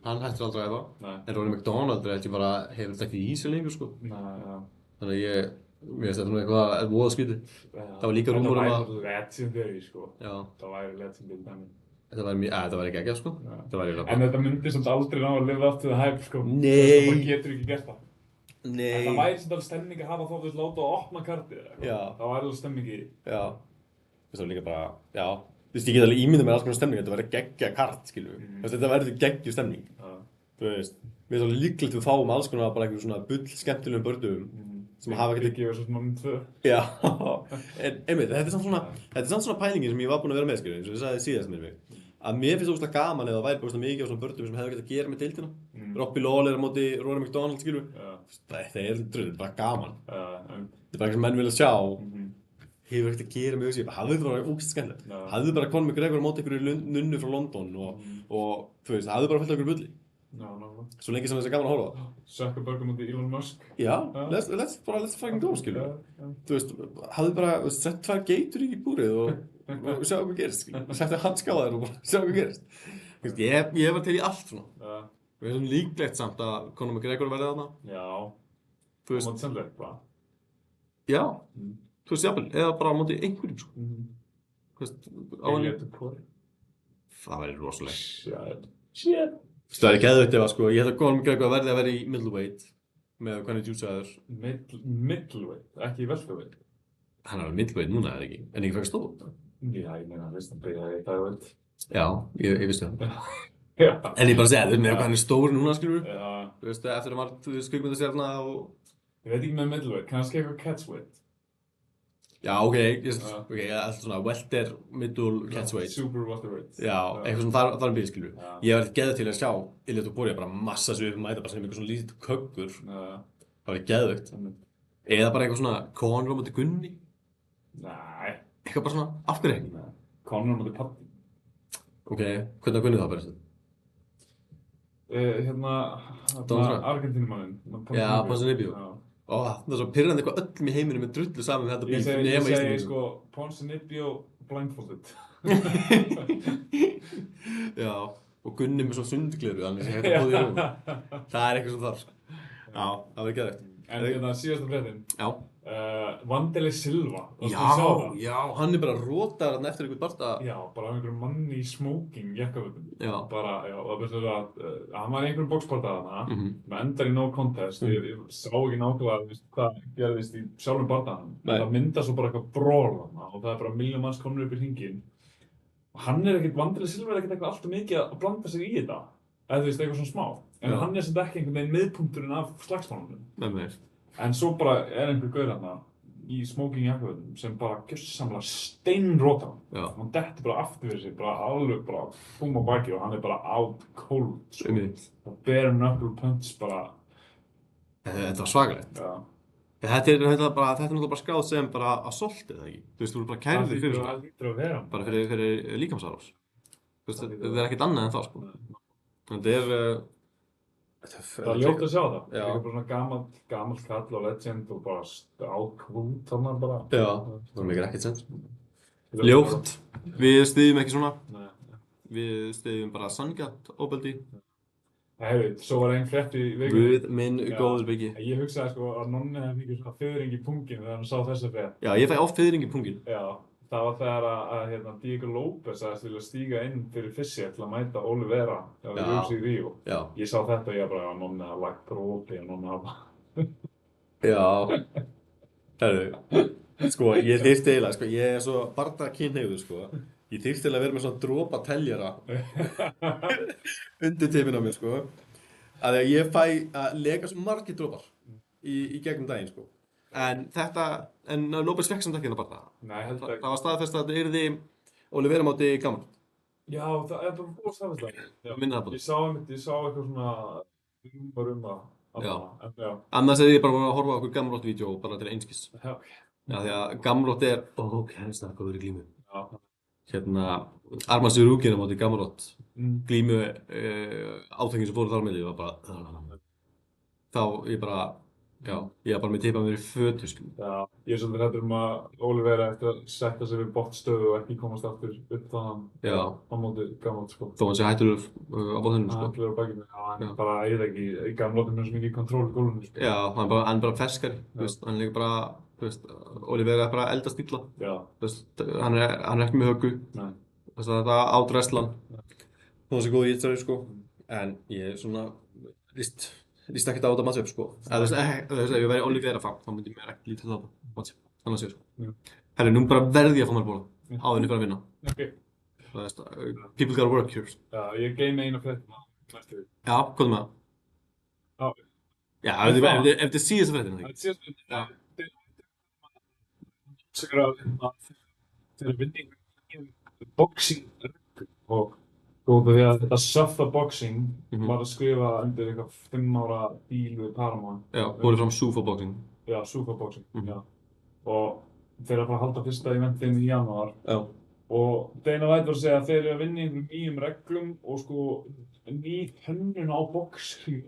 Hann hættir aldrei að æfa. En Rory McDonald er ekki bara, hefur þetta ekki í sig lengur, sko. Þannig að mér finnst þetta svona eitthvað voða skrítið. Það var líka rúmur
að... Þetta væri legendary, sko. Það væri legendary dæmi.
Þetta væri ekki, sko.
En þetta myndi samt aldrei ná að live up to the hype, sko.
Nei.
Það getur ekki gert það.
Nei.
Það væri samt alveg stemming að hafa þá láta að opna kartið eða eitthvað. Það væri alveg stemming í.
Já. Það var líka bara, já. Þú veist, ég get alveg ímyndað mér alls konar stemning, þetta væri geggja kart, skilur við. Þetta verður geggju stemning. Þú veist, við erum svo líklegt við fáum alls konar bara einhverjum svona bull skemmtilegum bördugum sem hafa ekkert
ekki verið svo svona 2.
Já. En einmitt, þetta er samt svona pælingin sem ég var búinn að vera með, skilur við, eins og ég sagði síðast með mig. Að mér finnst það ógeðslega gaman eða það væri bara mikið á svona bördum sem hefur ekkert að gera með deildina. Robbie Lawler á móti Rory McDonald, skilur við. Það er drull, bara gaman. Það er bara eitthvað sem menn vilja sjá. Hefur ekkert að gera með UFC. Hafðu þetta bara ógeðslega skemmtilegt. Hafðu bara Conor McGregor á móti einhverju nunnu frá London og þú veist, hafðu bara fullt af einhverju bulli. Svo lengi sem það sé gaman að horfa á það.
Zuckerberg á móti Elon Musk.
Já, let's fucking go, skilur við. Þú veist, hafðu bara sett 2 geitur í búrið og sjá hvað gerist, skilur. Settu handska á þær og bara sjá hvað gerist. Ég var til í allt svona. Við erum líklegt samt að Conor McGregor verði þarna.
Já.
Þú veist.
Á móti Sandler, bara.
Já. Þú veist, jafnvel, eða bara á móti einhverjum, sko. Þú veist, á henni. Það væri rosalegt. Shit. Það væri geðveikt ef að, sko, ég held að Conor McGregor verði að vera í middleweight með hvernig djúsaður.
Middleweight? Ekki í welterweight?
Hann er alveg middleweight núna, eða ekki? En ekki frekar stór.
Já, ég meina, veist það byrjaði í Tyrell.
Já, ég vissi það.
Já.
En ég bara segja, þú veist, með hvað hann er stór núna, skilur við?
Já.
Þú veist, eftir að maður, þú veist, kvikmyndastjarna og...
Ég veit ekki með middleweight, kannski eitthvað catchweight.
Já, ok, alltaf svona welter, middle, catchweight.
Super welterweight.
Já, eitthvað svona þar um bíl, skilur við.
Já.
Ég var geðið til að sjá Ilia Topuria bara massa sig upp um mæta bara sem eitthvað svona lítið köggur. Það var geðveikt. Eða bara eitthvað svona Conor á móti Gunni.
Nei.
Eitthvað bara svona, af hverju ekki?
Conor á móti Paddy.
Ok, hvernig var Gunni það bara?
Argentínumanninn.
Já, Ponzinibbio. Ó, það er svo pirrandi eitthvað öllum í heiminum með drullu saman með þetta bíl.
Ég segi sko, Ponzinibbio blindfolded.
Já, og Gunni með svo sundgleru, þannig að þetta bóði í rúm. Það er eitthvað sem þarf. Já, það verður geðveikt.
En síðasta fréttin.
Já.
Wanderlei Silva.
Já, hann er bara rótar hann eftir einhvern barta.
Já, bara af einhverjum manni í smoking jakkafötum.
Já.
Bara, já, það betur að hann var í einhverjum boxbarta þarna, með endar í no contest. Ég sá ekki nákvæmlega hvað gerðist í sjálfum bardaðanum. Það myndast svo bara eitthvað bról þarna og það er bara milljón manns komnir upp í hringinn. Og hann er ekkert, Wanderlei Silva er ekkert eitthvað alltaf mikið að blanda sig í þetta. Eða þú veist, eitthvað svona smá. En hann er samt ekki einhvern veginn miðpunkturinn af slagsmálunum.
Nei.
En svo bara er einhver gaur þarna í smoking jakkafötum sem bara gjörsamlega steinrótar hann.
Já.
Hann dettur bara aftur fyrir sig, bara alveg bara búm á baki og hann er bara out cold. Það bare knuckle punch bara.
Þetta var svakalegt.
Já.
Þetta er náttúrulega bara skráð sem bara assault eða ekki? Þú veist, þú er bara kærður fyrir
það. Það lítur að vera.
Bara fyrir líkamsárás. Þú veist, þetta er ekkert annað en það, sko. Þetta er...
Það er ljótt að sjá það.
Já.
Það er bara svona gamall kall og legend og bara ákvút þarna bara.
Já, það mikið ekkert sens. Ljótt. Við styðjum ekki svona.
Nei.
Við styðjum bara sanngjarnt ofbeldi.
Heyrðu, svo var einn frétt í vikunni.
Guð minn góður byggi.
Ég hugsaði sko að nonni hefði mikið svona fiðring í punginn þegar hann sá þessa frétt.
Já, ég fæ oft fiðring í punginn.
Já, það var þegar að Diego Lopez aðeins vilja stíga inn fyrir Fischer til að mæta Oliveira þegar við hugsa í Ríó.
Já.
Ég sá þetta og ég bara að nonni hafði lagt prófi og nonni hafði...
Já. Herru, sko, ég þyrfti eiginlega, sko, ég er svo bardagakynhneigður, sko. Ég þyrfti eiginlega að vera með svona dropateljara undir tippinn á mér, sko. Að ég fæ að lega svo margir dropar í gegnum daginn, sko. En Lopez fekk samt ekki hérna barða.
Nei, heldur ekki.
Það var staðfest að þetta yrði Oliveira móti Gamrot.
Já, það er bara búið staðfest.
Minna það bara.
Ég sá eitthvað svona það.
Já. Annars er ég bara að horfa á okkur Gamrot-vídeó bara til einskis.
Já.
Já, því að Gamrot er... Ok, hann er snakka góður í glímu.
Já.
Arman Tsarukyan á móti Gamrot. Glímu átöngin sem fóru þar með því var bara... Þá ég bara... Já, ég var bara með tippað mér í fötu, sko.
Já, ég er svolítið hræddur að Oliveira ætti að setja sig við bottstöðu og ekki komast aftur upp þannig á móti Gamrot, sko.
Þó hann sé hættur á botninum, sko.
Hættur á bakinu, já, hann bara eigið ekki í Gamrotin svo mikið kontról í gólfinu, sko.
Já, hann er bara ferskari, þú veist, hann er líka bara, þú veist, Oliveira er bara eldast illa.
Já.
Þú veist, hann er ekki með höggu.
Nei.
Þú veist, þetta átræslan. Þó hann sé góð í ítsari, sko. En ég er svona, líst ekkert á þetta matchup, sko. Þú veist, ef ég væri Oliveira fan, þá myndi ég mér ekki lítið þetta matchup. Þannig að séu, sko. Herri, nú bara verði ég að fá mér bóla. Áður en ég fer að vinna.
Ok.
Það veist, people gotta work here.
Já, ég geymi eina fréttina.
Já, hvað með það? Já, ef þetta er síðasta fréttina,
það ekki? Það er síðasta fréttina. Þeir vinning boxing og því að þetta Suffer Boxing var að skrifa undir eitthvað 5 ára díl við Paramount.
Já, búið fram Sufa Boxing.
Já, Sufa Boxing, já. Og þeir eru að fara að halda fyrsta eventinn í janúar.
Já.
Og Dana White var að segja að þeir eru að vinna í einhverjum nýjum reglum og sko ný hönnun á boxing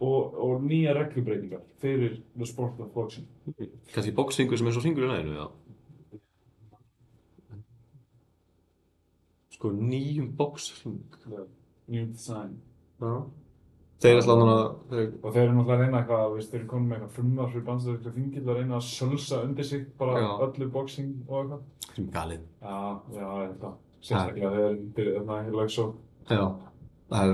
og nýja reglubreitingar fyrir the sport of boxing.
Kannski boxingur sem er svo hringur í næðinu, já. Sko, nýjum boxing.
New design.
Já. Þeir ætla að
og þeir eru náttúrulega að reyna eitthvað, þeir eru komin með eitthvað frumvarp fyrir bandstöðurlega þingið að reyna að sölsa undir sig bara öllu boxing og eitthvað.
Sem galið.
Já, þetta. Sérstaklega þeir eru undir þarna í Lagsó.
Já, það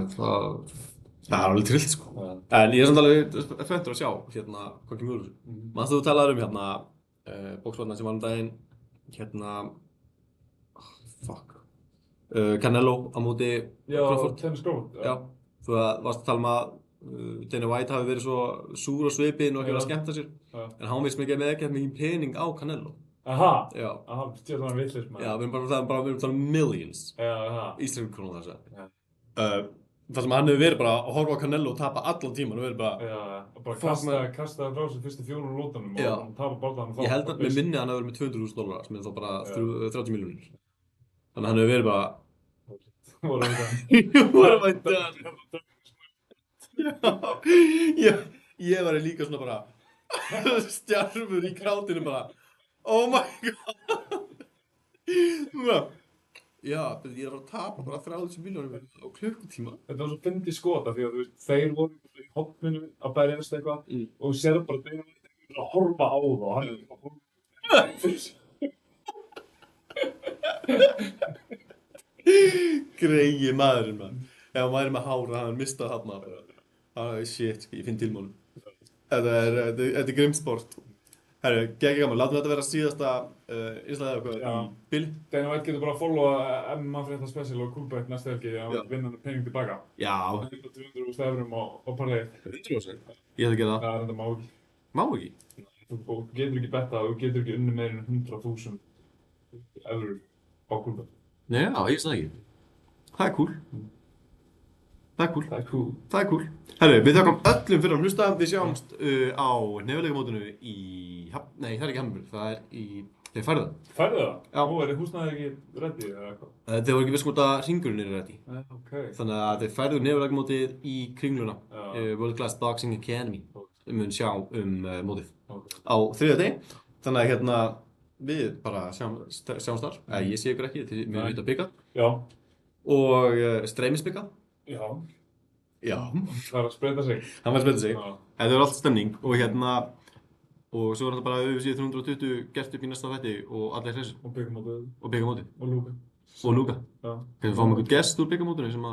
er alveg trillt, sko. En ég er samt alveg spenntur að sjá hérna hvað kemur úr þessu. Manstu þú talaðir um hérna boxvarna sem var daginn hérna fuck. Canelo á móti Crawford.
Dennis Crawford.
Já. Þú varst að tala um að Dana White hafi verið svo súr á svipinn og ekki verið að skemmta sér. En hann veist mikið með mikið pening á Canelo.
Aha.
Já.
Aha, stjórn hann vitlaus maður.
Já, við erum bara að tala um millions.
Já.
Íslensku krónur þess að. Það sem hann hefur verið bara að horfa á Canelo og tapa allan tíman og verið bara...
Já, og bara kasta frá sér fyrstu 4 lótunum og hann tapa barðanum þá.
Ég held að með minni hann hefur verið með $200,000 sem er þá bara 30 miljónir. Þannig að hann hefur verið bara... What have I done? Já, ég var líka svona bara stjarfur í krátinu bara oh my god. Já, ég er að fara að tapa bara 30 miljónum á klukkutíma.
Þetta var svo fyndið skot af því að þú veist, þeir voru í hoppinu að berjast eitthvað og þú sér bara Dana White að horfa á það og hann er bara að horfa.
Greið maðurinn maður. Ef maður er með hára, hann mistað þarna. Shit, ég finn tilmálum. Þetta er grimmsport. Herru, geggjað gaman, látum þetta vera síðasta innslagið okkur í bili.
Dana White getur bara að followa MMA Frétta Special og Coolbet næstu helgi að vinna hann pening tilbaka.
Já.
200.000 eurum og parleið.
100%? Ég ætla að gera það.
Það þetta má ekki.
Má ekki?
Þú getur ekki bettað, þú getur ekki unni meira en 100.000 eurur á Coolbet.
Já, ég veist það ekki. Það er cool. Það er cool. Herru, við þakkum öllum fyrir að hlusta. Við sjáumst á nefnileikamótinu í... Nei, það er ekki Hamburg, það er í... Þeir færðu það.
Færðu það?
Já.
Nú, er húsnæðið ekki ready eða eitthvað?
Þeir voru ekki viss hvort að hringurinn er ready.
Okay.
Þannig að þeir færðu nefnileikamótið í Kringluna. World Class Boxing Academy. Við mun sjá mótið á þriðja degi. Þannig að við bara sjáumst þar. Ég sé ykkur ekki, við erum að bygga.
Já.
Og streymisbygga.
Já.
Það
var að spreyta sig.
Það var að spreyta sig. Þetta er allt stemning og svo er þetta bara UFC 320 gert upp í næsta þætti og allir hreysir.
Og byggamótið.
Og Luka.
Já.
Getum við fáum einhvern gest úr byggamótinu sem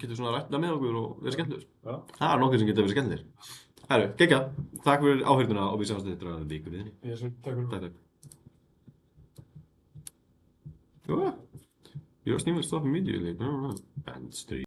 getur svona rætt með okkur og verið skemmtilegur. Já. Það er nokkuð sem getur verið skemmtilegir. Herru, geggjað. Takk fyrir áheyrnuna og við sjáumst þetta að viku liðinni.
Takk fyrir.
Takk. Your stream will stop immediately. Bad stream.